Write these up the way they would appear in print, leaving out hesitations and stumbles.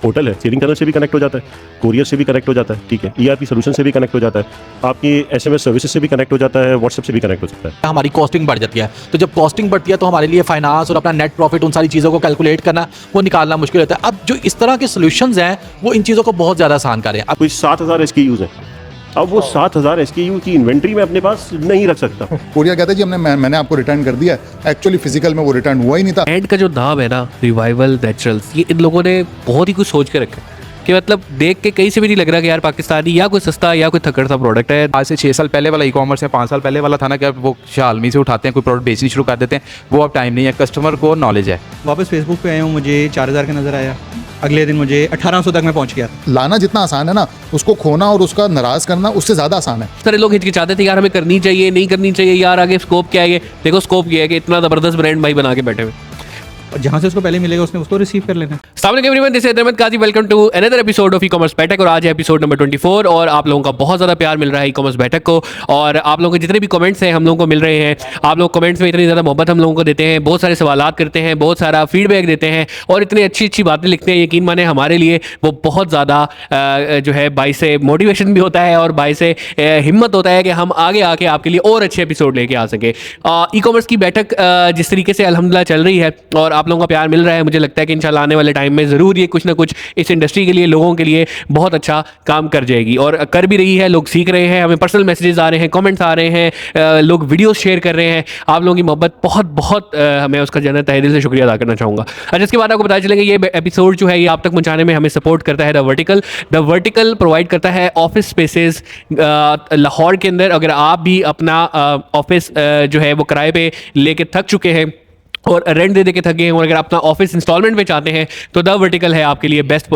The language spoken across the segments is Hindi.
पोर्टल है, सेलिंग टनल से भी कनेक्ट हो जाता है, कोरियर से भी कनेक्ट हो जाता है, ठीक है, ईआरपी सोल्यूशन से भी कनेक्ट हो जाता है, आपकी एसएमएस सर्विसेज से भी कनेक्ट हो जाता है, व्हाट्सएप से भी कनेक्ट हो सकता है। हमारी कॉस्टिंग बढ़ जाती है, तो जब कॉस्टिंग बढ़ती है तो हमारे लिए फाइनेंस और अपना नेट प्रॉफिट उन सारी चीज़ों को कैलकुलेट करना, वो निकालना मुश्किल होता है। अब जो इस तरह के सोल्यूशंस हैं वो इन चीज़ों को बहुत ज़्यादा आसान कर रहे हैं। अब कोई 7000 SKUs है, अब वो 7000 SKU की इन्वेंट्री में अपने पास नहीं रख सकता। कोरियर कहता है जी मैंने आपको रिटर्न कर दिया, एक्चुअली फिजिकल में वो रिटर्न हुआ ही नहीं था। एंड का जो नाम है ना, रिवाइवल नेचुरल्स, ये इन लोगों ने बहुत ही कुछ सोच के रखा है कि मतलब देख के कहीं से भी नहीं लग रहा कि यार पाकिस्तानी या कोई सस्ता या कोई थकड़ सा प्रोडक्ट है। आज से 6 साल पहले वाला ई-कॉमर्स है, 5 साल पहले वाला था ना कि वो शालमी से उठाते हैं, कोई प्रोडक्ट बेचनी शुरू कर देते हैं, वो अब टाइम नहीं है, कस्टमर को नॉलेज है। वापस फेसबुक पे आया हूँ, मुझे 4000 का नज़र आया, अगले दिन मुझे 1800 तक मैं पहुँच गया। लाना जितना आसान है ना, उसको खोना और उसका नाराज करना उससे ज़्यादा आसान है। सारे लोग हिचकिचाते थे यार हमें करनी चाहिए नहीं करनी चाहिए यार, आगे स्कोप क्या है। ये देखो स्कोप क्या है कि इतना ज़बरदस्त ब्रांड भाई बना के बैठे हुए। और जहाँ से उसको पहले मिलेगा उसने उसको रिसीव कर लेना। अस्सलाम वालेकुम everyone, this is Ahmed Kazi, welcome to another episode of e-commerce Baithak. और आज है एपिसोड नंबर 24 और आप लोगों का बहुत ज़्यादा प्यार मिल रहा है ई-कॉमर्स बैठक को। और आप लोगों के जितने भी कमेंट्स हैं हम लोगों को मिल रहे हैं, आप लोग कमेंट्स में इतनी ज़्यादा मोहब्बत हम लोगों को देते हैं, बहुत सारे सवालात करते हैं, बहुत सारा फीडबैक देते हैं और इतनी अच्छी अच्छी बातें लिखते हैं। यकीन माने हमारे लिए वो बहुत ज़्यादा जो है बाई से मोटिवेशन भी होता है और बाई से हिम्मत होता है कि हम आगे आके आपके लिए और अच्छे एपिसोड लेके आ सके। ई-कॉमर्स की बैठक जिस तरीके से अल्हम्दुलिल्लाह चल रही है और आप लोगों का प्यार मिल रहा है, मुझे लगता है कि इंशाल्लाह आने वाले टाइम में ज़रूर ये कुछ ना कुछ इस इंडस्ट्री के लिए, लोगों के लिए बहुत अच्छा काम कर जाएगी और कर भी रही है। लोग सीख रहे हैं, हमें पर्सनल मैसेजेस आ रहे हैं, कमेंट्स आ रहे हैं, लोग वीडियोस शेयर कर रहे हैं। आप लोगों की मोहब्बत बहुत बहुत मैं उसका जन तहे दिल से शुक्रिया अदा करना चाहूँगा। अच्छा, इसके बाद आपको पता चलेंगे ये एपिसोड जो है ये आप तक पहुँचाने में हमें सपोर्ट करता है द वर्टिकल प्रोवाइड करता है ऑफिस स्पेसेस लाहौर के अंदर। अगर आप भी अपना ऑफिस जो है वो किराए पे लेके थक चुके हैं और रेंट दे के थके हैं और अगर अपना ऑफिस इंस्टॉलमेंट में चाहते हैं तो द वर्टिकल है आपके लिए बेस्ट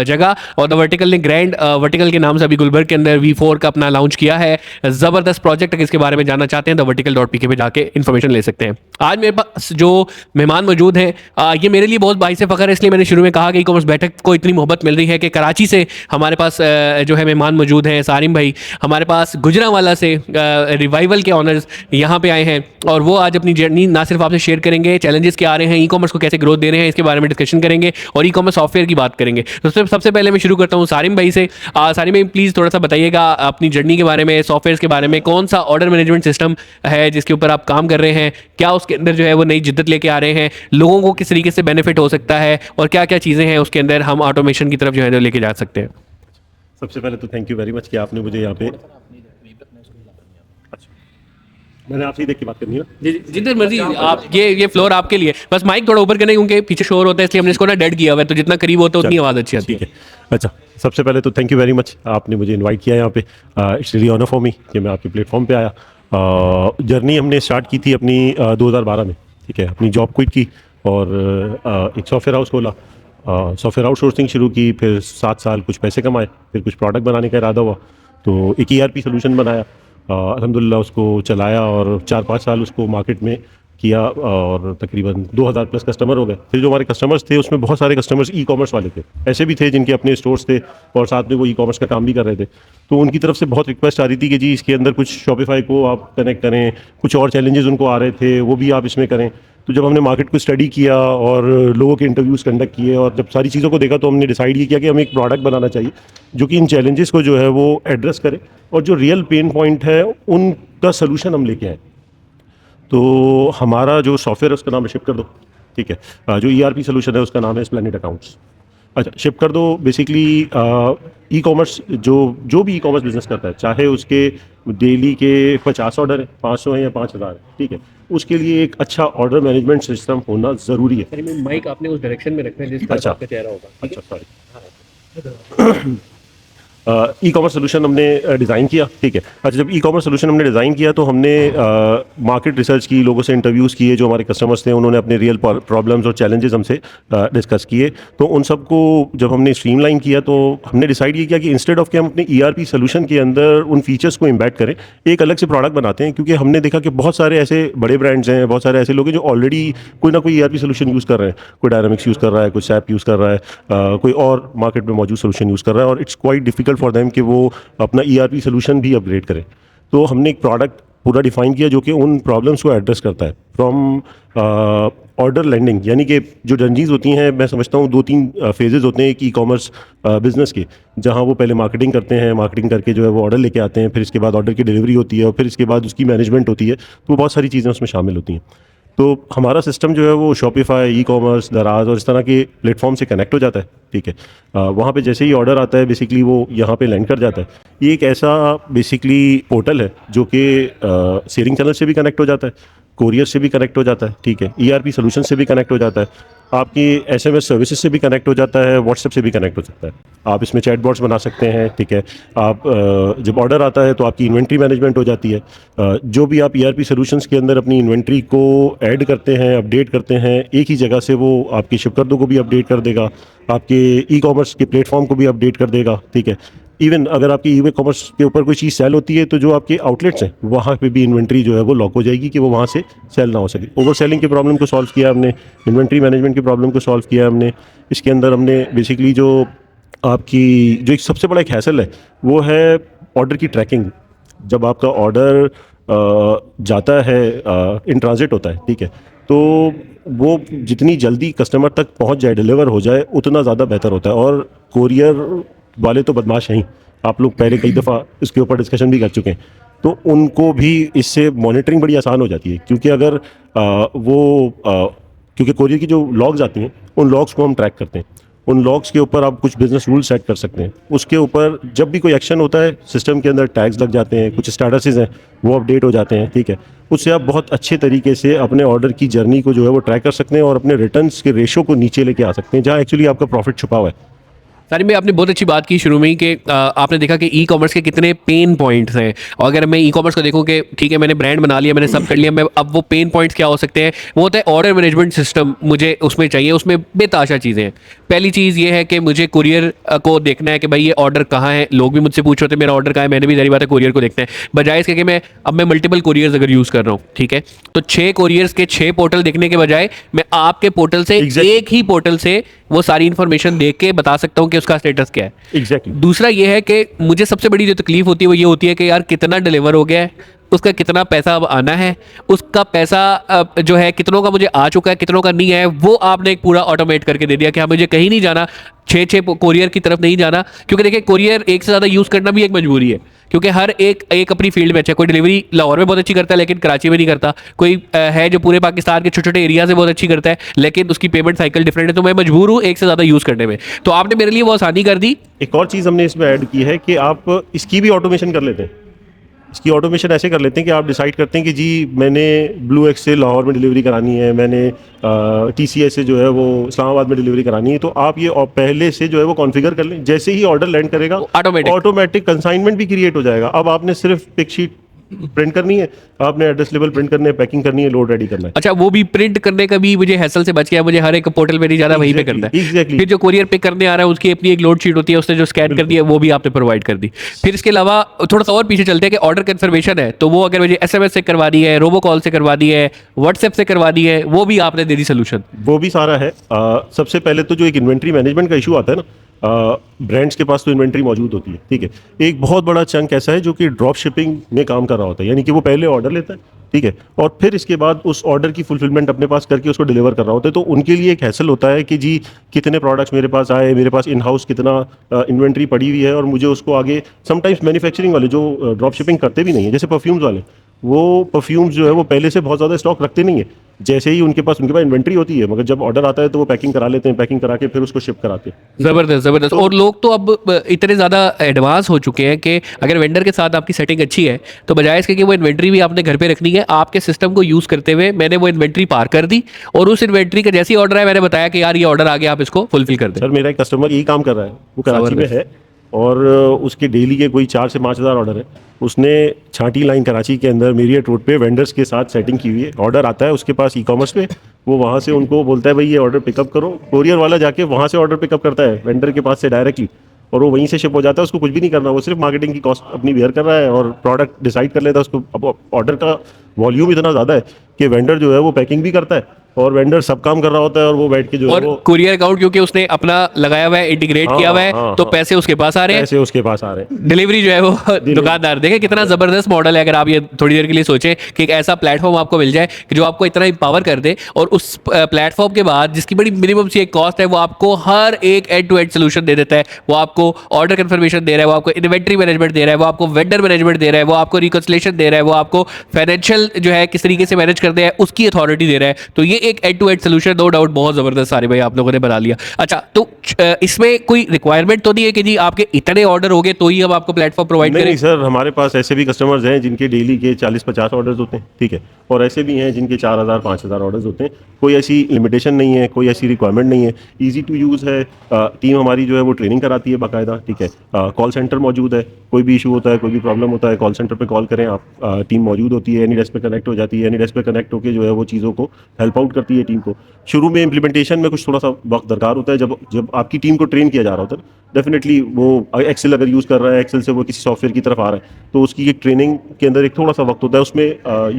जगह। और द वर्टिकल ने ग्रैंड वर्टिकल के नाम से अभी गुलबर्ग के अंदर V4 का अपना लॉन्च किया है। ज़बरदस्त प्रोजेक्ट, अगर इसके बारे में जानना चाहते हैं thevertical.pk पे जाके इन्फॉर्मेशन ले सकते हैं। आज मेरे पास जो मेहमान मौजूद हैं ये मेरे लिए बहुत बाइस फ़ख्र है, इसलिए मैंने शुरू में कहा कि ई-कॉमर्स बैठक को इतनी मोहब्बत मिल रही है कि कराची से हमारे पास जो है मेहमान मौजूद हैं। सारिम भाई हमारे पास गुजरांवाला से रिवाइवल के ऑनर्स यहाँ पे आए हैं और वो आज अपनी जर्नी ना सिर्फ आपसे शेयर करेंगे, चैलेंजेस क्या आ रहे हैं, ई-कॉमर्स को कैसे ग्रोथ दे रहे हैं, इसके बारे में डिस्कशन करेंगे और ई-कॉमर्स सॉफ्टवेयर की बात करेंगे। तो सबसे पहले मैं शुरू करता हूँ सारिम भाई से। सारिम भाई प्लीज़ थोड़ा सा बताइएगा अपनी जर्नी के बारे में, सॉफ्टवेयर के बारे में, कौन सा ऑर्डर मैनेजमेंट सिस्टम है जिसके ऊपर आप काम कर रहे हैं, क्या उसके अंदर जो है वो नई जिद्दत लेके आ रहे हैं, लोगों को किस तरीके से बेनिफिट हो सकता है और क्या क्या चीज़ें हैं उसके अंदर हम ऑटोमेशन की तरफ जो है लेके जा सकते हैं। सबसे पहले तो थैंक यू वेरी मच कि आपने मुझे यहाँ पे, मैंने आपसे ही देख के बात करनी है जी, जिधर मर्जी आप, ये फ्लोर आपके लिए। बस माइक थोड़ा ऊपर करने क्योंकि पीछे शोर होता है, इसलिए हमने इसको ना डेड किया हुआ है, तो जितना करीब होता है उतनी आवाज़ अच्छी आती है। अच्छा, सबसे पहले तो थैंक यू वेरी मच, आपने मुझे इनवाइट किया यहाँ पे। It's really honour for me कि मैं आपके प्लेटफॉर्म पे आया। जर्नी हमने स्टार्ट की थी अपनी 2012 में, ठीक है, अपनी जॉब क्विट की और एक सॉफ्टवेयर हाउस खोला, सॉफ्टवेयर आउटसोर्सिंग शुरू की, फिर 7 साल कुछ पैसे कमाए, फिर कुछ प्रोडक्ट बनाने का इरादा हुआ तो एक ERP सोल्यूशन बनाया, अल्हम्दुलिल्लाह उसको चलाया और 4-5 साल उसको मार्केट में किया और तकरीबन 2000 प्लस कस्टमर हो गए। फिर जो हमारे कस्टमर्स थे उसमें बहुत सारे कस्टमर्स ई-कॉमर्स वाले थे, ऐसे भी थे जिनके अपने स्टोर्स थे और साथ में वो ई-कॉमर्स का काम भी कर रहे थे। तो उनकी तरफ से बहुत रिक्वेस्ट आ रही थी कि जी इसके अंदर कुछ शॉपिफाई को आप कनेक्ट करें, कुछ और चैलेंजेस उनको आ रहे थे वो भी आप इसमें करें। तो जब हमने मार्केट को स्टडी किया और लोगों के इंटरव्यूज़ कंडक्ट किए और जब सारी चीज़ों को देखा तो हमने डिसाइड ये किया कि हमें एक प्रोडक्ट बनाना चाहिए जो कि इन चैलेंजेस को जो है वो एड्रेस करे और जो रियल पेन पॉइंट है उनका सोल्यूशन हम लेके आए। तो हमारा जो सॉफ्टवेयर है उसका नाम है शिप कर दो, ठीक है। जो ERP सोल्यूशन है उसका नाम है स्प्लेनेड अकाउंट्स। अच्छा, शिप कर दो बेसिकली ई-कॉमर्स जो भी ई-कॉमर्स बिजनेस करता है, चाहे उसके डेली के 50 ऑर्डर है, 500 है या 5000 है, ठीक है, उसके लिए एक अच्छा ऑर्डर मैनेजमेंट सिस्टम होना ज़रूरी है। माइक आपने उस डायरेक्शन में रखना है जिस तरफ आपका चेहरा होगा। अच्छा, सॉरी। ई-कॉमर्स सोल्यूशन हमने डिज़ाइन किया, ठीक है। अच्छा, जब ई-कॉमर्स सोल्यूशन हमने डिज़ाइन किया तो हमने मार्केट रिसर्च की, लोगों से इंटरव्यूज़ किए, जो हमारे कस्टमर्स थे उन्होंने अपने रियल प्रॉब्लम्स और चैलेंजेस हमसे डिस्कस किए। तो उन सबको जब हमने स्ट्रीमलाइन किया तो हमने डिसाइड ये किया कि इंस्टेड ऑफ कि हम अपने ERP सोल्यूशन के अंदर उन फीचर्स को इम्बैड करें, एक अलग से प्रोडक्ट बनाते हैं। क्योंकि हमने देखा कि बहुत सारे ऐसे बड़े ब्रांड्स हैं, बहुत सारे ऐसे लोग हैं जो ऑलरेडी कोई ना कोई ERP सोल्यूशन यूज़ कर रहे हैं, कोई डायनामिक्स यूज़ कर रहा है, कोई SAP यूज़ कर रहा है, कोई और मार्केट में मौजूद सोल्यूशन यूज़ कर रहा है और it's quite difficult for them कि वो अपना ERP सोल्यूशन भी अपग्रेड करें। तो हमने एक प्रोडक्ट पूरा डिफाइन किया जो कि उन प्रॉब्लम्स को एड्रेस करता है, फ्रॉम ऑर्डर लैंडिंग, यानी कि जो जर्नीज होती हैं, मैं समझता हूँ 2-3 फेजेस होते हैं एक ई कॉमर्स बिजनेस के, जहाँ वो पहले मार्केटिंग करते हैं, मार्केटिंग करके जो है वो ऑर्डर लेके आते हैं, फिर इसके बाद ऑर्डर की डिलीवरी होती है और फिर इसके बाद उसकी मैनेजमेंट होती है। तो बहुत सारी चीज़ें उसमें शामिल होती हैं। तो हमारा सिस्टम जो है वो शॉपिफाई, ई कॉमर्स, दराज और इस तरह के प्लेटफॉर्म से कनेक्ट हो जाता है, ठीक है। वहाँ पे जैसे ही ऑर्डर आता है बेसिकली वो यहाँ पे लैंड कर जाता है। ये एक ऐसा बेसिकली पोर्टल है जो कि सेलिंग चैनल से भी कनेक्ट हो जाता है, कोरियर से भी कनेक्ट हो जाता है, ठीक है, ERP सोल्यूशन से भी कनेक्ट हो जाता है, आपकी SMS सर्विसेज से भी कनेक्ट हो जाता है, व्हाट्सएप से भी कनेक्ट हो सकता है। आप इसमें चैटबॉट्स बना सकते हैं, ठीक है। आप जब ऑर्डर आता है तो आपकी इन्वेंट्री मैनेजमेंट हो जाती है। जो भी आप ERP सोल्यूशंस के अंदर अपनी इन्वेंट्री को ऐड करते हैं, अपडेट करते हैं, एक ही जगह से वो आपके शिपकर्दों को भी अपडेट कर देगा, आपके ई कॉमर्स के प्लेटफॉर्म को भी अपडेट कर देगा, ठीक है। इवन अगर आपकी ई कॉमर्स के ऊपर कोई चीज़ सेल होती है तो जो आपके आउटलेट्स हैं वहाँ पे भी इन्वेंट्री जो है वो लॉक हो जाएगी कि वो वहाँ से सेल ना हो सके। ओवर सेलिंग की प्रॉब्लम को सॉल्व किया हमने, इन्वेंट्री मैनेजमेंट की प्रॉब्लम को सॉल्व किया हमने। इसके अंदर हमने बेसिकली जो आपकी जो एक सबसे बड़ा एक हैसल है वो है ऑर्डर की ट्रैकिंग। जब आपका ऑर्डर जाता है, इन ट्रांजिट होता है, ठीक है, तो वो जितनी जल्दी कस्टमर तक पहुंच जाए, डिलीवर हो जाए, उतना ज़्यादा बेहतर होता है। और कोरियर वाले तो बदमाश हैं, आप लोग पहले कई दफ़ा इसके ऊपर डिस्कशन भी कर चुके हैं, तो उनको भी इससे मॉनिटरिंग बड़ी आसान हो जाती है। क्योंकि अगर क्योंकि कोरियर की जो लॉग्स आती हैं उन लॉग्स को हम ट्रैक करते हैं, उन लॉग्स के ऊपर आप कुछ बिजनेस रूल सेट कर सकते हैं। उसके ऊपर जब भी कोई एक्शन होता है सिस्टम के अंदर टैग्स लग जाते हैं, कुछ स्टेटसेस हैं वो अपडेट हो जाते हैं, ठीक है। उससे आप बहुत अच्छे तरीके से अपने ऑर्डर की जर्नी को जो है वो ट्रैक कर सकते हैं और अपने रिटर्न्स के रेशो को नीचे लेके आ सकते हैं, जहाँ एक्चुअली आपका प्रॉफिट छुपा हुआ है। सारी में आपने बहुत अच्छी बात की शुरू में ही कि आपने देखा कि ई कॉमर्स के कितने पेन पॉइंट्स हैं। और अगर मैं ई कॉमर्स को देखूं कि ठीक है मैंने ब्रांड बना लिया, मैंने सब कर लिया, मैं अब वो पेन पॉइंट्स क्या हो सकते हैं, वो होता है ऑर्डर मैनेजमेंट सिस्टम मुझे उसमें चाहिए। उसमें बेताशा चीज़ें हैं। पहली चीज़ ये है कि मुझे कुरियर को देखना है कि भाई ये ऑर्डर कहाँ है। लोग भी मुझसे पूछ रहे थे मेरा ऑर्डर कहाँ है, मैंने भी जारी बात है कुरियर को देखना है, बजाय इसके कि मैं मल्टीपल कुरियर्स अगर यूज़ कर रहा हूँ, ठीक है, तो 6 कुरियर्स के 6 पोर्टल देखने के बजाय मैं आपके पोर्टल से एक ही पोर्टल से वो सारी इन्फॉर्मेशन देख के बता सकता हूँ कि उसका स्टेटस क्या है। एग्जैक्टली। दूसरा ये है कि मुझे सबसे बड़ी जो तकलीफ होती है वो ये होती है कि यार कितना डिलीवर हो गया है, उसका कितना पैसा अब आना है, उसका पैसा जो है कितनों का मुझे आ चुका है, कितनों का नहीं है, वो आपने एक पूरा ऑटोमेट करके दे दिया कि हाँ मुझे कहीं नहीं जाना, 6 कोरियर की तरफ नहीं जाना। क्योंकि देखिए कोरियर एक से ज़्यादा यूज़ करना भी एक मजबूरी है, क्योंकि हर एक अपनी फील्ड में अच्छा है। कोई डिलीवरी लाहौर में बहुत अच्छी करता है लेकिन कराची में नहीं करता, कोई है जो पूरे पाकिस्तान के छोटे छोटे एरिया से बहुत अच्छी करता है लेकिन उसकी पेमेंट साइकिल डिफरेंट है। तो मैं मजबूर हूँ एक से ज़्यादा यूज़ करने में, तो आपने मेरे लिए वो आसानी कर दी। एक और चीज़ हमने इसमें ऐड की है कि आप इसकी भी ऑटोमेशन कर लेते हैं। इसकी ऑटोमेशन ऐसे कर लेते हैं कि आप डिसाइड करते हैं कि जी मैंने ब्लू एक्स से लाहौर में डिलीवरी करानी है, मैंने TCS से जो है वो इस्लामाबाद में डिलीवरी करानी है, तो आप ये पहले से जो है वो कॉन्फ़िगर कर लें। जैसे ही ऑर्डर लैंड करेगा ऑटोमेटिक कंसाइनमेंट भी क्रिएट हो जाएगा। अब आपने सिर्फ पिक शीट प्रिंट करनी है, आपने एड्रेस लेबल प्रिंट करने, पैकिंग करनी है, लोड रेडी करना है। अच्छा, वो भी प्रिंट करने का भी मुझे हैसल से बच गया, मुझे हर एक पोर्टल पे नहीं जाना, वहीं पे करना है। Exactly. फिर जो कोरियर पिक करने आ रहा है उसकी अपनी एक लोड शीट होती है, उसने जो स्कैन कर दिया वो भी आपने प्रोवाइड कर दी। फिर इसके अलावा थोड़ा सा और पीछे चलते हैं कि ऑर्डर कंफर्मेशन है, तो वो अगर मुझे SMS से करवानी है, रोबो कॉल से करवानी है, व्हाट्सएप से करवानी है, वो भी आपने दे दी सोल्यूशन। वो भी सारा है। सबसे पहले तो जो एक इन्वेंट्री मैनेजमेंट का इशू आता है ना, ब्रांड्स के पास तो इन्वेंट्री मौजूद होती है, ठीक है। एक बहुत बड़ा चंक ऐसा है जो कि ड्रॉप शिपिंग में काम कर रहा होता है, यानी कि वो पहले ऑर्डर लेता है, ठीक है, और फिर इसके बाद उस ऑर्डर की फुलफिलमेंट अपने पास करके उसको डिलीवर कर रहा होता है। तो उनके लिए एक हैसल होता है कि जी कितने प्रोडक्ट्स मेरे पास आए, मेरे पास इन हाउस कितना इन्वेंट्री पड़ी हुई है, और मुझे उसको आगे समटाइम्स मैन्युफैक्चरिंग वाले जो ड्रॉप शिपिंग करते भी नहीं है, जैसे परफ्यूम्स वाले, वो परफ्यूम्स जो है वो पहले से बहुत ज़्यादा स्टॉक रखते नहीं है। जैसे ही उनके पास इन्वेंट्री होती है, मगर जब ऑर्डर आता है तो वो पैकिंग करा लेते हैं, पैकिंग करा के फिर उसको शिप कराते हैं। ज़बरदस्त ज़बरदस्त। और लोग तो अब इतने ज़्यादा एडवांस हो चुके हैं कि अगर वेंडर के साथ आपकी सेटिंग अच्छी है तो बजाय इसके कि वो इन्वेंट्री भी आपने घर पे रखनी है, आपके सिस्टम को यूज़ करते हुए मैंने वो इन्वेंट्री पार कर दी, और उस इन्वेंट्री का जैसे ही ऑर्डर है मैंने बताया कि यार ये ऑर्डर आ गया, आप इसको फुलफिल कर दें। सर मेरा एक कस्टमर यही काम कर रहा है, वो कराची में है और उसके डेली के कोई 4 से 5 हज़ार ऑर्डर है। उसने छाटी लाइन कराची के अंदर मेरियट रोड पे वेंडर्स के साथ सेटिंग की हुई है। ऑर्डर आता है उसके पास ई-कॉमर्स पे, वो वहाँ से उनको बोलता है भाई ये ऑर्डर पिकअप करो, कोरियर वाला जाके वहाँ से ऑर्डर पिकअप करता है वेंडर के पास से डायरेक्टली, और वो वहीं से शिप हो जाता है। उसको कुछ भी नहीं करना, वो सिर्फ मार्केटिंग की कॉस्ट अपनी बेयर कर रहा है और प्रोडक्ट डिसाइड कर लेता है उसको। अब ऑर्डर का वॉल्यूम इतना ज़्यादा है कि वेंडर जो है वो पैकिंग भी करता है और वेंडर सब काम कर रहा होता है और वो बैठ के जो है और वो कुरियर अकाउंट क्योंकि उसने अपना लगाया हुआ है, इंटीग्रेट किया हुआ है, तो पैसे उसके पास आ रहे हैं, पैसे उसके पास आ रहे हैं। डिलीवरी जो है वो दुकानदार। देखें कितना जबरदस्त मॉडल है। अगर आप ये थोड़ी देर के लिए सोचें कि एक ऐसा प्लेटफॉर्म आपको मिल जाए कि जो आपको इतना इंपावर कर दे, और उस प्लेटफॉर्म के बाद जिसकी बड़ी मिनिमम सी एक कॉस्ट है, वो आपको हर एक एंड टू एंड सोल्यूशन दे देता है। वो आपको ऑर्डर कंफर्मेशन दे रहा है, वो आपको इन्वेंट्री मैनेजमेंट दे रहा है, वो आपको वेंडर मैनेजमेंट दे रहा है, वो आपको रिकंसिलेशन दे रहा है, वो आपको फाइनेंशियल जो है किस तरीके से मैनेज करते हैं उसकी अथॉरिटी दे रहा है। तो ये एक end to end solution no doubt बहुत जबरदस्त सारे भाई आप लोगों ने बना लिया। अच्छा, तो इसमें कोई रिक्वायरमेंट तो नहीं है कि जी आपके इतने ऑर्डर हो गए तो ही हम आपको प्लेटफॉर्म प्रोवाइड नहीं करें? नहीं सर, हमारे पास ऐसे भी कस्टमर्स हैं जिनके डेली के 40-50 ऑर्डर्स होते हैं, ठीक है, और ऐसे भी हैं जिनके 4000-5000 ऑर्डर्स होते हैं। कोई ऐसी लिमिटेशन नहीं है, कोई ऐसी रिक्वायरमेंट नहीं है, इजी टू यूज़ है। टीम हमारी जो है वो ट्रेनिंग कराती है बाकायदा, ठीक है। कॉल सेंटर मौजूद है, कोई भी इशू होता है, कोई भी प्रॉब्लम होता है, कॉल सेंटर पे कॉल करें आप, टीम मौजूद होती है, एनी डेस्क पे कनेक्ट हो जाती है, एनी डेस्क पे कनेक्ट होकर जो है वो चीज़ों को हेल्प आउट करती है टीम को। शुरू में इम्प्लीमेंटेशन में कुछ थोड़ा सा वक्त दरकार होता है, जब आपकी टीम को ट्रेन किया जा रहा होता है, डेफिनेटली वो एक्सेल अगर यूज़ कर रहा है, एक्सेल से वो किसी सॉफ्टवेयर की तरफ आ रहा है, तो उसकी एक ट्रेनिंग के अंदर एक थोड़ा सा वक्त होता है, उसमें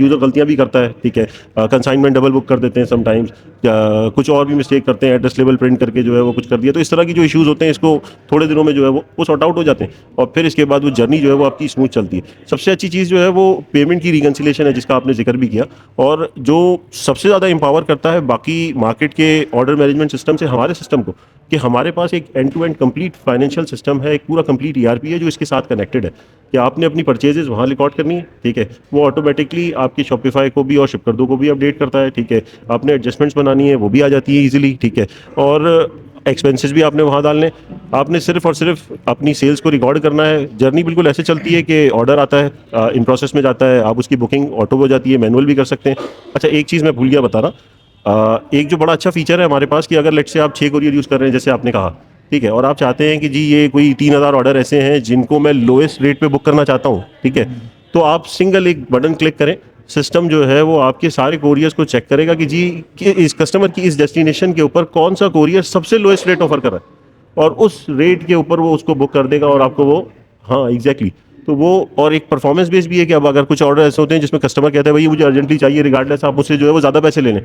यूज़र गलतियां भी करता है, ठीक है। कंसाइनमेंट डबल बुक कर देते हैं समटाइम्स, कुछ और भी मिस्टेक करते हैं, एड्रेस लेवल प्रिंट करके जो है वो कुछ कर दिया। तो इस तरह की जो इश्यूज़ होते हैं, इसको थोड़े दिनों में जो है वो सॉर्ट आउट हो जाते हैं, और फिर इसके बाद वो जर्नी जो है वो आपकी स्मूथ चलती है। सबसे अच्छी चीज़ जो है वो पेमेंट की रिकन्सिलेशन है, जिसका आपने जिक्र भी किया, और जो सबसे ज़्यादा एम्पावर करता है बाकी मार्केट के ऑर्डर मैनेजमेंट सिस्टम से हमारे सिस्टम को, कि हमारे पास एक end to end complete financial system है, एक पूरा कंप्लीट ईआरपी है जो इसके साथ कनेक्टेड है, कि आपने अपनी परचेजेस वहाँ रिकॉर्ड करनी है, ठीक है, वो ऑटोमेटिकली आपकी शॉपिफाई को भी और शिपकर्दों को भी अपडेट करता है, ठीक है। आपने एडजस्टमेंट्स बनानी है, वो भी आ जाती है ईजिली, ठीक है, और एक्सपेंसेस भी आपने वहाँ डालने, आपने सिर्फ और सिर्फ अपनी सेल्स को रिकॉर्ड करना है। जर्नी बिल्कुल ऐसे चलती है कि ऑर्डर आता है, इन प्रोसेस में जाता है, आप उसकी बुकिंग ऑटो हो जाती है, मैनुअल भी कर सकते हैं। अच्छा, एक चीज़ मैं भूल गया बताना, एक जो बड़ा अच्छा फीचर है हमारे पास, कि अगर लेट से आप 6 कोरियर यूज़ कर रहे हैं जैसे आपने कहा, ठीक है, और आप चाहते हैं कि जी ये कोई 3000 ऑर्डर ऐसे हैं जिनको मैं लोएस्ट रेट पे बुक करना चाहता हूँ, ठीक है, तो आप सिंगल एक बटन क्लिक करें, सिस्टम जो है वो आपके सारे कोरियर्स को चेक करेगा कि जी कि इस कस्टमर की इस डेस्टिनेशन के ऊपर कौन सा कोरियर सबसे लोएस्ट रेट ऑफर कर रहा है, और उस रेट के ऊपर वो उसको बुक कर देगा और आपको वो, हाँ एग्जैक्टली, तो वो, और एक परफॉर्मेंस बेस भी है कि अब अगर कुछ ऑर्डर ऐसे होते हैं जिसमें कस्टमर कहते हैं भाई मुझे अर्जेंटली चाहिए, रिगार्डलेस आप मुझसे जो है वो ज़्यादा पैसे ले लें,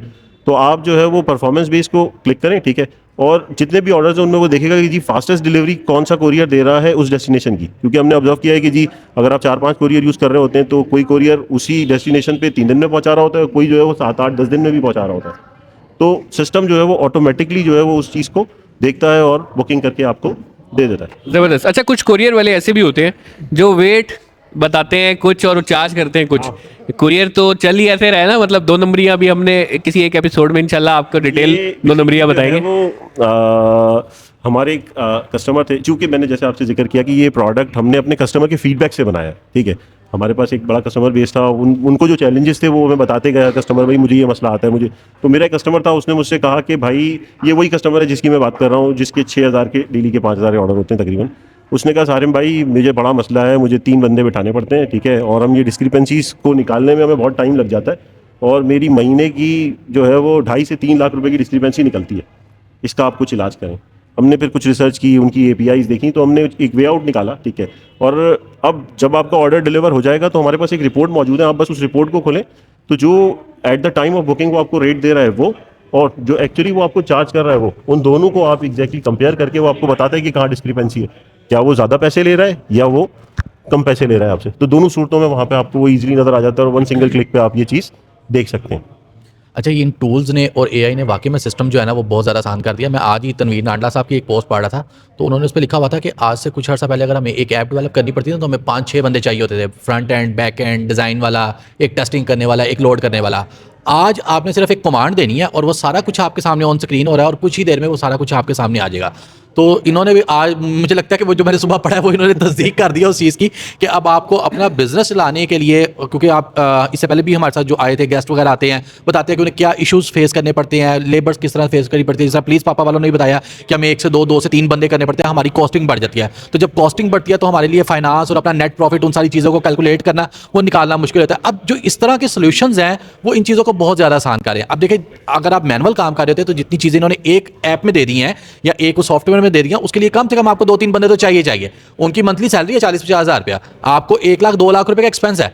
तो आप जो है वो परफॉर्मेंस बेस को क्लिक करें, ठीक है, और जितने भी ऑर्डर्स हैं उनमें वो देखेगा कि जी फास्टेस्ट डिलीवरी कौन सा कोरियर दे रहा है उस डेस्टिनेशन की, क्योंकि हमने ऑब्जर्व किया है कि जी अगर आप 4-5 कोरियर यूज़ कर रहे होते हैं तो कोई कोरियर उसी डेस्टिनेशन पे 3 दिन में पहुंचा रहा होता है, कोई जो है वो 7-8-10 दिन में भी पहुंचा रहा होता है। तो सिस्टम जो है वो ऑटोमेटिकली जो है वो उस चीज़ को देखता है और बुकिंग करके आपको दे देता है। जबरदस्त। अच्छा, कुछ कुरियर वाले ऐसे भी होते हैं जो वेट बताते हैं कुछ और चार्ज करते हैं कुछ। कुरियर तो चल ही ऐसे रहा है ना, मतलब 2 नंबरियां भी हमने किसी एक एपिसोड में इंशाल्लाह आपको डिटेल 2 नंबरियां बताएंगे। वो हमारे एक कस्टमर थे, चूँकि मैंने जैसे आपसे जिक्र किया कि ये प्रोडक्ट हमने अपने कस्टमर के फीडबैक से बनाया, ठीक है। हमारे पास एक बड़ा कस्टमर बेस था, उनको जो चैलेंजेस थे वो हमें बताते गया कस्टमर, भाई मुझे ये मसला आता है मुझे। तो मेरा एक कस्टमर था, उसने मुझसे कहा कि भाई ये वही कस्टमर है जिसकी मैं बात कर रहा हूँ, जिसके 6000 के डेली के 5000 ऑर्डर होते हैं तकरीबन। उसने कहा सारिम भाई मुझे बड़ा मसला है, मुझे 3 बंदे बिठाने पड़ते हैं, ठीक है, और हम ये डिस्क्रिपेंसीज को निकालने में हमें बहुत टाइम लग जाता है, और मेरी महीने की जो है वो 2.5 से 3 लाख रुपए की डिस्क्रिपेंसी निकलती है, इसका आप कुछ इलाज करें। हमने फिर कुछ रिसर्च की, उनकी APIs देखी, तो हमने एक वे आउट निकाला, ठीक है। और अब जब आपका ऑर्डर डिलीवर हो जाएगा तो हमारे पास एक रिपोर्ट मौजूद है, आप बस उस रिपोर्ट को खोलें, तो जो at the time of booking वो आपको रेट दे रहा है वो, और जो एक्चुअली वो आपको चार्ज कर रहा है वो, उन दोनों को आप एग्जैक्टली कंपेयर करके वो आपको बताता है कि कहाँ डिस्क्रिपेंसी है, क्या वो ज़्यादा पैसे ले रहा है या वो कम पैसे ले रहा है आपसे। तो दोनों सूरतों में वहाँ पे आपको वो ईजिली नज़र आ जाता है, और 1 सिंगल क्लिक पे आप ये चीज़ देख सकते हैं। अच्छा, इन टूल्स ने और AI ने वाकई में सिस्टम जो है ना वो बहुत ज़्यादा आसान कर दिया। मैं आज ही तनवीर नाडला साहब की एक पोस्ट पढ़ रहा था, तो उन्होंने उस पर लिखा हुआ था कि आज से कुछ अर्सा पहले अगर हमें एक ऐप डेवलप करनी पड़ती थी तो हमें 5-6 बंदे चाहिए होते थे, front end, back and, design वाला, एक टेस्टिंग करने वाला, एक लोड करने वाला। आज आपने सिर्फ एक कमांड देनी है और वो सारा कुछ आपके सामने ऑन स्क्रीन हो रहा है, और कुछ ही देर में वो सारा कुछ आपके सामने आ जाएगा। तो इन्होंने भी आज, मुझे लगता है कि वो जो मैंने सुबह पढ़ा है वो इन्होंने तस्दीक कर दिया उस चीज़ की कि अब आपको अपना बिजनेस चलाने के लिए, क्योंकि आप इससे पहले भी हमारे साथ जो आए थे गेस्ट वगैरह आते हैं, बताते हैं कि उन्हें क्या इश्यूज फेस करने पड़ते हैं, लेबर्स किस तरह फेस करनी पड़ती है। जैसा प्लीज़ पापा वालों ने भी बताया कि हमें 1 से 2, 2 से 3 बंदे करने पड़ते हैं, हमारी कॉस्टिंग बढ़ जाती है। तो जब कॉस्टिंग बढ़ती है तो हमारे लिए फाइनेंस और अपना नेट प्रॉफिट, उन सारी चीज़ों को कैलकुलेट करना, वो निकालना मुश्किल होता है। अब जो इस तरह के सोल्यूशंस हैं वो इन चीज़ों को बहुत ज़्यादा आसान कर रहे हैं। अब देखिए, अगर आप मैनुअल काम कर रहे थे तो जितनी चीज़ें इन्होंने एक ऐप में दे दी हैं या एक सॉफ्टवेयर में दे दी हैं, उसके लिए कम से कम आपको 2-3 बंदे तो चाहिए। उनकी मंथली सैलरी है 40-50 हज़ार रुपया, आपको 1 लाख 2 लाख रुपए का एक्सपेंस है।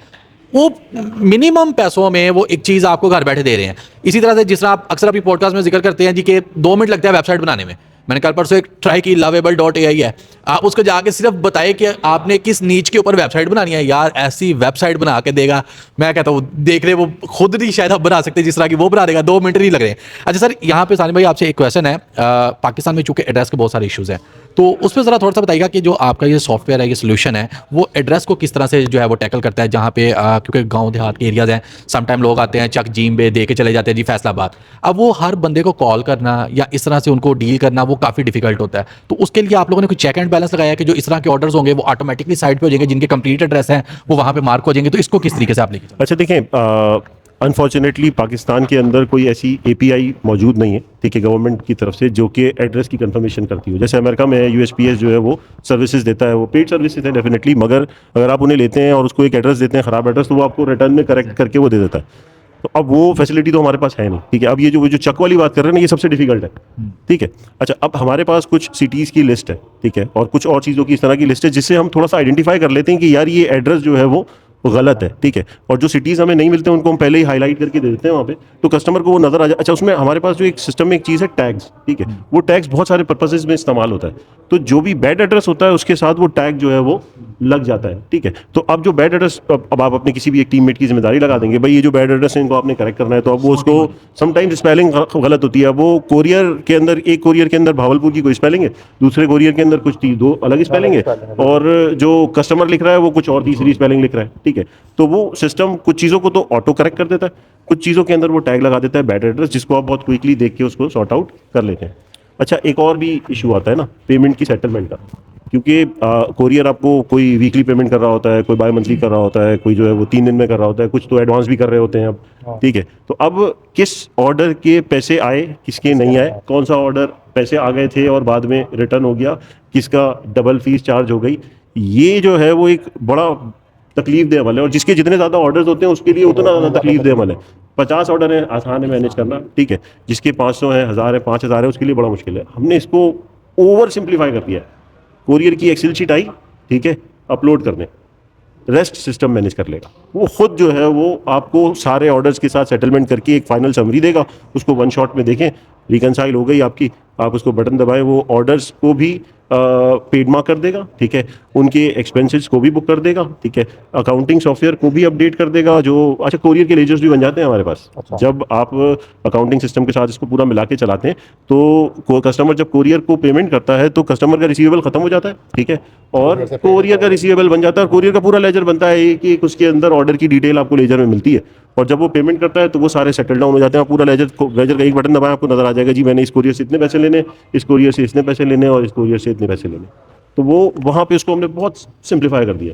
वो मिनिमम पैसों में वो एक चीज़ आपको घर बैठे दे रहे हैं। इसी तरह से जिस तरह आप अक्सर अपनी पॉडकास्ट में जिक्र करते हैं जी कि 2 मिनट लगता है वेबसाइट बनाने में। मैंने कल परसों एक ट्राई की lovable.ai है, आप उसको जाके सिर्फ बताइए कि आपने किस नीच के ऊपर वेबसाइट बनानी है, यार ऐसी वेबसाइट बना के देगा। मैं कहता हूँ देख रहे वो खुद नहीं शायद आप बना सकते जिस तरह की वो बना देगा, 2 मिनट नहीं लग रहे हैं। अच्छा सर, यहाँ पे सानिम भाई आपसे एक क्वेश्चन है। पाकिस्तान में चूंकि एड्रेस के बहुत सारे इश्यूज़ हैं, तो उस पर ज़रा थोड़ा सा बताइएगा कि जो आपका ये सॉफ्टवेयर है, ये सोल्यूशन है, वो एड्रेस को किस तरह से जो है वो टैकल करता है, जहाँ पे क्योंकि गांव देहात के एरियाज़ हैं, समटाइम लोग आते हैं चक जीम पे दे के चले जाते हैं जी फैसलाबाद। अब वो हर बंदे को कॉल करना या इस तरह से उनको डील करना वो काफ़ी डिफिकल्ट होता है। तो उसके लिए आप लोगों ने कोई चेक एंड बैलेंस लगाया कि जो इस तरह के ऑर्डर्स होंगे वो ऑटोमेटिकली साइड पे हो जाएंगे, जिनके कंप्लीट एड्रेस हैं वो वहाँ पे मार्क हो जाएंगे। तो इसको किस तरीके से आप लेके अच्छा देखें, अनफॉर्चुनेटली पाकिस्तान के अंदर कोई ऐसी एपीआई मौजूद नहीं है, ठीक है, गवर्नमेंट की तरफ से जो कि एड्रेस की कंफर्मेशन करती हो। जैसे अमेरिका में यूएसपीएस जो है वो सर्विसेज देता है, वो पेड सर्विसेज है डेफिनेटली, मगर अगर आप उन्हें लेते हैं और उसको एक एड्रेस देते हैं ख़राब एड्रेस, तो वो आपको रिटर्न में करेक्ट करके वो दे देता है। तो अब वो फैसिलिटी तो हमारे पास है नहीं, ठीक है। अब ये जो चक वाली बात कर रहे हैं ना, ये सबसे डिफिकल्ट है, ठीक है। अच्छा, अब हमारे पास कुछ सिटीज़ की लिस्ट है, ठीक है, और कुछ और चीज़ों की इस तरह की लिस्ट है जिससे हम थोड़ा सा आइडेंटिफाई कर लेते हैं कि यार ये एड्रेस जो है वो गलत है, ठीक है। और जो सिटीज़ हमें नहीं मिलते हैं उनको हम पहले ही हाईलाइट करके दे देते हैं वहाँ पे, तो कस्टमर को वो नज़र आ जाए। अच्छा, उसमें हमारे पास जो एक सिस्टम में एक चीज़ है टैग्स, ठीक है, वो टैग्स बहुत सारे पर्पसेस में इस्तेमाल होता है। तो जो भी बैड एड्रेस होता है उसके साथ वो टैग जो है वो लग जाता है, ठीक है। तो अब जो बैड एड्रेस, अब आप अपने किसी भी एक टीममेट की जिम्मेदारी लगा देंगे, भाई ये जो बैड एड्रेस है इनको आपने करेक्ट करना है, तो अब वो उसको समटाइम्स स्पेलिंग गलत होती है। वो कोरियर के अंदर, एक कोरियर के अंदर भावलपुर की कोई स्पेलिंग है, दूसरे कोरियर के अंदर कुछ 2 अलग स्पेलिंग है, और जो कस्टमर लिख रहा है वो कुछ और तीसरी स्पेलिंग लिख रहा है, ठीक है। तो वो सिस्टम कुछ चीज़ों को तो ऑटो करेक्ट कर देता है, कुछ चीज़ों के अंदर वो टैग लगा देता है बैड एड्रेस, जिसको आप बहुत क्विकली देख के उसको सॉर्ट आउट कर लेते हैं। अच्छा, एक और भी इशू आता है ना पेमेंट की सेटलमेंट का, क्योंकि कोरियर आपको कोई वीकली पेमेंट कर रहा होता है, कोई बाय मंथली कर रहा होता है, कोई जो है वो 3 दिन में कर रहा होता है, कुछ तो एडवांस भी कर रहे होते हैं अब, ठीक है। तो अब किस ऑर्डर के पैसे आए, किसके नहीं आए, कौन सा ऑर्डर पैसे आ गए थे और बाद में रिटर्न हो गया, किसका डबल फीस चार्ज हो गई, ये जो है वो एक बड़ा तकलीफ दे अमल है। और जिसके जितने ज़्यादा ऑर्डर्स होते हैं उसके लिए उतना ज़्यादा तकलीफ दे अमल है। 50 ऑर्डर है, आसान है मैनेज करना, ठीक है। जिसके 500 है, 1000 है, 5000 है, उसके लिए बड़ा मुश्किल है। हमने इसको ओवर सिंप्लीफाई कर दिया है। कोरियर की एक्सेल शीट आई, ठीक है, अपलोड करने, रेस्ट सिस्टम मैनेज कर लेगा। वो खुद जो है वो आपको सारे ऑर्डर्स के साथ सेटलमेंट करके एक फाइनल समरी देगा, उसको 1 शॉट में देखें, रिकनसाइल हो गई आपकी, आप उसको बटन दबाएं, वो ऑर्डर्स को भी पेड मार्क कर देगा, ठीक है, उनके एक्सपेंसेस को भी बुक कर देगा, ठीक है, अकाउंटिंग सॉफ्टवेयर को भी अपडेट कर देगा। जो अच्छा, कोरियर के लेजर्स भी बन जाते हैं हमारे पास। जब आप अकाउंटिंग सिस्टम के साथ इसको पूरा मिला के चलाते हैं, तो कस्टमर जब कोरियर को पेमेंट करता है तो कस्टमर का रिसीवेबल खत्म हो जाता है, ठीक है, और कोरियर का रिसीवेबल बन जाता है, और कोरियर का पूरा लेजर बनता है कि उसके अंदर ऑर्डर की डिटेल आपको लेजर में मिलती है। और जब वो पेमेंट करता है तो वो सारे सेटल डाउन हो जाते हैं। पूरा लेजर का एक बटन दबाएं, आपको नजर आ जाएगा जी मैंने इस कोरियर से इतने पैसे लेने, इस कोरियर से इतने पैसे लेने, और इस कोरियर से इतने पैसे लेने। तो वो वहाँ पे उसको हमने बहुत सिंप्लीफाई कर दिया।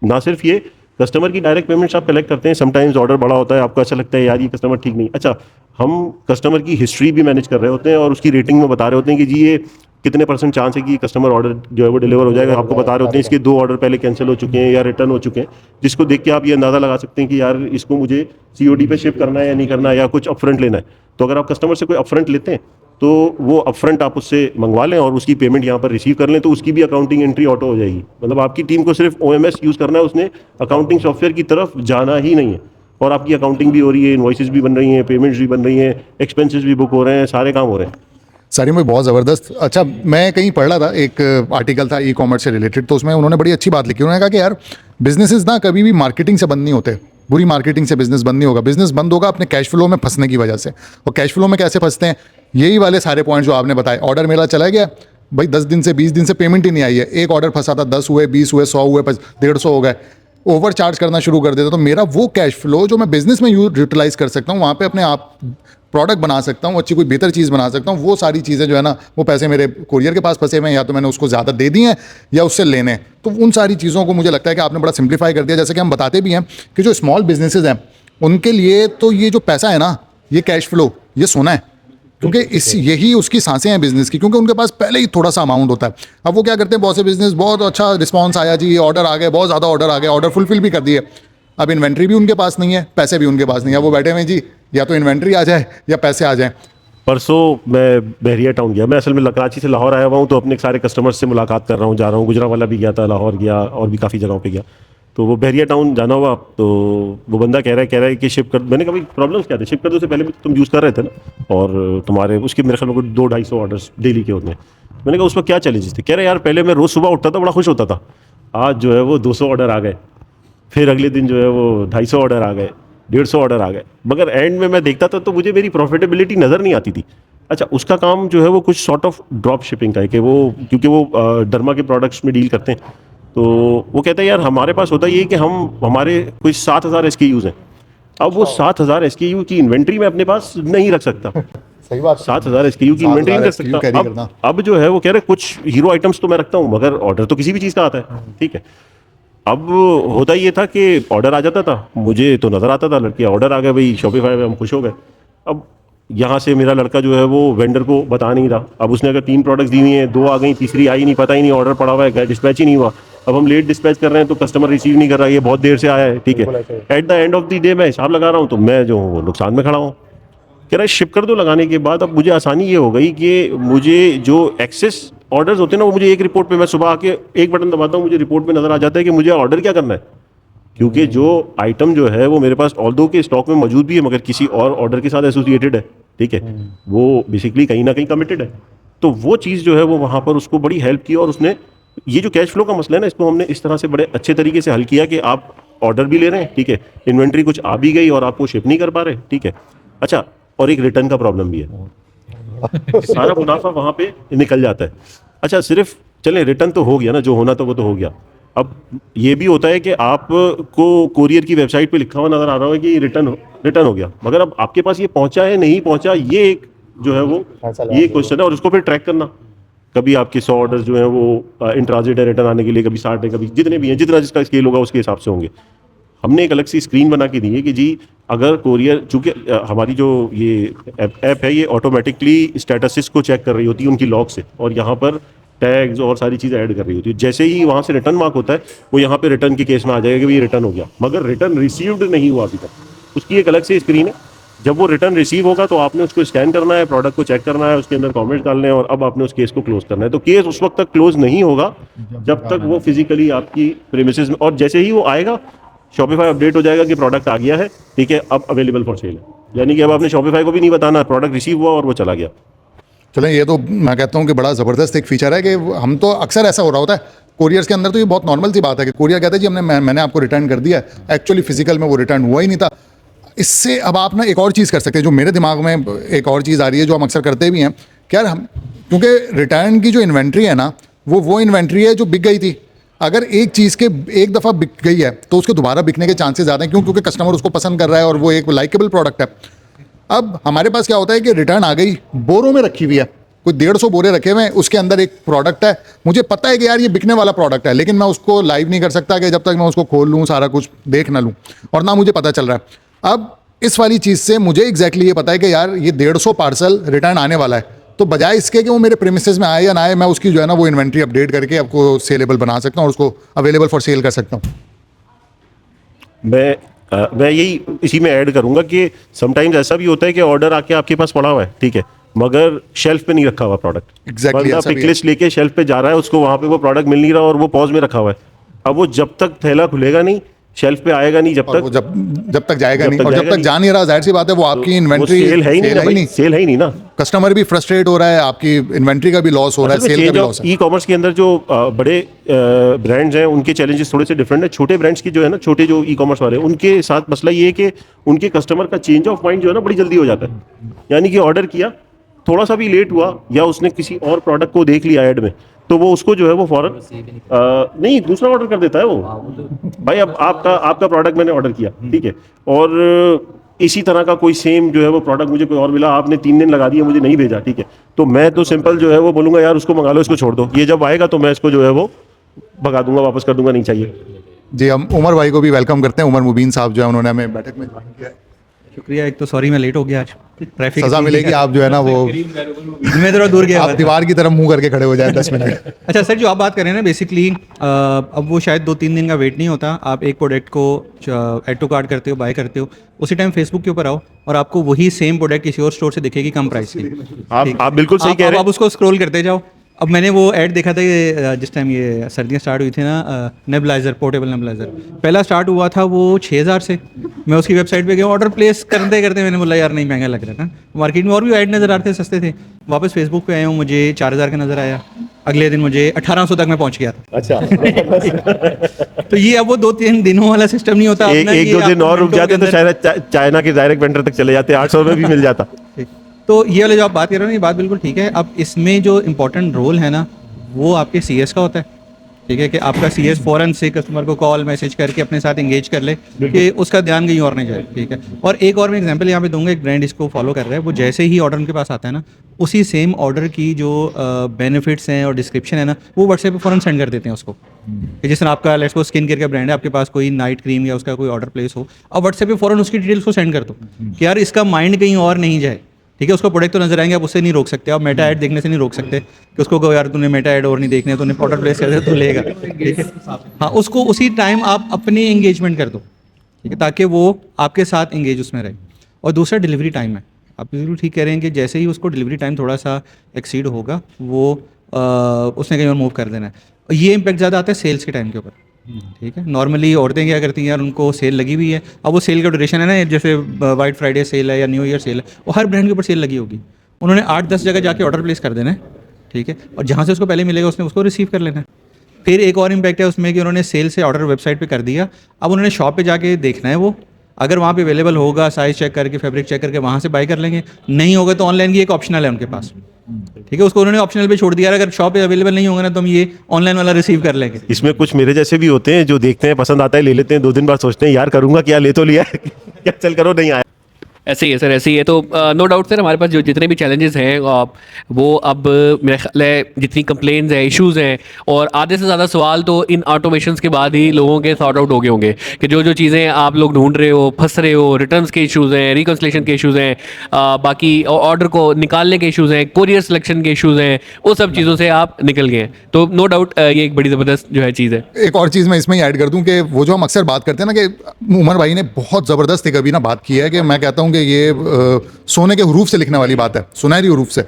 ना सिर्फ ये, कस्टमर की डायरेक्ट पेमेंट्स आप कलेक्ट करते हैं, समटाइम्स ऑर्डर बड़ा होता है, आपको अच्छा लगता है यार ये कस्टमर ठीक नहीं। अच्छा, हम कस्टमर की हिस्ट्री भी मैनेज कर रहे होते हैं और उसकी रेटिंग में बता रहे होते हैं कि जी ये कितने % चांस है कि कस्टमर ऑर्डर जो है वो डिलीवर हो जाएगा। आपको बता रहे होते हैं इसके 2 ऑर्डर पहले कैंसिल हो चुके हैं या रिटर्न हो चुके हैं, जिसको देख के आप ये अंदाज़ा लगा सकते हैं कि यार इसको मुझे COD पे शिप करना है या नहीं करना है, या कुछ अपफ्रंट लेना है। तो अगर आप कस्टमर से कोई अपफ्रंट लेते हैं तो वो अपफ्रंट आप उससे मंगवा लें और उसकी पेमेंट यहाँ पर रिसीव कर लें, तो उसकी भी अकाउंटिंग एंट्री ऑटो हो जाएगी। मतलब आपकी टीम को सिर्फ OMS यूज़ करना है, उसने अकाउंटिंग सॉफ्टवेयर की तरफ जाना ही नहीं है, और आपकी अकाउंटिंग भी हो रही है, इनवॉइसेस भी बन रही हैं, पेमेंट्स भी बन रही हैं, एक्सपेंसेस भी बुक हो रहे हैं, सारे काम हो रहे हैं। सारिम भाई बहुत ज़बरदस्त। अच्छा, मैं कहीं पढ़ रहा था, एक आर्टिकल था ई-कॉमर्स से रिलेटेड, तो उसमें उन्होंने बड़ी अच्छी बात लिखी। उन्होंने कहा कि यार बिजनेसेस ना कभी भी मार्केटिंग से बंद नहीं होते, बुरी मार्केटिंग से बिजनेस बंद नहीं होगा। बिजनेस बंद होगा अपने कैश फ्लो में फंसने की वजह से। और कैश फ्लो में कैसे फंसते हैं, यही वाले सारे पॉइंट्स जो आपने बताए। ऑर्डर मेरा चला गया भाई, 10 दिन से 20 दिन से पेमेंट ही नहीं आई है, एक ऑर्डर फंसा था, 10 हुए, 20 हुए, 100 हुए, 150 हो गए, ओवर चार्ज करना शुरू कर देता। तो मेरा वो कैश फ्लो जो मैं बिजनेस में यूटिलाइज कर सकता हूँ, वहाँ पे अपने आप प्रोडक्ट बना सकता हूँ, अच्छी कोई बेहतर चीज़ बना सकता हूँ, वो सारी चीज़ें जो है ना, वो पैसे मेरे कोरियर के पास फंसे हुए हैं, या तो मैंने उसको ज़्यादा दे दिए हैं या उससे लेने। तो उन सारी चीज़ों को मुझे लगता है कि आपने बड़ा सिंप्लीफाई कर दिया। जैसे कि हम बताते भी हैं कि जो स्मॉल बिजनेसेस हैं उनके लिए तो ये जो पैसा है ना, ये कैश फ्लो, ये सोना है, क्योंकि इस यही उसकी सांसें हैं बिजनेस की, क्योंकि उनके पास पहले ही थोड़ा सा अमाउंट होता है। अब वो क्या करते हैं, बहुत से बिजनेस बहुत अच्छा रिस्पांस आया जी, ऑर्डर आ गए, बहुत ज़्यादा ऑर्डर आ गए, ऑर्डर फुलफिल भी कर दिए, अब इन्वेंट्री भी उनके पास नहीं है, पैसे भी उनके पास नहीं है, वो बैठे हुए जी या तो इन्वेंट्री आ जाए या पैसे आ जाए। परसों मैं बहरिया टाउन गया, मैं असल में कराची से लाहौर आया हुआ हूँ, तो अपने सारे कस्टमर्स से मुलाकात कर रहा हूँ, जा रहा हूँ, गुजरावाला भी गया था, लाहौर गया, और भी काफ़ी जगहों पे गया। तो वो बहरिया टाउन जाना हुआ, तो वो बंदा कह रहा है कि शिप कर। मैंने कहा भाई प्रॉब्लम्स क्या थे, शिप कर दो से पहले भी तुम यूज़ कर रहे थे ना, और तुम्हारे उसके मेरे ख्याल में 200-250 ऑर्डर्स डेली के होते हैं। मैंने कहा उसमें क्या चैलेंजेस थे? कह रहे यार पहले मैं रोज़ सुबह उठता था बड़ा खुश होता था, आज जो है वो 200 ऑर्डर आ गए, फिर अगले दिन जो है वो 250 ऑर्डर आ गए, 150 ऑर्डर आ गए, मगर एंड में मैं देखता था तो मुझे मेरी प्रॉफिटेबिलिटी नज़र नहीं आती थी। अच्छा, उसका काम जो है वो कुछ सॉर्ट ऑफ ड्रॉप शिपिंग का है कि वो, क्योंकि वो डर्मा के प्रोडक्ट्स में डील करते हैं, तो वो कहते हैं यार हमारे पास होता ये कि हमारे कुछ 7,000 SKUs हैं। अब वो 7,000 SKU की इन्वेंट्री मैं अपने पास नहीं रख सकता। सही बात। 7,000 SKU की इन्वेंट्री नहीं रख 7,000 SKU कैरी सकता। करना। अब जो है वो कह रहे कुछ हीरो आइटम्स तो मैं रखता हूँ, मगर ऑर्डर तो किसी भी चीज़ का आता है, ठीक है। अब होता ये था कि ऑर्डर आ जाता था, मुझे तो नज़र आता था लड़के ऑर्डर आ गए भाई शॉपिफाई पे, हम खुश हो गए। अब यहाँ से मेरा लड़का जो है वो वेंडर को बता नहीं रहा। अब उसने अगर 3 प्रोडक्ट्स दी हुई हैं, 2 आ गई, तीसरी आई नहीं, पता ही नहीं, ऑर्डर पड़ा हुआ है, डिस्पैच ही नहीं हुआ। अब हम लेट डिस्पैच कर रहे हैं तो कस्टमर रिसीव नहीं कर रहा, ये बहुत देर से आया है, ठीक है। At the end of the day मैं हिसाब लगा रहा हूँ तो मैं जो हूँ वो नुकसान में खड़ा हूँ। कह रहा है शिप कर दो लगाने के बाद। अब मुझे आसानी ये हो गई कि मुझे जो एक्सेस ऑर्डर्स होते हैं ना, वो मुझे एक रिपोर्ट पे, मैं सुबह आके एक बटन दबाता हूँ, मुझे रिपोर्ट पे नज़र आ जाता है कि मुझे ऑर्डर क्या करना है, क्योंकि जो आइटम जो है वो मेरे पास ऑल्दो के स्टॉक में मौजूद भी है मगर किसी और ऑर्डर के साथ एसोसिएटेड है, ठीक है, वो बेसिकली कहीं ना कहीं कमिटेड है। तो वो चीज़ जो है वो वहाँ पर उसको बड़ी हेल्प की, और उसने ये जो कैश फ्लो का मसला है ना, इसको हमने इस तरह से बड़े अच्छे तरीके से हल किया कि आप ऑर्डर भी ले रहे हैं, ठीक है, इन्वेंट्री कुछ आ भी गई और आपको शिप नहीं कर पा रहे, ठीक है। अच्छा, और एक रिटर्न का प्रॉब्लम भी है, सारा मुनाफा वहाँ पे निकल जाता है। अच्छा, सिर्फ चलें रिटर्न तो हो गया ना, जो होना था वो तो हो गया। अब ये भी होता है कि आपको कोरियर की वेबसाइट पे लिखा हुआ नज़र आ रहा है कि रिटर्न हो गया, मगर अब आपके पास ये पहुंचा है नहीं पहुंचा, ये एक जो है वो ये क्वेश्चन है, और उसको फिर ट्रैक करना। कभी आपके 100 ऑर्डर्स जो हैं वो इन ट्रांजिट है रिटर्न आने के लिए, कभी 60 है, कभी जितने भी हैं, जितना जिसका स्केल होगा उसके हिसाब से होंगे। हमने एक अलग सी स्क्रीन बना के दी है कि जी अगर कोरियर, चूँकि हमारी जो ये ऐप है ये ऑटोमेटिकली स्टेटसिस को चेक कर रही होती है उनकी लॉग से, और यहाँ पर टैग्स और सारी चीज़ें ऐड कर रही होती है। जैसे ही वहाँ से रिटर्न मार्क होता है वो यहाँ पे रिटर्न के केस में आ जाएगा कि भाई रिटर्न हो गया, मगर रिटर्न रिसीव्ड नहीं हुआ अभी तक। उसकी एक अलग से स्क्रीन है, जब वो रिटर्न रिसीव होगा तो आपने उसको स्कैन करना है, प्रोडक्ट को चेक करना है, उसके अंदर कमेंट्स डालने हैं, और अब आपने उस केस को क्लोज करना है। तो केस उस वक्त तक क्लोज नहीं होगा जब तक वो फिजिकली आपकी प्रीमिसेस में, और जैसे ही वो आएगा शॉपिफाई अपडेट हो जाएगा कि प्रोडक्ट आ गया है, ठीक है, अब अवेलेबल फॉर सेल है। यानी कि अब आपने शॉपिफाई को भी नहीं बताना, प्रोडक्ट रिसीव हुआ और वो चला गया। चलें, ये तो मैं कहता हूँ कि बड़ा ज़बरदस्त एक फीचर है कि हम तो अक्सर ऐसा हो रहा होता है कोरियर्स के अंदर, तो ये बहुत नॉर्मल सी बात है कि कोरियर कहता है जी मैंने आपको रिटर्न कर दिया है, एक्चुअली फिजिकल में वो रिटर्न हुआ ही नहीं था। इससे अब आप ना एक और चीज़ कर सकते हैं, जो मेरे दिमाग में एक और चीज़ आ रही है जो हम अक्सर करते भी हैं कि यार हम, क्योंकि रिटर्न की जो इन्वेंट्री है ना वो इन्वेंट्री है जो बिक गई थी। अगर एक चीज़ के एक दफ़ा बिक गई है तो उसके दोबारा बिकने के चांसेस ज़्यादा हैं, क्योंकि कस्टमर उसको पसंद कर रहा है और वो एक लाइकेबल प्रोडक्ट है। अब हमारे पास क्या होता है कि रिटर्न आ गई, बोरों में रखी हुई है, कोई 150 बोरे रखे हुए हैं, उसके अंदर एक प्रोडक्ट है, मुझे पता है कि यार ये बिकने वाला प्रोडक्ट है, लेकिन मैं उसको लाइव नहीं कर सकता कि जब तक मैं उसको खोल लूँ, सारा कुछ देख ना लूँ, और ना मुझे पता चल रहा है। अब इस वाली चीज़ से मुझे एग्जैक्टली ये पता है कि यार ये 150 पार्सल रिटर्न आने वाला है, तो बजाय इसके कि वो मेरे प्रीमिसेस में आए या ना आए, मैं उसकी जो है ना वो इन्वेंट्री अपडेट करके आपको सेलेबल बना सकता हूँ और उसको अवेलेबल फॉर सेल कर सकता हूँ। मैं यही इसी में ऐड करूंगा कि समटाइम्स ऐसा भी होता है कि ऑर्डर आके आपके पास पड़ा हुआ है, ठीक है, मगर शेल्फ पे नहीं रखा हुआ प्रोडक्ट। Exactly, बंदा ऐसा भी पिक है। लिस्ट लेके शेल्फ पे जा रहा है, उसको वहां पे वो प्रोडक्ट मिल नहीं रहा और वो पॉज में रखा हुआ है। अब वो जब तक थैला खुलेगा नहीं, शेल्फ पे आएगा नहीं, जब और वो तक जब तक जाएगा जब नहीं, तक और जब जाएगा तक नहीं। जा नहीं रहा, जाहिर सी बात है वो आपकी वो इन्वेंट्री सेल है ही नहीं ना भाई, सेल है ही नहीं ना। कस्टमर भी फ्रस्ट्रेट हो रहा है, आपकी इन्वेंट्री का भी लॉस हो रहा है, सेल का भी लॉस है। ई कॉमर्स के अंदर जो बड़े ब्रांड्स हैं उनके चैलेंजेस थोड़े से डिफरेंट है। छोटे ब्रांड्स की जो है ना, छोटे जो ई कॉमर्स वाले हैं, उनके साथ मसला ये है कि उनके कस्टमर का चेंज ऑफ माइंड जो है ना बड़ी जल्दी हो जाता है। यानी कि ऑर्डर किया, थोड़ा सा भी लेट हुआ या उसने किसी और प्रोडक्ट को देख लिया ऐड में, तो वो उसको जो है वो फौरन नहीं दूसरा ऑर्डर कर देता है वो। भाई अब आपका प्रोडक्ट मैंने ऑर्डर किया, ठीक है, और इसी तरह का कोई सेम जो है वो प्रोडक्ट मुझे कोई और मिला, आपने 3 दिन लगा दिए, मुझे नहीं भेजा, ठीक है, तो मैं तो सिंपल जो है वो बोलूँगा यार उसको मंगा लो, इसको छोड़ दो। ये जब आएगा तो मैं इसको जो है वो भगा दूंगा, वापस कर दूंगा, नहीं चाहिए। जी, हम उमर भाई को भी वेलकम करते हैं। उमर मुबीन साहब जो है उन्होंने हमें बैठक में ज्वाइन किया है। शुक्रिया। एक तो सॉरी मैं लेट हो गया आज, ट्रैफिक सजा मिलेगी, आप जो है ना वो मैं थोड़ा दूर गया आप दीवार की तरफ मुंह करके खड़े हो जाए 10 मिनट। अच्छा सर, जो आप बात कर रहे हैं ना बेसिकली, अब वो शायद 2-3 दिन का वेट नहीं होता। आप एक प्रोडक्ट को ऐड टू कार्ट करते हो, बाय करते हो, उसी टाइम फेसबुक के ऊपर आओ और आपको वही सेम प्रोडक्ट किसी और स्टोर से दिखेगी कम प्राइस की। आप बिल्कुल सही कह रहे हैं। आप उसको स्क्रॉल करते जाओ, अब मैंने वो ऐड देखा था कि जिस टाइम ये सर्दियाँ स्टार्ट हुई थी ना, नेबुलाइज़र, पोर्टेबल नेबुलाइज़र पहला स्टार्ट हुआ था वो 6,000 से। मैं उसकी वेबसाइट पे गया, ऑर्डर प्लेस करते करते मैंने बोला यार नहीं, महंगा लग रहा था। मार्केट में और भी ऐड नज़र आ रहे थे, सस्ते थे। वापस फेसबुक पे आया हूँ, मुझे 4,000 का नज़र आया। अगले दिन मुझे 1,800 तक मैं पहुँच गया था। अच्छा तो ये अब वो 2-3 दिनों वाला सिस्टम नहीं होता। एक अपना एक ये दो दिन आपको और रुक मिनटों जाते के तो अंदर- शायद चाइना के डायरेक्ट वेंडर तक चले जाते, 800 में भी मिल जाता। ठीक। तो ये वाले जो आप बात कर रहे हो ना, ये बात बिल्कुल ठीक है। अब इसमें जो इम्पोर्टेंट रोल है ना, वो आपके CS का होता है। ठीक है कि आपका CS फ़ौरन से कस्टमर को कॉल मैसेज करके अपने साथ इंगेज कर ले कि उसका ध्यान कहीं और नहीं जाए। ठीक है। और एक और मैं एग्जांपल यहाँ पे दूंगा, एक ब्रांड इसको फॉलो कर रहा है। वो जैसे ही ऑर्डर उनके पास आता है ना, उसी सेम ऑर्डर की जो बेनिफिट्स हैं और डिस्क्रिप्शन है ना, वो व्हाट्सएप पे फ़ौरन सेंड कर देते हैं उसको। कि जिस तरह आपका लेट्स सपोज स्किन केयर का ब्रांड है, आपके पास कोई नाइट क्रीम या उसका कोई ऑर्डर प्लेस हो, अब व्हाट्सएप पे फ़ौरन उसकी डिटेल्स को सेंड कर दो कि यार इसका माइंड कहीं और नहीं जाए। ठीक है, उसको प्रोडक्ट तो नजर आएंगे, आप उससे नहीं रोक सकते, आप मेटा ऐड देखने से नहीं रोक सकते कि उसको कहो यार तूने मेटा ऐड और नहीं देखने, तूने ऑर्डर प्लेस कर दिया तो लेगा। ठीक है, हाँ, उसको उसी टाइम आप अपनी एंगेजमेंट कर दो। ठीक है, ताकि वो आपके साथ एंगेज उसमें रहे। और दूसरा डिलीवरी टाइम है। आप बिल्कुल ठीक कह रहे हैं कि जैसे ही उसको डिलीवरी टाइम थोड़ा सा एक्सीड होगा, वो उसने कहीं और मूव कर देना है। और ये इम्पैक्ट ज़्यादा आता है सेल्स के टाइम के ऊपर। ठीक है, नॉर्मली औरतें क्या करती हैं यार, उनको सेल लगी हुई है। अब वो सेल का ड्यूरेशन है ना, जैसे वाइट फ्राइडे सेल है या न्यू ईयर सेल है, वो हर ब्रांड के ऊपर सेल लगी होगी। उन्होंने 8-10 जगह जाके ऑर्डर प्लेस कर देना है। ठीक है, और जहाँ से उसको पहले मिलेगा उसने उसको रिसीव कर लेना है। फिर एक और इम्पैक्ट है उसमें कि उन्होंने सेल से ऑर्डर वेबसाइट पे कर दिया। अब उन्होंने शॉप पे जाके देखना है, वो अगर वहाँ पे अवेलेबल होगा, साइज़ चेक करके, फैब्रिक चेक करके वहाँ से बाय कर लेंगे। नहीं होगा तो ऑनलाइन की एक ऑप्शनल है उनके पास। ठीक है, उसको उन्होंने ऑप्शनल पे छोड़ दिया। अगर शॉप पे अवेलेबल नहीं होगा ना, तो हम ये ऑनलाइन वाला रिसीव कर लेंगे। इसमें कुछ मेरे जैसे भी होते हैं जो देखते हैं, पसंद आता है, ले लेते हैं, 2 दिन बाद सोचते हैं यार करूंगा क्या, ले तो लिया क्या, चल करो, नहीं आया। ऐसे ही है सर, ऐसे ही है। तो नो डाउट सर, हमारे पास जो जितने भी चैलेंजेस हैं वो अब मेरा ख्याल है जितनी कंप्लेंट्स हैं, इश्यूज़ हैं, और आधे से ज़्यादा सवाल तो इन ऑटोमेशंस के बाद ही लोगों के सॉर्ट आउट हो गए होंगे कि जो जो चीज़ें आप लोग ढूंढ रहे हो, फंस रहे हो, रिटर्न्स के इश्यूज़ हैं, रिकन्सलेशन के इश्यूज़ हैं, बाकी ऑर्डर को निकालने के इश्यूज़ हैं, कोरियर सिलेक्शन के इश्यूज़ हैं, वो सब चीज़ों से आप निकल गए हैं। तो नो डाउट ये एक बड़ी ज़बरदस्त जो है चीज़ है। एक और चीज़ मैं इसमें ही ऐड कर दूं कि वो जो हम अक्सर बात करते हैं ना, कि उमर भाई ने बहुत ज़बरदस्त एक अभी ना बात की है कि मैं कहता हूं कि ये सोने के हरूफ से लिखने वाली बात है, सुनहरी हरूफ से,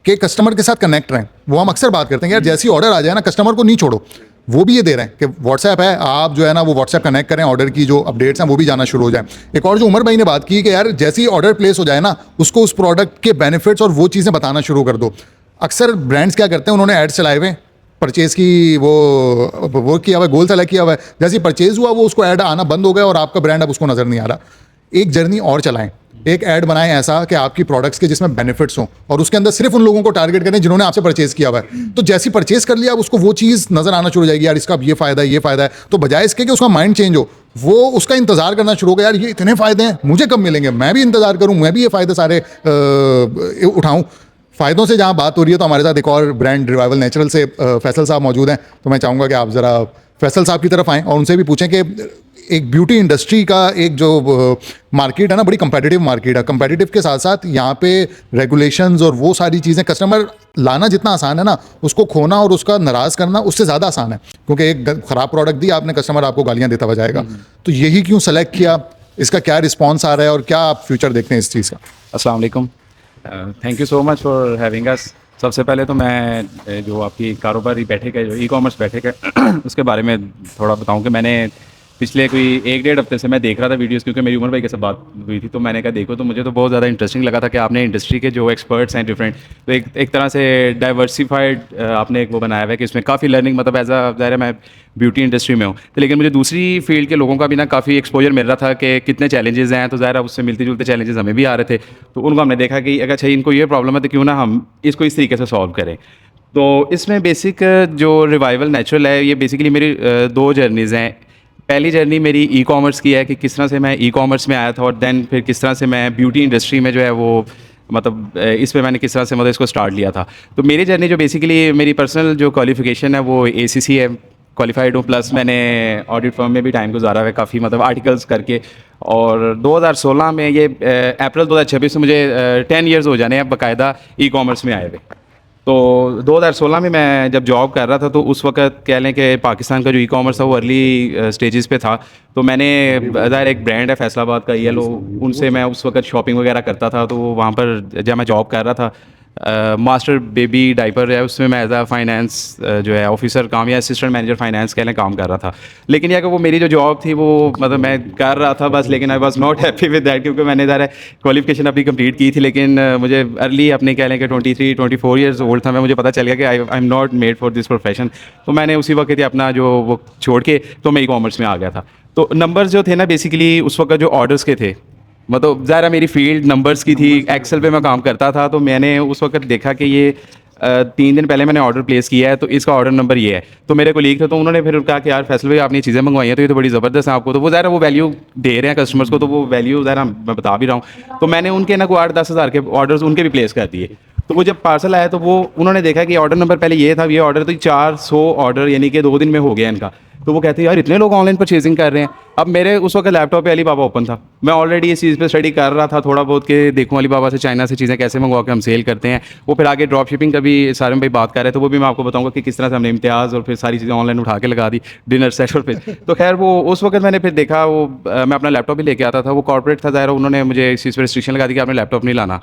कि कस्टमर के साथ कनेक्ट रहें। वो हम अक्सर बात करते हैं कि यार जैसी ऑर्डर आ जाए ना, कस्टमर को नहीं छोड़ो। वो भी ये दे रहे हैं कि व्हाट्सएप है, आप जो है ना वो व्हाट्सएप कनेक्ट करें, ऑर्डर की जो अपडेट्स हैं वो भी जाना शुरू हो जाए। एक और जो उमर भाई ने बात की कि यार जैसे ही ऑर्डर प्लेस हो जाए ना, उसको उस प्रोडक्ट के बेनिफिट्स और वो चीज़ें बताना शुरू कर दो। अक्सर ब्रांड्स क्या करते हैं, उन्होंने एड्स चलाए हुए परचेज़ की, वो किया हुआ है, गोल सेलेक्ट किया हुआ है। जैसे ही परचेज़ हुआ, वो उसको ऐड आना बंद हो गया और आपका ब्रांड अब उसको नज़र नहीं आ रहा। एक जर्नी और चलाएं, एक ऐड बनाएं ऐसा कि आपकी प्रोडक्ट्स के जिसमें बेनिफिट्स हों, और उसके अंदर सिर्फ उन लोगों को टारगेट करें जिन्होंने आपसे परचेज किया हुआ है। तो जैसी परचेज कर लिया, अब उसको वो चीज़ नजर आना शुरू हो जाएगी, यार इसका अब ये फ़ायदा है, ये फ़ायदा है। तो बजाय इसके कि उसका माइंड चेंज हो, वो उसका इंतजार करना शुरू हो गया, यार ये इतने फ़ायदे हैं, मुझे कब मिलेंगे, मैं भी इंतजार करूँ, मैं भी ये फ़ायदे सारे उठाऊँ। फ़ायदों से जहाँ बात हो रही है, तो हमारे साथ एक और ब्रांड रिवाइवल नेचुरल से फैसल साहब मौजूद हैं। तो मैं चाहूँगा कि आप ज़रा फैसल साहब की तरफ आएँ और उनसे भी पूछें कि एक ब्यूटी इंडस्ट्री का एक जो मार्केट है ना, बड़ी कंपेटिटिव मार्केट है। कंपेटिटिव के साथ साथ यहाँ पे रेगुलेशंस और वो सारी चीज़ें, कस्टमर लाना जितना आसान है ना, उसको खोना और उसका नाराज़ करना उससे ज़्यादा आसान है। क्योंकि एक ख़राब प्रोडक्ट दी आपने, कस्टमर आपको गालियाँ देता हुआ जाएगा। तो यही क्यों सेलेक्ट किया, इसका क्या रिस्पॉन्स आ रहा है और क्या आप फ्यूचर देखते हैं इस चीज़ का? अस्सलाम वालेकुम, thank you so much for having us. सबसे पहले तो मैं जो आपकी कारोबारी बैठक है, जो ई कॉमर्स बैठक है, उसके बारे में थोड़ा बताऊं कि मैंने पिछले कोई 1-1.5 हफ्ते से मैं देख रहा था वीडियोस, क्योंकि मेरी उमर भाई के साथ बात हुई थी। तो मैंने कहा देखो, तो मुझे तो बहुत ज़्यादा इंटरेस्टिंग लगा था कि आपने इंडस्ट्री के जो एक्सपर्ट्स हैं डिफरेंट, तो एक तरह से डाइवर्सिफाइड आपने एक वो बनाया हुआ है कि इसमें काफ़ी लर्निंग, मतलब एज अ ज़ाहिर है मैं ब्यूटी इंडस्ट्री में हूँ, तो लेकिन मुझे दूसरी फील्ड के लोगों का भी ना काफ़ी एक्सपोजर मिल रहा था कि कितने चैलेंजेस हैं। तो ज़ाहिर है उससे मिलते जुलते चैलेंजेस हमें भी आ रहे थे। तो उनको हमने देखा कि अगर अच्छा इनको ये प्रॉब्लम है, तो क्यों ना हम इसको इस तरीके से सॉल्व करें। तो इसमें बेसिक जो रिवाइवल नेचुरल है, ये बेसिकली मेरी 2 जर्नीज़ हैं। पहली जर्नी मेरी ई कॉमर्स की है कि किस तरह से मैं ई कॉमर्स में आया था, और दैन फिर किस तरह से मैं ब्यूटी इंडस्ट्री में जो है वो मतलब इस पे मैंने किस तरह से मतलब इसको स्टार्ट लिया था। तो मेरी जर्नी जो बेसिकली मेरी पर्सनल जो क्वालिफिकेशन है वो ACC है, क्वालिफाइड हूँ, प्लस मैंने ऑडिट फर्म में भी टाइम गुजारा है काफ़ी, मतलब आर्टिकल्स करके। और 2016 में ये अप्रैल 2026 में मुझे 10 ईयर्स हो जाने हैं बाकायदा ई कॉमर्स में आए हुए। तो 2016 में मैं जब जॉब कर रहा था, तो उस वक्त कह लें कि पाकिस्तान का जो ई कॉमर्स था वो अर्ली स्टेजेस पे था। तो मैंने ज़ाहिर एक ब्रांड है फैसलाबाद का, येलो, उनसे मैं उस वक्त शॉपिंग वगैरह करता था। तो वहाँ पर जब मैं जॉब कर रहा था, मास्टर बेबी डाइपर है उसमें मैं एज आ फाइनेंस जो है ऑफिसर काम या असिस्टेंट मैनेजर फाइनेंस के लिए काम कर रहा था। लेकिन यह कि वो मेरी जो जॉब थी वो मतलब मैं कर रहा था बस, लेकिन I was not happy with that, क्योंकि मैंने ज़रा क्वालिफिकेशन अपनी कंप्लीट की थी, लेकिन मुझे अर्ली अपने कह लें कि 23-24 ईयर्स ओल्ड था मैं, मुझे पता चल गया कि I am not made for this profession. तो मैंने उसी वक्त ही अपना जो वो छोड़ के तो मैं ई कॉमर्स में आ गया था। तो नंबर्स जो थे ना बेसिकली उस वक्त जो ऑर्डर्स के थे, मतलब ज़रा मेरी फील्ड नंबर्स की थी, एक्सेल पे मैं काम करता था, तो मैंने उस वक्त देखा कि ये 3 दिन पहले मैंने ऑर्डर प्लेस किया है तो इसका ऑर्डर नंबर ये है। तो मेरे कोलीग थे तो उन्होंने फिर कहा कि यार फैसल भाई आपने ये चीज़ें मंगवाई हैं तो ये तो बड़ी ज़बरदस्त है आपको, तो वो ज़रा वो वैल्यू दे रहे हैं कस्टमर्स को, तो वो वैल्यू ज़रा मैं बता भी रहा हूँ। तो मैंने उनके ना कोई 8-10 हज़ार के ऑर्डर्स उनके भी प्लेस कर दिए। तो वो जब पार्सल आया तो वो उन्होंने देखा कि ऑर्डर नंबर पहले ये था, ये ऑर्डर तो 400 ऑर्डर यानी कि 2 दिन में हो गया इनका। तो वो कहते हैं यार इतने लोग ऑनलाइन परचेजिंग कर रहे हैं। अब मेरे उस वक्त लैपटॉप पे अलीबाबा ओपन था, मैं ऑलरेडी इस चीज़ पे स्टडी कर रहा था थोड़ा बहुत कि देखूँ अलीबाबा से चाइना से चीज़ें कैसे मंगवा के हम सेल करते हैं। वो फिर आगे ड्रॉप शिपिंग का भी सारे में भाई बात कर रहे थे, वो भी मैं आपको बताऊंगा कि किस तरह से हमने इम्तियाज़ और फिर सारी चीज़ें ऑनलाइन उठा के लगा दी, डिनर सेट और फिर तो खैर वो उस वक्त मैंने फिर देखा वो मैं अपना लैपटॉप भी लेके आता था, वो कॉर्पोरेट था ज़ाहिर, उन्होंने मुझे इस चीज़ पर रिस्ट्रिक्शन लगा दी कि आपने लैपटॉप नहीं लाना।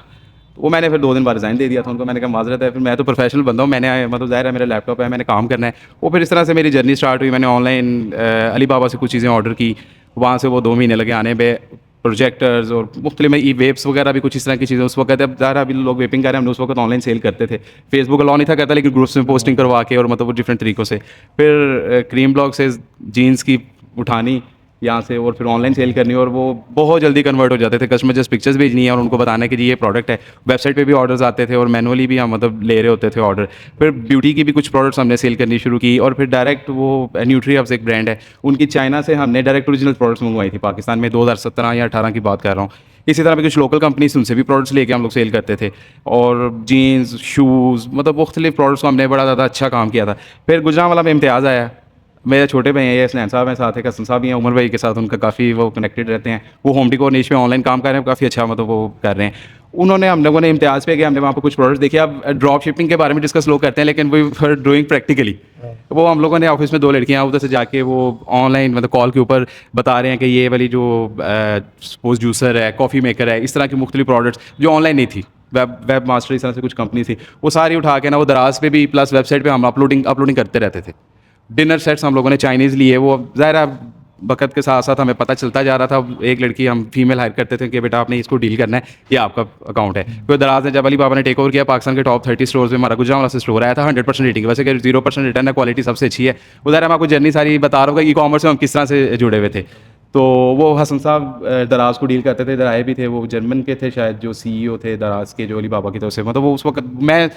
वो मैंने फिर 2 दिन बाद रिज़ाइन दे दिया था उनको, मैंने कहा माजरत है, फिर मैं तो प्रोफेशनल बंदा हूँ, मैंने मतलब ज़ाहिर है मेरा लैपटॉप है, मैंने काम करना है। वो फिर इस तरह से मेरी जर्नी स्टार्ट हुई, मैंने ऑनलाइन अलीबाबा से कुछ चीज़ें ऑर्डर की, वहाँ से वो 2 महीने लगे आने पे, प्रोजेक्टर्स और मुख्तलिफ ई वेब्स वगैरह भी कुछ इस तरह की चीज़ें उस वक्त, अब ज़ाहिर अभी लोग वेपिंग कर रहे हैं, हमने उस वक्त ऑनलाइन सेल करते थे। फेसबुक अलाउ नहीं था करता, लेकिन ग्रुप्स में पोस्टिंग करवा के और मतलब वो डिफरेंट तरीक़ों से फिर क्रीम ब्लॉग से जीन्स की उठानी यहाँ से और फिर ऑनलाइन सेल करनी, और वो बहुत जल्दी कन्वर्ट हो जाते थे। कस्टमर जस्ट पिक्चर्स भेजनी है और उनको बताना कि जी ये प्रोडक्ट है। वेबसाइट पे भी ऑर्डर्स आते थे और मैनुअली भी हम मतलब ले रहे होते थे ऑर्डर। फिर ब्यूटी की भी कुछ प्रोडक्ट्स हमने सेल करनी शुरू की, और फिर डायरेक्ट वो न्यूट्रीहब्स एक ब्रांड है, उनकी चाइना से हमने डायरेक्ट ओरिजिनल प्रोडक्ट्स मंगवाई थी पाकिस्तान में, 2017 या 18 की बात कर रहा हूँ। इसी तरह भी कुछ लोकल कंपनीज उनसे भी प्रोडक्ट्स लेके हम लोग सेल करते थे, और जीन्स शूज़ मतलब मुख्तलिफ प्रोडक्ट्स को हमने बड़ा ज़्यादा अच्छा काम किया था। फिर गुजरांवाला में इम्तियाज़ आया, मेरे छोटे भाई हैं ये स्नैन साहब हैं, साथ है कसम साहब भी हैं, उमर भाई के साथ उनका काफ़ी वो कनेक्टेड रहते हैं, वो होम डिकोर निश में ऑनलाइन काम कर रहे हैं, काफ़ी अच्छा मतलब वो कर रहे हैं। उन्होंने हम लोगों ने इम्तियाज़ पे गया, हमने वहाँ पर कुछ प्रोडक्ट्स देखे। अब ड्रॉप शिपिंग के बारे में डिस्कस लोग करते हैं, लेकिन वो फॉर डूइंग प्रैक्टिकली, वो हम लोगों ने ऑफिस में 2 लड़कियाँ उधर से जाके वो ऑनलाइन मतलब कॉल के ऊपर बता रहे हैं कि ये वाली जो सपोज जूसर है, कॉफ़ी मेकर है, इस तरह की मुख्तलिफ प्रोडक्ट्स जो ऑनलाइन नहीं थी, वेब मास्टर इस तरह से कुछ कंपनी थी, वो सारी उठा के ना वो दराज पे भी प्लस वेबसाइट पे हम अपलोडिंग करते रहते थे। डिनर सेट्स हम लोगों ने चाइनीज़ लिए, वो ज़ाहिर वक्त के साथ साथ हमें पता चलता जा रहा था। एक लड़की हम फीमेल हायर करते थे कि बेटा आपने इसको डील करना है, ये आपका अकाउंट है। फिर दराज ने जब अलीबाबा ने टेक ओवर किया, पाकिस्तान के टॉप 30 स्टोर्स में हमारा गुजरांवाला से स्टोर आया था 100% रेटिंग, वैसे कि 0% रिटर्न है, क्वालिटी सबसे अच्छी है। उधर हम आपको जर्नी सारी बता रहा हूँ ई कॉमर्स में हम किस तरह से जुड़े हुए थे। तो वो हसन साहब दराज को डील करते थे, इधर आए भी थे, वो जर्मन के थे शायद जो CEO थे दराज के, जो अलीबाबा की तरफ से, मतलब वो उस वक्त मैं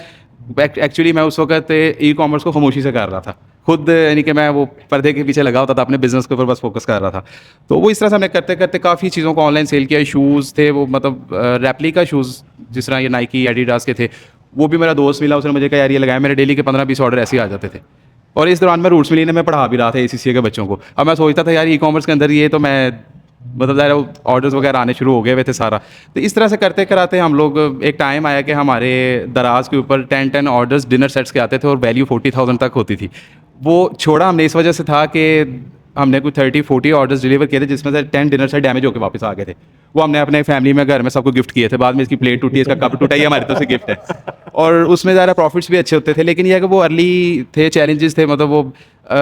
उस वक्त ई कॉमर्स को खामोशी से कर रहा था खुद, यानी कि मैं वो पर्दे के पीछे लगा होता था, अपने बिजनेस के ऊपर बस फोकस कर रहा था। तो वो इस तरह से हमने करते करते काफ़ी चीज़ों को ऑनलाइन सेल किया। शूज़ थे वो मतलब रेप्लिका शूज़, जिस तरह ये नाइकी एडिडास के थे, वो भी मेरा दोस्त मिला, उसने मुझे कहा यार ये लगाया, मेरे डेली के 15-20 ऑर्डर ऐसे ही आ जाते थे। और इस दौरान मैं रूट्स मिलीने में पढ़ा भी रहा था ACCA के बच्चों को। अब मैं सोचता था यार ई कॉमर्स के अंदर ये तो मैं मतलब ज़रा ऑर्डर्स वगैरह आने शुरू हो गए हुए थे सारा। तो इस तरह से करते कराते हम लोग, एक टाइम आया कि हमारे दराज के ऊपर 10 ऑर्डर्स डिनर सेट्स के आते थे और वैल्यू 40,000 तक होती थी। वो छोड़ा हमने इस वजह से था कि हमने कुछ 30-40 ऑर्डर्स डिलीवर किए थे, जिसमें से 10 डिनर सेट डैमेज होकर वापस आ गए थे। वो हमने अपने फैमिली में घर में सबको गिफ्ट किए थे। बाद में इसकी प्लेट टूटी, इसका कप टूटा, ये हमारी तरफ से गिफ्ट है। और उसमें ज़्यादा प्रॉफिट्स भी अच्छे होते थे, लेकिन यह कि वो अर्ली थे, चैलेंजेस थे, मतलब वो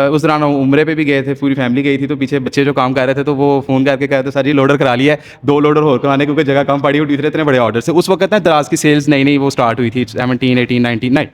उस दौरान उम्रे पे भी गए थे, पूरी फैमिली गई थी, तो पीछे बच्चे जो काम कर रहे थे तो वो फ़ोन करके कह रहे थे सर जी लोडर करा लिया है, 2 लोडर और करवाने, क्योंकि जगह कम पड़ी हुई थी, इतने बड़े ऑर्डर से। उस वक्त ना दराज की सेल्स नई वो स्टार्ट हुई थी, 17, 18,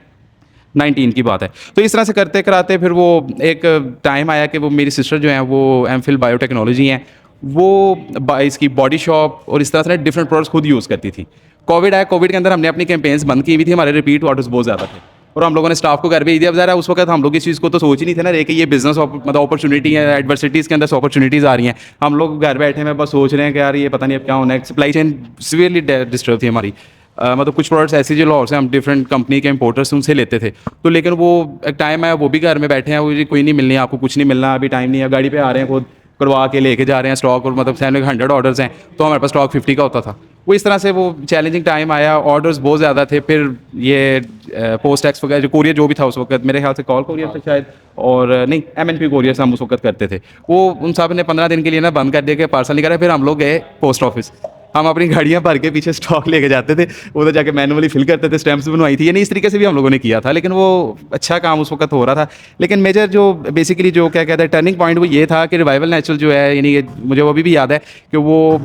19 की बात है। तो इस तरह से करते कराते फिर वो एक टाइम आया कि वो मेरी सिस्टर जो हैं वो MPhil बायोटेक्नोलॉजी हैं, वो इसकी बॉडी शॉप और इस तरह से डिफरेंट प्रोडक्ट्स खुद यूज़ करती थी। कोविड आया, कोविड के अंदर हमने अपनी कैंपेन्स बंद की हुई थी, हमारे रिपीट ऑर्डर्स बहुत ज़्यादा थे और हम लोगों ने स्टाफ को घर भेज दिया। अब ज़रा उस वक्त हम लोग इस चीज़ को तो सोच ही नहीं थे ना कि ये बिजनेस मतलब अपॉर्चुनिटी है, एडवर्सिटीज़ के अंदर अपॉर्चुनिटीज़ आ रही हैं। हम लोग घर बैठे में बस सोच रहे हैं कि यार ये पता नहीं अब क्या होना है। सप्लाई चेन सीवियरली डिस्टर्ब थी हमारी। मतलब कुछ प्रोडक्ट्स ऐसे जो लाहौर से हम डिफरेंट कंपनी के इंपोर्टर्स उनसे लेते थे, तो लेकिन वो एक टाइम आया वो भी घर में बैठे हैं, वो जी कोई नहीं मिलनी, आपको कुछ नहीं मिलना, अभी टाइम नहीं है, गाड़ी पे आ रहे हैं, खुद करवा के लेके जा रहे हैं स्टॉक, और मतलब 100 ऑर्डर्स हैं तो हमारे पास स्टॉक 50 का होता था। वो इस तरह से वो चैलेंजिंग टाइम आया, ऑर्डर्स बहुत ज़्यादा थे। फिर ये पोस्ट टैक्स वगैरह जो कोरियर जो भी था उस वक्त, मेरे ख्याल से कॉल कोरियर था शायद, और नहीं MNP कोरियर से हम उस वक्त करते थे, वो उन सब ने 15 दिन के लिए ना बंद कर दिया कि पार्सल नहीं करा। फिर हम लोग गए पोस्ट ऑफिस, हम अपनी गाड़ियाँ भर के पीछे स्टॉक लेके जाते थे, उधर जाके मैनुअली फिल करते थे, स्टैम्प्स बनवाई थी, यानी इस तरीके से भी हम लोगों ने किया था। लेकिन वो अच्छा काम उस वक्त हो रहा था। लेकिन मेजर जो बेसिकली जो क्या कहते हैं टर्निंग पॉइंट वो ये था कि रिवाइवल नेचुरल जो है, यानी कि मुझे वो अभी भी याद है कि वो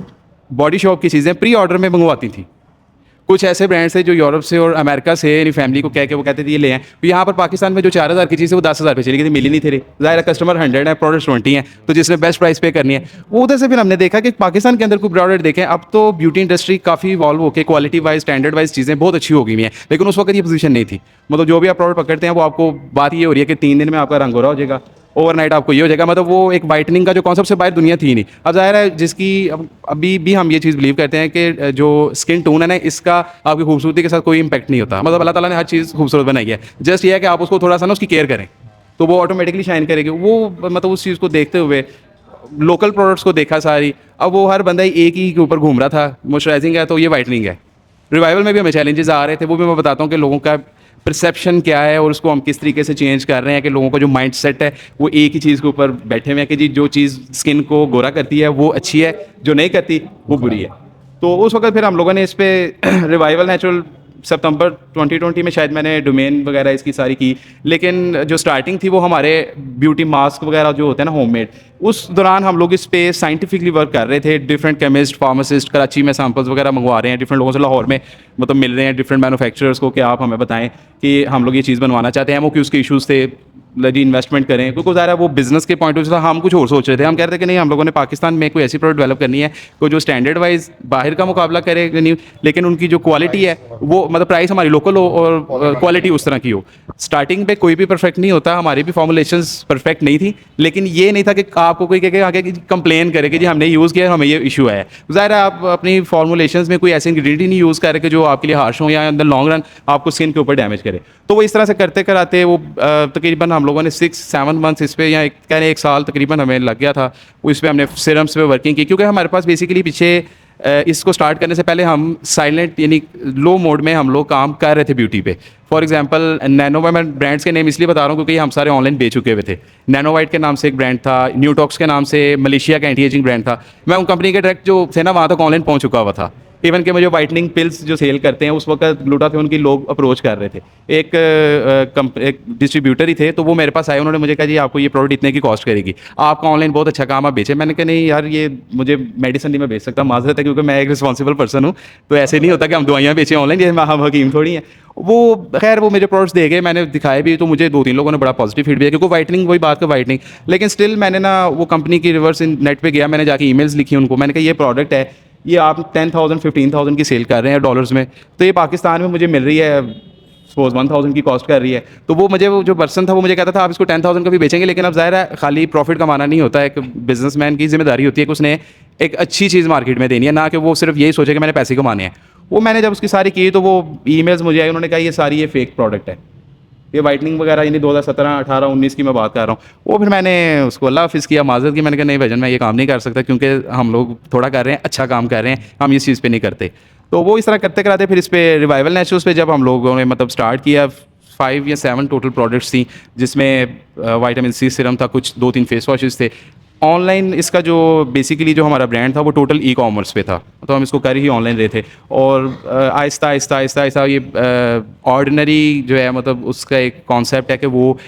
बॉडी शॉप की चीज़ें प्री ऑर्डर में मंगवाती थी। कुछ ऐसे ब्रांड्स थे जो यूरोप से और अमेरिका से यानी फैमिली को कह के वो कहते थे ये ले आए, तो यहाँ पर पाकिस्तान में जो 4000 की चीज़ है वो 10,000 पे चली गई थी, मिली नहीं थी। ज़ाहिर है कस्टमर 100 है, प्रोडक्ट 20 हैं, तो जिसने बेस्ट प्राइस पे करनी है वो उधर से फिर हमने देखा कि पाकिस्तान के अंदर कोई प्रोडक्ट देखें, अब तो ब्यूटी इंडस्ट्री काफ़ी इवॉल्व होकर क्वालिटी वाइज स्टैंडर्ड वाइज चीज़ें बहुत अच्छी हो गई हैं। लेकिन उस वक्त ये पोजीशन नहीं थी। मतलब जो भी आप प्रोडक्ट पकड़ते हैं वो आपको बात ये हो रही है कि 3 दिन में आपका रंग गोरा हो जाएगा, ओवरनाइट आपको ये हो जाएगा। मतलब वो एक वाइटनिंग का जो कॉन्सेप्ट से बाहर दुनिया थी नहीं। अब ज़ाहिर है जिसकी अभी भी हम ये चीज़ बिलीव करते हैं कि जो स्किन टोन है ना, इसका आपकी खूबसूरती के साथ कोई इंपैक्ट नहीं होता। मतलब अल्लाह ताला ने हर चीज़ खूबसूरत बनाई है, जस्ट ये है कि आप उसको थोड़ा सा ना उसकी केयर करें तो वो ऑटोमेटिकली शाइन करेगी। वो मतलब उस चीज़ को देखते हुए लोकल प्रोडक्ट्स को देखा सारी। अब वो हर बंदा एक ही के ऊपर घूम रहा था, मॉइस्चराइजिंग है तो ये वाइटनिंग है। रिवाइवल में भी हमें चैलेंजेस आ रहे थे, वो भी मैं बताता हूँ कि लोगों का परसेप्शन क्या है और उसको हम किस तरीके से चेंज कर रहे हैं कि लोगों का जो माइंड सेट है वो एक ही चीज़ के ऊपर बैठे हुए हैं कि जी जो चीज़ स्किन को गोरा करती है वो अच्छी है, जो नहीं करती वो बुरी है। तो उस वक्त फिर हम लोगों ने इस पर रिवाइवल नेचुरल सितंबर 2020 में शायद मैंने डोमेन वगैरह इसकी सारी की। लेकिन जो स्टार्टिंग थी वो हमारे ब्यूटी मास्क वगैरह जो होते हैं ना होममेड, उस दौरान हम लोग इस पे साइंटिफिकली वर्क कर रहे थे। डिफरेंट केमिस्ट, फार्मासिस्ट कराची में सैंपल्स वगैरह मंगवा रहे हैं, डिफरेंट लोगों से लाहौर में मतलब मिल रहे हैं डिफरेंट मैन्युफैक्चरर्स को कि आप हमें बताएं कि हम लोग ये चीज़ बनवाना चाहते हैं। MOQs के इशूज़ थे, लगी इन्वेस्टमेंट करें, क्योंकि ज़ाहिर है वो बिजनेस के पॉइंट ऑफ व्यू से हम कुछ और सोच रहे थे। हम कह रहे थे कि नहीं, हम लोगों ने पाकिस्तान में कोई ऐसी प्रोडक्ट डेवलप करनी है कोई जो स्टैंडर्ड वाइज बाहर का मुकाबला करे, नहीं लेकिन उनकी जो क्वालिटी है वो मतलब प्राइस हमारी लोकल हो और क्वालिटी उस तरह की हो। स्टार्टिंग पे कोई भी परफेक्ट नहीं होता, हमारी भी फॉर्मुलेशंस परफेक्ट नहीं थी, लेकिन ये नहीं था कि आपको कोई कह आगे कंप्लेन करे कि जी हमने यूज़ किया हमें ये इशू है। ज़ाहिर है आप अपनी फॉर्मुलेशंस में कोई ऐसे इंग्रेडिएंट ही नहीं यूज़ कर रहे कि जो आपके लिए हार्श हो या इन द लॉन्ग रन आपको स्किन के ऊपर डैमेज करे। तो वो इस तरह से करते कराते वो तकरीबन हम लोगों ने 6-7 मंथ्स इस पे या कह रहे 1 साल तकरीबन हमें लग गया था। वो इस पे हमने सिरम्स पे वर्किंग की, क्योंकि हमारे पास बेसिकली पीछे इसको स्टार्ट करने से पहले हम साइलेंट यानी लो मोड में हम लोग काम कर रहे थे ब्यूटी पे। फॉर एग्जांपल नैनोवाइट, मैं ब्रांड्स के नेम इसलिए बता रहा हूँ क्योंकि हम सारे ऑनलाइन बेच चुके हुए थे। नैनोवाइट के नाम से एक ब्रांड था, न्यूटॉक्स के नाम से मलेशिया का एंटी एजिंग ब्रांड था। मैं उन कंपनी के डायरेक्ट जो थे ना वहाँ तक ऑनलाइन पहुँच चुका हुआ था। इवन के मुझे वाइटनिंग पिल्स जो सेल करते हैं उस वक्त ग्लूटाथियोन की लोग अप्रोच कर रहे थे। एक डिस्ट्रीब्यूटर ही थे, तो वो मेरे पास आए, उन्होंने मुझे कहा जी आपको ये प्रोडक्ट इतने की कॉस्ट करेगी, आपका ऑनलाइन बहुत अच्छा काम आप बेचे। मैंने कहा नहीं यार, ये मुझे मेडिसिन नहीं मैं बेच सकता, माजरत है, क्योंकि मैं एक रिस्पॉन्सिबल पर्सन हूँ। तो ऐसे नहीं होता कि हम दवाइयाँ बेचें ऑनलाइन, ये हम हकीम थोड़ी हैं। वो खैर वो मेरे प्रोडक्ट्स दे गए, मैंने दिखाए भी, तो मुझे 2-3 लोगों ने बड़ा पॉजिटिव फीडबैक, क्योंकि वाइटनिंग वही बात का वाइटनिंग। लेकिन स्टिल मैंने ना वो कंपनी की रिवर्स नेट पे गया, मैंने जाके ईमेल्स लिखी उनको, मैंने कहा ये प्रोडक्ट है, ये आप 10,000-15,000 की सेल कर रहे हैं डॉलर्स में, तो ये पाकिस्तान में मुझे मिल रही है सपोज 1,000 की कॉस्ट कर रही है। तो वो मुझे वो जो पर्सन था वो मुझे कहता था आप इसको 10,000 का भी बेचेंगे, लेकिन अब ज़ाहिर है खाली प्रॉफिट कमाना नहीं होता है। एक बिजनेसमैन की जिम्मेदारी होती है कि उसने एक अच्छी चीज़ मार्केट में देनी है, ना कि वो सिर्फ यही सोचे कि मैंने पैसे कमाने हैं। वो मैंने जब उसकी सारी की तो वो ईमेल्स मुझे आए, उन्होंने कहा ये सारी ये फेक प्रोडक्ट है, ये वाइटनिंग वगैरह, यानी 2017, 18, 19 की मैं बात कर रहा हूँ। वो फिर मैंने उसको अल्लाह हाफिज़ किया, माजरत की, मैंने कहा नहीं भाईजान मैं ये काम नहीं कर सकता, क्योंकि हम लोग थोड़ा कर रहे हैं, अच्छा काम कर रहे हैं, हम इस चीज़ पे नहीं करते। तो वो इस तरह करते कराते फिर इस पे रिवाइवल नेचुरल्स पे जब हम लोगों ने मतलब स्टार्ट किया, 5 या 7 टोटल प्रोडक्ट्स थी, जिसमें विटामिन C सीरम था, कुछ 2-3 फेस वॉशेस थे। ऑनलाइन इसका जो बेसिकली जो हमारा ब्रांड था वो टोटल ई-कॉमर्स पे था, तो हम इसको कर ही ऑनलाइन रहे थे। और आहिस्ता आहिस्ता आहिस्ता आहिस्ता ये ऑर्डिनरी जो है मतलब उसका एक कॉन्सेप्ट है कि वो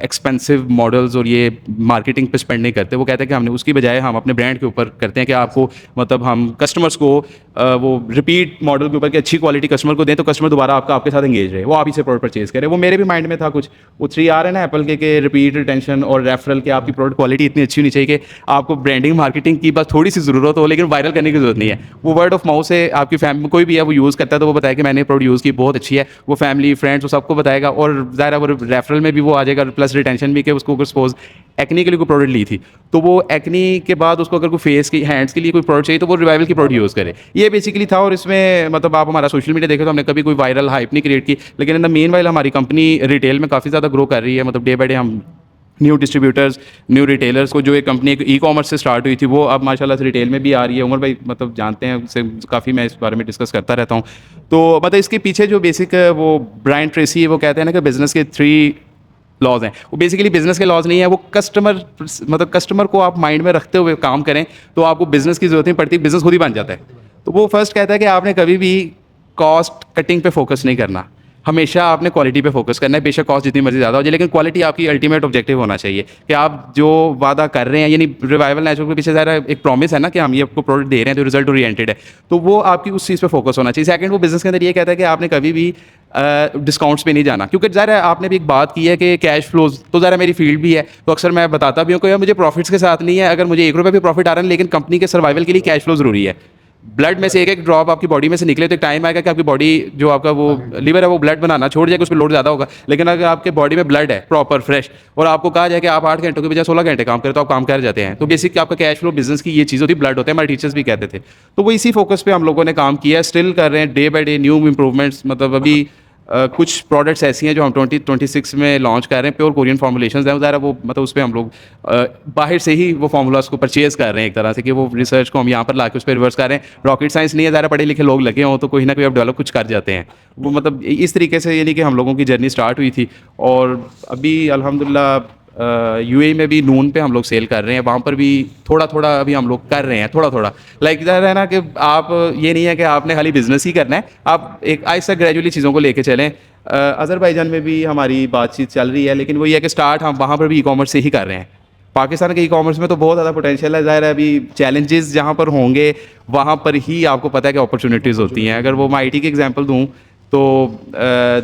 एक्सपेंसिव मॉडल्स और ये मार्केटिंग पे स्पेंड नहीं करते। वो कहते हैं कि हमने उसकी बजाय हम अपने ब्रांड के ऊपर करते हैं कि आपको मतलब हम कस्टमर्स को वो रिपीट मॉडल के ऊपर कि अच्छी क्वालिटी कस्टमर को दें, तो कस्टमर दोबारा आपके साथ एंगेज रहे, वो आप ही से प्रोडक्ट परचेज करें। वो मेरे भी माइंड में था कुछ, वो 3R है ना एप्पल के रिपीट, रिटेंशन और रेफरल के, आपकी प्रोडक्ट क्वालिटी इतनी अच्छी होनी चाहिए कि आपको ब्रांडिंग मार्केटिंग की बस थोड़ी सी ज़रूरत हो, लेकिन वायरल करने की जरूरत नहीं है। वो वर्ड ऑफ माउथ से आपकी फैमिली में कोई भी है वो यूज़ करता है, तो वो बताया कि मैंने प्रोडक्ट यूज़ की बहुत अच्छी है, वो फैमिली फ्रेंड्स वो सबको बताएगा, और ज़ाहिर है वो रेफरल में भी वो आ जाएगा, प्लस रिटेंशन भी कि उसको अगर सपोज एक्नी के लिए कोई प्रोडक्ट ली थी, तो वो एक्नी के बाद उसको अगर कोई फेस की हैंड्स के लिए कोई प्रोडक्ट चाहिए तो वो रिवाइवल की प्रोडक्ट यूज़ करे। ये बेसिकली था। और इसमें मतलब आप हमारा सोशल मीडिया देखें तो हमने कभी कोई वायरल हाइप नहीं क्रिएट की, लेकिन इन द मेन वाइल हमारी कंपनी रिटेल में काफ़ी ज़्यादा ग्रो कर रही है। मतलब डे बाई डे हम न्यू डिस्ट्रीब्यूटर्स, न्यू रिटेलर्स को, जो एक कंपनी ई-कॉमर्स से स्टार्ट हुई थी वो अब माशाल्लाह से रिटेल में भी आ रही है। उमर भाई मतलब जानते हैं उससे काफ़ी, मैं इस बारे में डिस्कस करता रहता हूँ। तो मतलब इसके पीछे जो बेसिक वो ब्रायन ट्रेसी है, वो कहते हैं ना कि बिज़नेस के 3 लॉज हैं। वो बेसिकली बिजनेस के लॉज नहीं है, वो कस्टमर को आप माइंड में रखते हुए काम करें तो आपको बिजनेस की जरूरत नहीं पड़ती, बिजनेस खुद ही बन जाता है। तो वो फर्स्ट कहता है कि आपने कभी भी कॉस्ट कटिंग पे फोकस नहीं करना, हमेशा आपने क्वालिटी पे फोकस करना है। बेशक कॉस्ट जितनी मर्जी ज़्यादा हो जाए, लेकिन क्वालिटी आपकी अल्टीमेट ऑब्जेक्टिव होना चाहिए कि आप जो वादा कर रहे हैं, यानी रिवाइवल नेचुरल के पीछे ज़रा एक प्रॉमिस है ना कि हम ये आपको प्रोडक्ट दे रहे हैं जो रिजल्ट ओरिएंटेड है, तो वो आपकी उस चीज़ पे फोकस होना चाहिए। सेकंड, वो बिजनेस के अंदर ये कहता है कि आपने कभी भी डिस्काउंट्स पे नहीं जाना, क्योंकि ज़रा आपने भी एक बात की है कि कैश फ्लोज, तो ज़रा मेरी फील्ड भी है, तो अक्सर मैं बताता भी हूँ कि यार मुझे प्रॉफिट्स के साथ नहीं है, अगर मुझे ₹1 भी प्रॉफिट आ रहा है, लेकिन कंपनी के सर्वाइवल के लिए कैश फ्लो ज़रूरी है। ब्लड में से एक एक ड्रॉप आपकी बॉडी में से निकले तो एक टाइम आएगा कि आपकी बॉडी जो आपका वो लिवर है वो ब्लड बनाना छोड़ जाएगा, उस पर लोड ज़्यादा होगा। लेकिन अगर आपके बॉडी में ब्लड है प्रॉपर फ्रेश और आपको कहा जाए कि आप 8 घंटों के बजाय 16 घंटे काम करें तो आप काम कर जाते हैं, तो बेसिक आपका कैश फ्लो बिजनेस की ये चीज़ होती है, ब्लड होता है, हमारे टीचर्स भी कहते थे। तो वो इसी फोकस पे हम लोगों ने काम किया है, स्टिल कर रहे हैं, day by day new improvements. मतलब अभी कुछ प्रोडक्ट्स ऐसी हैं जो हम 2026 में लॉन्च कर रहे हैं, प्योर कोरियन फॉर्मुलेशंस हैं ज़रा, वो मतलब उस पर हम लोग बाहर से ही वो फार्मूलाज को परचेज़ कर रहे हैं एक तरह से, कि वो रिसर्च को हम यहाँ पर ला के उस पर रिवर्स कर रहे हैं। रॉकेट साइंस नहीं है, ज़रा पढ़े लिखे लोग लगे हों तो कोई ना कोई अब डेवलप कुछ कर जाते हैं। वो मतलब इस तरीके से यानी कि हम लोगों की जर्नी स्टार्ट हुई थी, और अभी अल्हम्दुलिल्लाह यूएई में भी नून पे हम लोग सेल कर रहे हैं, वहाँ पर भी थोड़ा थोड़ा अभी हम लोग कर रहे हैं, थोड़ा थोड़ा। लाइक इधर है ना कि आप ये नहीं है कि आपने खाली बिजनेस ही करना है, आप एक आहिस्ता ग्रेजुअली चीज़ों को लेके चलें। अज़रबैजान में भी हमारी बातचीत चल रही है, लेकिन वो ये है कि स्टार्ट हम वहाँ पर भी ई कॉमर्स से ही कर रहे हैं। पाकिस्तान के ई कॉमर्स में तो बहुत ज़्यादा पोटेंशियल है, ज़ाहिर है अभी चैलेंजेस जहाँ पर होंगे वहाँ पर ही आपको पता है कि अपॉर्चुनिटीज़ होती हैं। अगर वो मैं आईटी की एग्जांपल दूँ तो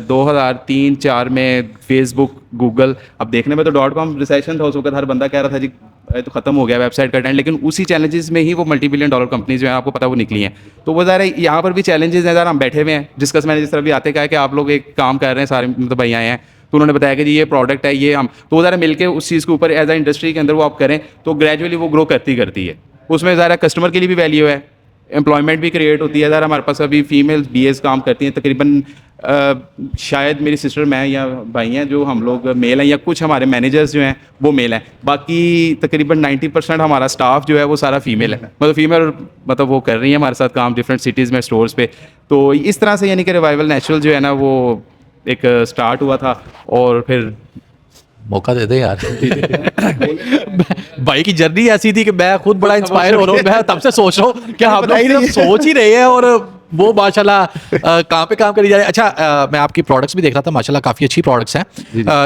2003-4 में फेसबुक, गूगल, अब देखने में तो .com रिसेशन था उस वक्त, हर बंदा कह रहा था जी तो ख़त्म हो गया वेबसाइट का ट्रेंड, लेकिन उसी चैलेंजेस में ही वो $multi-billion कंपनीज जो हैं आपको पता वो निकली हैं। तो वो ज़रा यहाँ पर भी चैलेंजेस हैं, ज़रा हम बैठे हुए हैं डिस्कस, मैंने जिस तरह भी आते कहा कि आप लोग एक काम कर रहे हैं सारे मतलब भैया हैं, तो उन्होंने बताया कि जी ये प्रोडक्ट है, ये हम तो वो ज़रा मिलकर उस चीज़ के ऊपर एज अ इंडस्ट्री के अंदर वो आप करें तो ग्रेजुअली वो ग्रो करती है। उसमें ज़रा कस्टमर के लिए भी वैल्यू है, एम्प्लॉयमेंट भी क्रिएट होती है। ज़रा हमारे पास अभी फीमेल BAs काम करती हैं तकरीबन, शायद मेरी सिस्टर, मैं या भाई हैं जो हम लोग मेल हैं, या कुछ हमारे मैनेजर्स जो हैं वो मेल हैं, बाकी तकरीबन 90% हमारा स्टाफ जो है वो सारा फीमेल है। मतलब फीमेल मतलब वो कर रही है हमारे साथ काम डिफरेंट सिटीज़ में, स्टोर्स पे। तो इस तरह से यानी कि रिवाइवल नेचुरल जो है ना वो एक स्टार्ट हुआ था, और फिर मौका दे दे यार। भाई की जर्नी ऐसी थी कि मैं खुद बड़ा इंस्पायर हो रहा हूँ, मैं तब से सोच रहा हूँ कि हम लोग सिर्फ सोच ही रहे हैं और वो माशाल्लाह कहाँ पे काम करी जा रहे हैं। अच्छा, मैं आपकी प्रोडक्ट्स भी देख रहा था, माशाल्लाह काफ़ी अच्छी प्रोडक्ट्स हैं।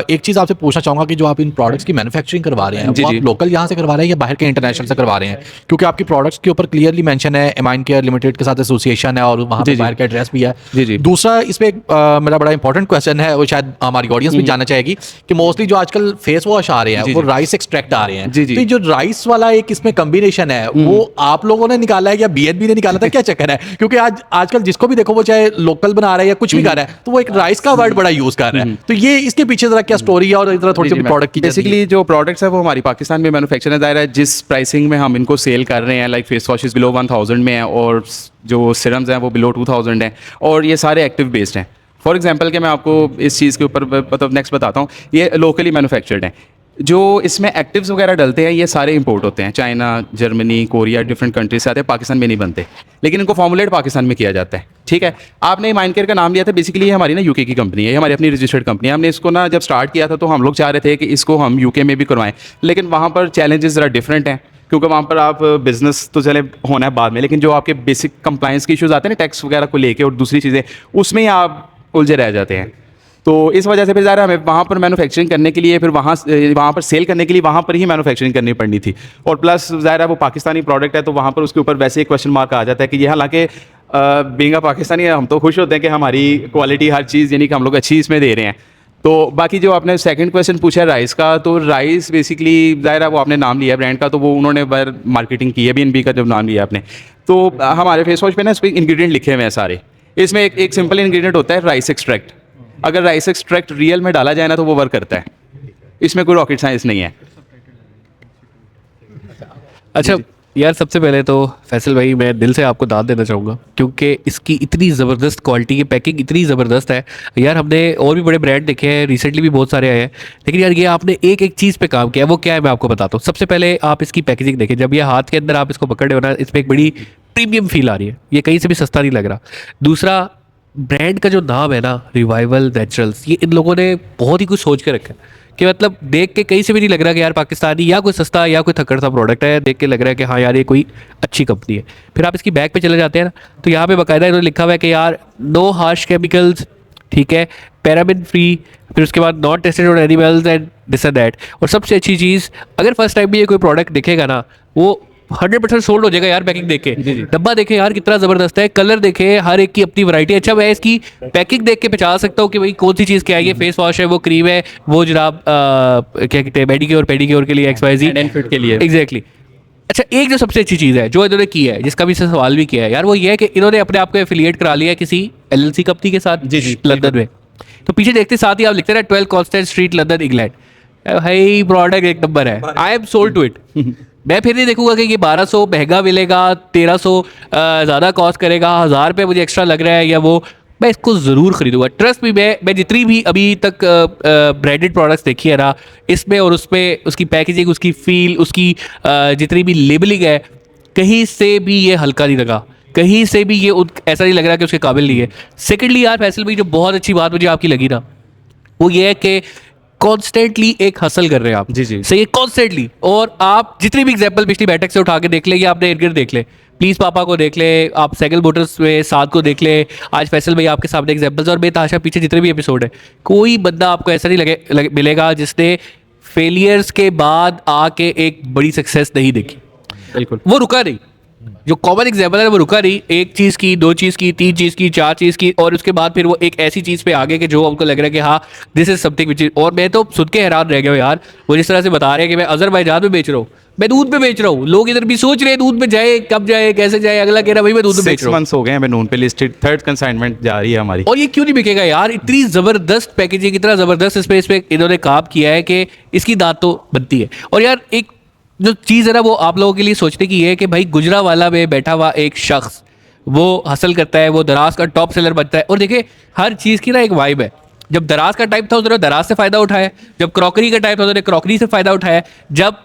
एक चीज़ आपसे पूछना चाहूँगा कि जो आप इन प्रोडक्ट्स की मैन्युफैक्चरिंग करवा रहे हैं, वो आप लोकल यहाँ से करवा रहे हैं या बाहर के इंटरनेशनल से करवा रहे हैं? क्योंकि आपकी प्रोडक्ट्स के ऊपर क्लियरली मेंशन है एमाइन केयर लिमिटेड के साथ एसोसिएशन है और वहाँ पर बाहर का एड्रेस भी है। दूसरा इसमें मेरा बड़ा इंपॉर्टेंट क्वेश्चन है, वो शायद हमारी ऑडियंस भी जानना चाहेगी कि मोस्टली जो आजकल फेस वॉश आ रहे हैं वो राइस एक्सट्रैक्ट आ रहे हैं, तो ये जो राइस वाला एक इसमें कम्बिनेशन है वो आप लोगों ने निकाला है या BNB ने निकाला था, क्या चक्कर है? क्योंकि आजकल जिसको भी देखो वो चाहे लोकल बना रहा है या कुछ भी कर रहा है तो वो एक राइस का वर्ड बड़ा यूज कर रहा है, तो ये इसके पीछे जरा क्या स्टोरी है और इधर थोड़ी सी प्रोडक्ट की बेसिकली जो प्रोडक्ट्स है वो हमारी पाकिस्तान में मैन्युफैक्चर है। दायरा जिस प्राइसिंग में हम इनको सेल कर रहे हैं, लाइक फेस वॉशेस बिलो 1000 में है और जो सिरम्स हैं वो बिलो 2000 हैं, और ये सारे एक्टिव बेस्ड हैं। फॉर एग्जांपल कि मैं आपको इस चीज़ के ऊपर मतलब नेक्स्ट बताता हूँ, ये लोकली मैन्युफैक्चर्ड हैं। जो इसमें एक्टिव्स वगैरह डलते हैं ये सारे इंपोर्ट होते हैं, China, Germany, Korea, different countries से आते हैं, पाकिस्तान में नहीं बनते, लेकिन इनको फॉर्मुलेट पाकिस्तान में किया जाता है। ठीक है, आपने एमाइन केयर का नाम लिया था, बेसिकली ये हमारी ना यूके की कंपनी है, ये हमारी अपनी रजिस्टर्ड कंपनी है। हमने इसको ना जब स्टार्ट किया था तो हम लोग चाह रहे थे कि इसको हम यूके में भी करवाएं, लेकिन वहाँ पर चैलेंजेस ज़रा डिफरेंट हैं, क्योंकि वहाँ पर आप बिजनेस तो चले होना है बाद में, लेकिन जो आपके बेसिक कंप्लाइंस के इश्यूज आते हैं ना टैक्स वगैरह को लेके और दूसरी चीज़ें, उसमें ही आप उलझे रह जाते हैं। तो इस वजह से फिर ज़रा हमें वहाँ पर मैन्युफैक्चरिंग करने के लिए, फिर वहाँ पर सेल करने के लिए वहाँ पर ही मैन्युफैक्चरिंग करनी पड़नी थी, और प्लस ज़ाहिर है वो पाकिस्तानी प्रोडक्ट है तो वहाँ पर उसके ऊपर वैसे ही क्वेश्चन मार्क आ जाता है कि ये हालांकि बीइंग अ पाकिस्तानी हम तो खुश होते हैं कि हमारी क्वालिटी हर चीज़ यानी कि हम लोग अच्छी इसमें दे रहे हैं। तो बाकी जो आपने सेकंड क्वेश्चन पूछा है राइस का, तो राइस बेसिकली ज़ाहिर है वो आपने नाम लिया ब्रांड का, तो वो उन्होंने बार मार्केटिंग की है, BNB का जब नाम लिया आपने, तो हमारे फेस वॉश पे ना इस पर इंग्रीडियंट लिखे हुए हैं सारे। इसमें एक सिंपल इंग्रीडियंट होता है राइस एक्सट्रैक्ट। अगर राइस एक्सट्रैक्ट रियल में डाला जाए ना तो वो वर्क करता है, इसमें कोई रॉकेट साइंस नहीं है। अच्छा यार, सबसे पहले तो फैसल भाई मैं दिल से आपको दाद देना चाहूँगा, क्योंकि इसकी इतनी ज़बरदस्त क्वालिटी की पैकिंग इतनी ज़बरदस्त है यार। हमने और भी बड़े ब्रांड देखे हैं, रिसेंटली भी बहुत सारे आए हैं, लेकिन यार ये आपने एक एक चीज़ पे काम किया, वो क्या है मैं आपको बताता हूँ। सबसे पहले आप इसकी पैकेजिंग देखें, जब ये हाथ के अंदर आप इसको पकड़ रहे हो ना, इसमें एक बड़ी प्रीमियम फील आ रही है, ये कहीं से भी सस्ता नहीं लग रहा। दूसरा, ब्रांड का जो नाम है ना रिवाइवल नेचुरल्स, ये इन लोगों ने बहुत ही कुछ सोच के रखा है, कि मतलब देख के कहीं से भी नहीं लग रहा कि यार पाकिस्तानी या कोई सस्ता या कोई थक्कड़ सा प्रोडक्ट है, देख के लग रहा है कि हाँ यार ये कोई अच्छी कंपनी है। फिर आप इसकी बैक पे चले जाते हैं ना, तो यहाँ पे बाकायदा इन्होंने लिखा हुआ है कि यार नो हार्श केमिकल्स, ठीक है, पैराबिन फ्री, फिर उसके बाद not tested on animals and this and that. और सबसे अच्छी चीज़, अगर फर्स्ट टाइम भी ये कोई प्रोडक्ट दिखेगा ना, वो 100% सोल्ड हो जाएगा यार। पैकिंग देख के, डब्बा देखे यार कितना ज़बरदस्त है, कलर देखे, हर एक की अपनी वैरायटी। अच्छा मैं इसकी पैकिंग देख के पहचान सकता हूँ कि भाई कौन सी चीज़ क्या है, ये फेस वॉश है, वो क्रीम है, वो जनाब क्या कहते हैं मेडिक्योर पेडिक्योर के लिए XYZ Hand and feet के लिए। एग्जैक्टली। अच्छा एक जो सबसे अच्छी चीज़ है जो इन्होंने की है, जिसका भी इससे सवाल भी किया है यार, वो ये है कि इन्होंने अपने आप को एफिलिएट करा लिया है किसी LLC कंपनी के साथ लंदन में। तो पीछे देखते साथ ही आप लिखते हैं 12 कॉन्स्टेंट स्ट्रीट लंदन इंग्लैंड। भाई प्रोडक्ट एक नंबर है, I am sold to it. मैं फिर नहीं देखूंगा कि ये 1200 महंगा मिलेगा, 1300 ज़्यादा कॉस्ट करेगा, 1000 रुपये मुझे एक्स्ट्रा लग रहा है या वो, मैं इसको ज़रूर खरीदूंगा। ट्रस्ट भी, मैं जितनी भी अभी तक ब्रांडेड प्रोडक्ट्स देखी है ना, इसमें और उसमें उसकी पैकेजिंग, उसकी फील, उसकी जितनी भी लेबलिंग है, कहीं से भी ये हल्का नहीं लगा, कहीं से भी ये ऐसा नहीं लग रहा कि उसके काबिल नहीं है। सेकेंडली यार फैसल भाई, जो बहुत अच्छी बात मुझे आपकी लगी ना, वो ये है कि कॉन्स्टेंटली एक हसल कर रहे हैं आप। जी, जी। सही है, कॉन्स्टेंटली। और आप जितनी भी एग्जाम्पल पिछली बैठक से उठा के देख ले, या आपने इर्द गिर्द देख ले, प्लीज़ पापा को देख ले, आप साइकिल मोटर्स में साथ को देख ले, आज फैसल भाई आपके सामने एग्जाम्पल्स, और बेतहाशा पीछे जितने भी एपिसोड है, कोई बंदा आपको ऐसा नहीं मिलेगा जिसने फेलियर्स के बाद आके एक बड़ी सक्सेस नहीं देखी। बिल्कुल। वो रुका नहीं, जो कॉमन एग्जाम्पल है वो रुका नहीं, एक चीज़ की, दो चीज़ की, तीन चीज़ की, चार चीज़ की, और उसके बाद फिर वो एक ऐसी चीज़ पे आगे कि जो हमको लग रहा है कि हाँ this is something which is. और मैं तो सुन के हैरान रह गया हूँ यार, वो जिस तरह से बता रहे हैं कि मैं अजरबैजान में बेच रहा हूँ, मैं दूध में बेच रहा हूँ, लोग इधर भी सोच रहे हैं दूध में जाए, कब जाए, कैसे जाए, अगला कह रहा भाई मैं दूध में बेच 6 रहा हूँ। मंथ्स हो गए हैं, मैं नून पे लिस्टेड, 3rd कंसाइनमेंट जा रही है हमारी। और ये क्यों नहीं बिकेगा यार? इतनी ज़बरदस्त पैकेजिंग, इतना ज़बरदस्त इस पे इन्होंने काम किया है कि इसकी दांत तो बनती है। और यार एक जो चीज़ है ना, वो आप लोगों के लिए सोचने की है कि भाई गुजरावाला में बैठा हुआ एक शख्स वो हासिल करता है, वो दराज का टॉप सेलर बनता है। और देखिए हर चीज़ की ना एक वाइब है। जब दराज का टाइम था उन्होंने दराज से फ़ायदा उठाया, जब क्रॉकरी का टाइम था उन्होंने क्रॉकरी से फ़ायदा उठाया, जब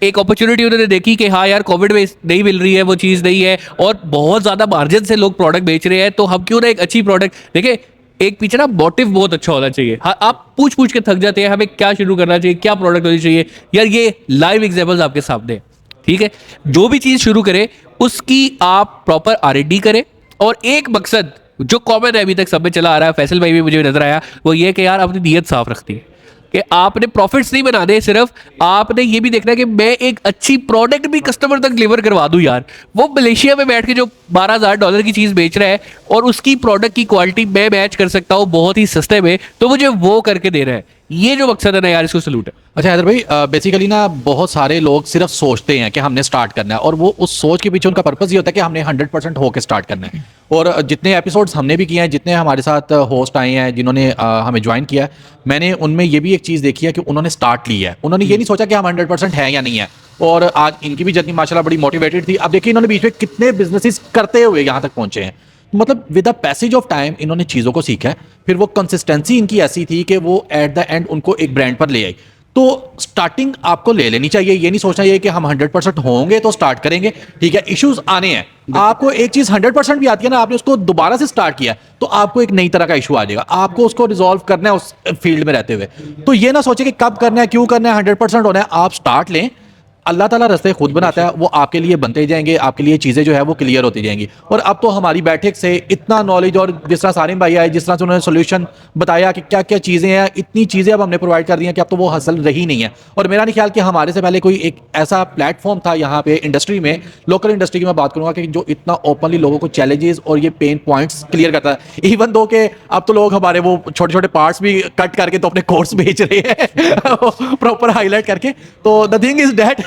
एक अपॉर्चुनिटी उन्होंने देखी कि हाँ यार कोविड में नहीं मिल रही है, वो चीज़ नहीं है और बहुत ज़्यादा मार्जिन से लोग प्रोडक्ट बेच रहे हैं, तो हम क्यों ना एक अच्छी प्रोडक्ट। देखिए एक पीछे ना मोटिव बहुत अच्छा होना चाहिए। हाँ आप पूछ पूछ के थक जाते हैं हमें क्या शुरू करना चाहिए, क्या प्रोडक्ट होनी चाहिए। यार ये लाइव एग्जाम्पल्स आपके सामने हैं, ठीक है। जो भी चीज़ शुरू करें उसकी आप प्रॉपर R&D करें, और एक मकसद जो कॉमन है अभी तक सब में चला आ रहा है, फैसल भाई भी मुझे नजर आया, वो ये कि यार अपनी नीयत साफ रखती है कि आपने प्रॉफिट्स नहीं बनाने, सिर्फ आपने ये भी देखना है कि मैं एक अच्छी प्रोडक्ट भी कस्टमर तक डिलीवर करवा दूं। यार वो मलेशिया में बैठ के जो $12,000 की चीज़ बेच रहा है और उसकी प्रोडक्ट की क्वालिटी मैं मैच कर सकता हूँ बहुत ही सस्ते में, तो मुझे वो करके दे रहा है। ये जो मकसद है ना यार, इसको सलूट है। अच्छा हैदर भाई, बेसिकली ना बहुत सारे लोग सिर्फ सोचते हैं कि हमने स्टार्ट करना है, और वो उस सोच के पीछे उनका पर्पस ये होता है कि हमने 100% होकर स्टार्ट करना है। और जितने एपिसोड्स हमने भी किए हैं, जितने हमारे साथ होस्ट आए हैं जिन्होंने हमें ज्वाइन किया है, मैंने उनमें ये भी एक चीज़ देखी है कि उन्होंने स्टार्ट लिया है। उन्होंने ये नहीं सोचा कि हम 100% है या नहीं है। और आज इनकी भी जर्नी माशाल्लाह बड़ी मोटिवेटेड थी। अब देखिए इन्होंने बीच में कितने बिजनेसेस करते हुए यहाँ तक पहुँचे हैं। मतलब with the passage of time इन्होंने चीज़ों को सीखा है, फिर वो कंसिस्टेंसी इनकी ऐसी थी कि वो एट द एंड उनको एक ब्रांड पर ले आई। तो स्टार्टिंग आपको ले लेनी चाहिए, ये नहीं सोचना चाहिए कि हम 100% होंगे तो स्टार्ट करेंगे। ठीक है, इश्यूज आने हैं, आपको एक चीज़ 100% भी आती है ना, आपने उसको दोबारा से स्टार्ट किया तो आपको एक नई तरह का इशू आ जाएगा, आपको उसको रिजॉल्व करना है उस फील्ड में रहते हुए। तो ये ना सोचे कि कब करना है, क्यों करना है, 100% होना है। आप स्टार्ट लें, अल्लाह ताला रास्ते खुद बनाता है, वो आपके लिए बनते जाएंगे, आपके लिए चीज़ें जो है वो क्लियर होती जाएंगी। और अब तो हमारी बैठक से इतना नॉलेज, और जिस तरह सारिम भाई आए, जिस तरह से उन्होंने सोल्यूशन बताया कि क्या क्या चीज़ें हैं, इतनी चीज़ें अब हमने प्रोवाइड कर दी हैं कि अब तो वो हासिल रही नहीं है। और मेरा नहीं ख्याल कि हमारे से पहले कोई एक ऐसा प्लेटफॉर्म था यहाँ पे इंडस्ट्री में, लोकल इंडस्ट्री की मैं बात करूँगा, कि जो इतना ओपनली लोगों को चैलेंजेस और ये पेन पॉइंट्स क्लियर करता है। इवन दो के अब तो लोग हमारे वो छोटे छोटे पार्ट्स भी कट करके तो अपने कोर्स बेच रहे हैं प्रॉपर हाईलाइट करके। तो द थिंग इज डैट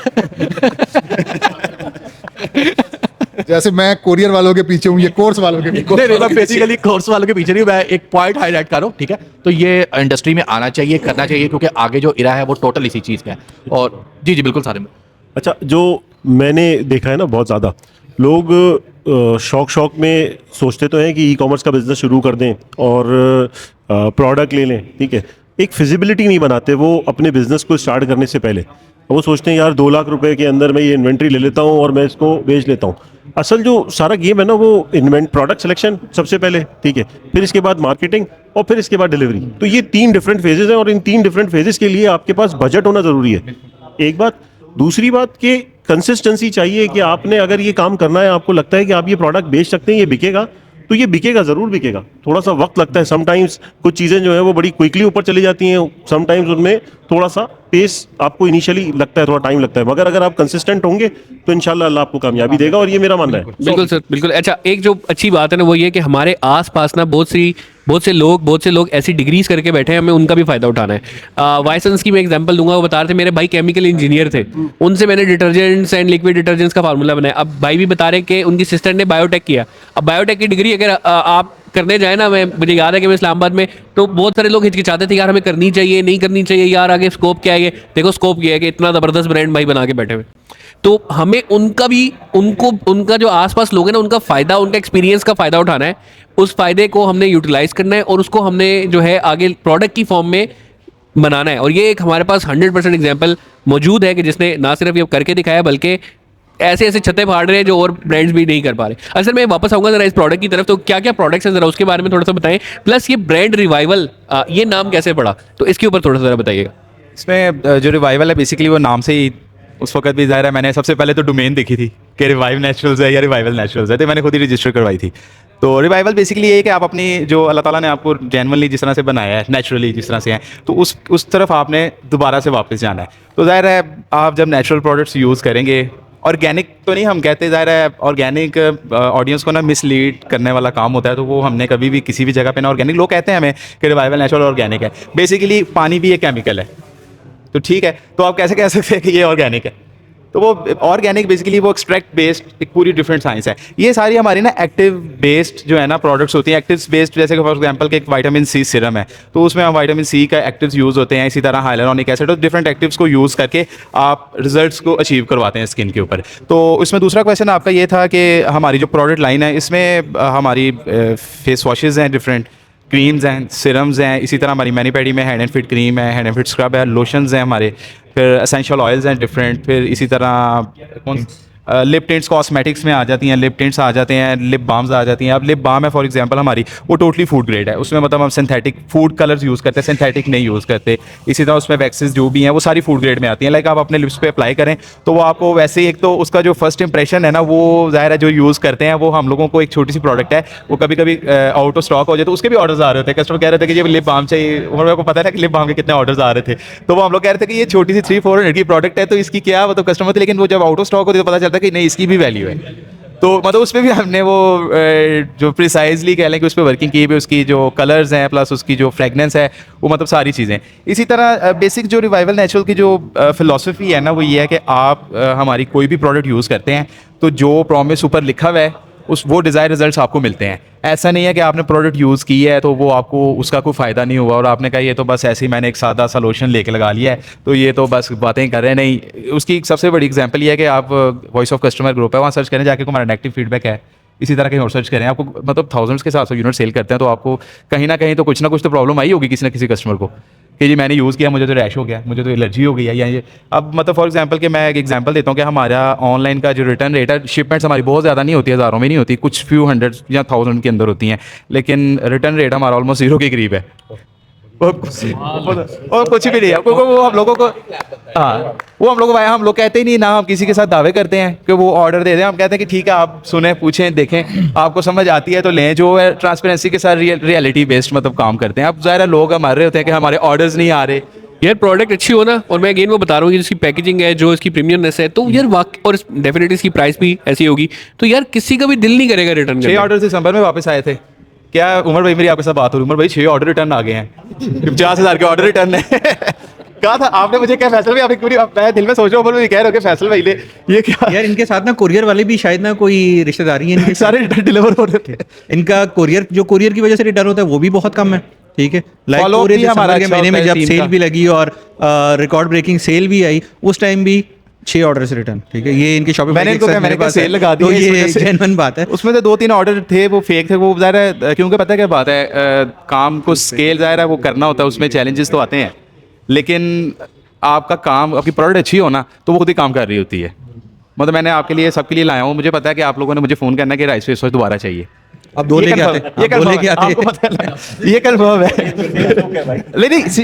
जैसे मैं कोरियर वालों के पीछे हूँ, ये कोर्स वालों के पीछे। नहीं, मैं बेसिकली कोर्स वालों के पीछे नहीं, मैं एक पॉइंट हाईलाइट कर रहा हूँ, ठीक है। तो ये इंडस्ट्री में आना चाहिए, करना चाहिए, क्योंकि आगे जो इरा है वो टोटल इसी चीज़ का है। और जी जी बिल्कुल सारे में। अच्छा, जो मैंने देखा है ना, बहुत ज़्यादा लोग शौक में सोचते तो हैं कि ई कॉमर्स का बिज़नेस शुरू कर दें और प्रोडक्ट ले लें, ठीक है। एक फिजिबिलिटी नहीं बनाते वो अपने बिज़नेस को स्टार्ट करने से पहले। वो सोचते हैं यार 2 लाख रुपए के अंदर मैं ये इन्वेंट्री ले लेता हूँ और मैं इसको बेच लेता हूँ। असल जो सारा गेम है ना वो इन्वेंट प्रोडक्ट सिलेक्शन सबसे पहले, ठीक है, फिर इसके बाद मार्केटिंग और फिर इसके बाद डिलीवरी। तो ये 3 डिफरेंट फेजेस हैं और इन 3 डिफरेंट फेजेस के लिए आपके पास बजट होना ज़रूरी है, एक बात। दूसरी बात कि कंसिस्टेंसी चाहिए कि आपने अगर ये काम करना है, आपको लगता है कि आप ये प्रोडक्ट बेच सकते हैं, ये बिकेगा, तो ये बिकेगा, ज़रूर बिकेगा। थोड़ा सा वक्त लगता है, समटाइम्स कुछ चीज़ें जो है वो बड़ी क्विकली ऊपर चली जाती हैं, समटाइम्स उनमें थोड़ा सा पेस आपको इनिशियली लगता है, थोड़ा टाइम लगता है, मगर अगर आप कंसिस्टेंट होंगे तो इंशाल्लाह अल्लाह आपको कामयाबी देगा, और ये मेरा मानना है। बिल्कुल सर, बिल्कुल। अच्छा, एक जो अच्छी बात है ना वो ये कि हमारे आसपास ना बहुत से लोग ऐसी डिग्रीज करके बैठे हैं, हमें उनका भी फायदा उठाना है। वाइसन्स की मैं एग्जांपल दूंगा, वो बता रहे थे मेरे भाई केमिकल इंजीनियर थे, उनसे मैंने डिटर्जेंट्स एंड लिक्विड डिटर्जेंट्स का फार्मूला बनाया। अब भाई भी बता रहे कि उनकी सिस्टर ने बायोटेक किया। अब बायोटेक की डिग्री अगर आप करने जाए ना, मुझे याद है कि मैं इस्लामाबाद में, तो बहुत सारे लोग हिचकिचाते थे, यार हमें करनी चाहिए, नहीं करनी चाहिए, यार आगे स्कोप क्या है। ये देखो स्कोप क्या है कि इतना ज़बरदस्त ब्रांड भाई बना के बैठे हुए। तो हमें उनका जो आसपास लोग हैं ना, उनका फ़ायदा, उनका एक्सपीरियंस का फ़ायदा उठाना है, उस फ़ायदे को हमने यूटिलाइज़ करना है और उसको हमने जो है आगे प्रोडक्ट की फॉर्म में बनाना है। और ये एक हमारे पास 100% एग्जाम्पल मौजूद है कि जिसने ना सिर्फ ये करके दिखाया बल्कि ऐसे ऐसे छत्ते फाड़ रहे हैं जो और ब्रांड्स भी नहीं कर पा रहे। असल मैं वापस आऊँगा ज़रा इस प्रोडक्ट की तरफ, तो क्या क्या प्रोडक्ट्स हैं ज़रा उसके बारे में थोड़ा सा बताएं। प्लस ये ब्रांड रिवाइवल, ये नाम कैसे पड़ा, तो इसके ऊपर थोड़ा सा ज़रा बताइएगा। इसमें जो रिवाइवल है बेसिकली वो नाम से ही उस वक्त भी ज़ाहिर है मैंने सबसे पहले तो डोमेन देखी थी कि रिवाइव नेचुरल्स है या रिवाइवल नेचुरल्स है, तो मैंने खुद ही रजिस्टर करवाई थी। तो रिवाइवल बेसिकली ये है कि आप अपनी जो अल्लाह ताला ने आपको जेन्युइनली जिस तरह से बनाया है, नेचुरली जिस तरह से हैं, तो उस तरफ आपने दोबारा से वापस जाना है। तो ज़ाहिर है आप जब नेचुरल प्रोडक्ट्स यूज़ करेंगे, ऑर्गेनिक तो नहीं हम कहते, ज़ाहिर है ऑर्गेनिक ऑडियंस को ना मिसलीड करने वाला काम होता है, तो वो हमने कभी भी किसी भी जगह पे ना ऑर्गेनिक, लोग कहते हैं हमें कि रिवाइवल नेचुरल ऑर्गेनिक है, बेसिकली पानी भी एक केमिकल है, तो ठीक है, तो आप कैसे कह सकते हैं कि ये ऑर्गेनिक है। तो वो ऑर्गेनिक बेसिकली वो एक्सट्रैक्ट बेस्ड एक पूरी डिफरेंट साइंस है। ये सारी हमारी ना एक्टिव बेस्ड जो है ना प्रोडक्ट्स होती हैं, एक्टिव बेस्ड, जैसे कि फॉर एग्जांपल कि एक विटामिन सी सीरम है, तो उसमें हम विटामिन सी का एक्टिव्स यूज़ होते हैं, इसी तरह हाइलुरोनिक एसिड और डिफरेंट एक्टिव्स को यूज़ करके आप रिजल्ट्स को अचीव करवाते हैं स्किन के ऊपर। तो इसमें दूसरा क्वेश्चन आपका ये था कि हमारी जो प्रोडक्ट लाइन है इसमें हमारी फेस वॉशेज़ हैं, डिफरेंट क्रीम्स हैं, सिरम्स हैं, इसी तरह हमारी मैनी पैडी में हैंड एंड फिट क्रीम है, हैंड एंड फिट स्क्रब है, लोशंस हैं हमारे, फिर एसेंशियल ऑयल्स हैं डिफरेंट, फिर इसी तरह लिप टिंट्स कॉस्मेटिक्स में आ जाती हैं, लिप टिंट्स आ जाते हैं, लिप बाम्स आ जाती हैं। अब लिप बाम है फॉर एग्जांपल हमारी, वो टोटली फूड ग्रेड है, उसमें मतलब हम सिंथेटिक फूड कलर्स यूज़ करते हैं, सिंथेटिक नहीं यूज़ करते। इसी तरह उसमें वैक्सेस जो भी हैं वो सारी फूड ग्रेड में आती हैं। लाइक आप अपने लिप्स पे अप्लाई करें तो वो आपको वैसे ही, एक तो उसका जो फर्स्ट इंप्रेशन है ना, वो ज़ाहिर है जो यूज़ करते हैं वो हम लोगों को एक छोटी सी प्रोडक्ट है, वो कभी कभी आउट ऑफ स्टॉक हो जाए, तो उसके भी ऑर्डर्स आ रहे थे, कस्टमर कह रहे थे कि ये लिप बाम चाहिए, और मेरे को पता था कि लिप बाम के कितने ऑर्डर्स आ रहे थे, तो वो हम लोग कह रहे थे कि ये छोटी सी 300-400 की प्रोडक्ट है, तो इसकी क्या वो तो कस्टमर थे, लेकिन वो जब आउट ऑफ स्टॉक होती है तो पता चलता है कि नहीं इसकी भी वैल्यू है। तो मतलब उस पर भी हमने वो जो प्रिसाइजली कह लें कि उस पर वर्किंग की भी, उसकी जो कलर्स हैं प्लस उसकी जो फ्रेगनेंस है, वो मतलब सारी चीज़ें। इसी तरह बेसिक जो रिवाइवल नेचुरल की जो फिलॉसफी है ना, वो ये है कि आप हमारी कोई भी प्रोडक्ट यूज़ करते हैं तो जो प्रॉमिस ऊपर लिखा हुआ है वो डिज़ायर रिजल्ट्स आपको मिलते हैं। ऐसा नहीं है कि आपने प्रोडक्ट यूज़ की है तो वो आपको उसका कोई फ़ायदा नहीं हुआ और आपने कहा ये तो बस ऐसे ही मैंने एक सादा सा लोशन लेके लगा लिया है, तो ये तो बस बातें कर रहे हैं। नहीं, उसकी एक सबसे बड़ी एग्जांपल ये है कि आप वॉइस ऑफ कस्टमर ग्रुप है, वहाँ सर्च करें जाके, हमारा नेगेटिव फीडबैक है, इसी तरह कहीं और सर्च करें, आपको मतलब थाउजेंड्स के साथ यूनिट सेल करते हैं, तो आपको कहीं ना कहीं तो कुछ ना कुछ तो प्रॉब्लम आई होगी किसी ना किसी कस्टमर को कि जी मैंने यूज़ किया, मुझे तो रैश हो गया, मुझे तो एलर्जी हो गई है, या ये अब मतलब फॉर एग्जांपल कि मैं एक एग्जांपल देता हूँ कि हमारा ऑनलाइन का जो रिटर्न रेट है, शिपमेंट्स हमारी बहुत ज़्यादा नहीं होती है, हज़ारों में नहीं होती, कुछ फ्यू हंड्रेड या 1000 के अंदर होती हैं, लेकिन रिटर्न रेट हमारा ऑलमोस्ट 0 के करीब है। और कुछ भी नहीं है, क्योंकि वो हम लोगों को, हाँ वो हम लोग कहते ही नहीं ना, हम किसी के साथ दावे करते हैं कि वो ऑर्डर दे दें, हम कहते हैं कि ठीक है आप सुने, पूछें, देखें, आपको समझ आती है तो लें, जो है ट्रांसपेरेंसी के साथ रियलिटी बेस्ड मतलब काम करते हैं। अब ज़ाहिर लोग हमारे रहे होते हैं कि हमारे ऑर्डर्स नहीं आ रहे, यार प्रोडक्ट अच्छी हो ना, और मैं अगेन वो बता रहा हूँ, जिसकी पैकेजिंग है, जो इसकी प्रीमियमनेस है, तो यार और डेफिनेटली इसकी प्राइस भी ऐसी होगी, तो यार किसी का भी दिल नहीं करेगा रिटर्न करने। 6 ऑर्डर दिसंबर में वापस आए थे। क्या उमर भाई, मेरी आपके साथ बात हो रही, उमर भाई 6 ऑर्डर रिटर्न आ गए हैं, 50,000 के ऑर्डर रिटर्न है। कहा था आपने मुझे, क्या फैसल भाई आपने पूरी, मैं दिल में सोच रहा हूँ, उमर कह रहे हो कि फैसल भाई ले ये क्या यार इनके साथ ना कोरियर वाले भी शायद ना कोई रिश्तेदारी है इनके सारे रिटर्न डिलीवर हो रहे थे। इनका कोरियर की वजह से रिटर्न होता है वो भी बहुत कम है, ठीक है। लाइक Follow-up पूरे भी हमारा दिसंबर के अच्छा महीने में होता है जब टीम सेल का। भी लगी और रिकॉर्ड ब्रेकिंग सेल भी आई, उस टाइम भी 6 ऑर्डर से रिटर्न, ठीक है। ये इनके शॉपिंग मैंने इनको मैंने कहा सेल लगा दी तो है, इस ये वजह से। जेन्युइन बात है। उसमें से 2-3 ऑर्डर थे वो फेक थे, वो ज़ाहिर है क्योंकि पता है क्या बात है, काम को स्केल ज़ाहिर है वो करना होता है, उसमें चैलेंजेस तो आते हैं, लेकिन आपका काम, आपकी प्रोडक्ट अच्छी हो ना तो वो खुद ही काम कर रही होती है। मतलब मैंने आपके लिए सबके लिए लाया हूँ। मुझे पता है कि आप लोगों ने मुझे फ़ोन करना है कि राइस फेस वॉश दोबारा चाहिए। अब दो ये लेके confirm- आते ये अब दो confirm लेके है, आते आपको पता है, ये कंफर्म है।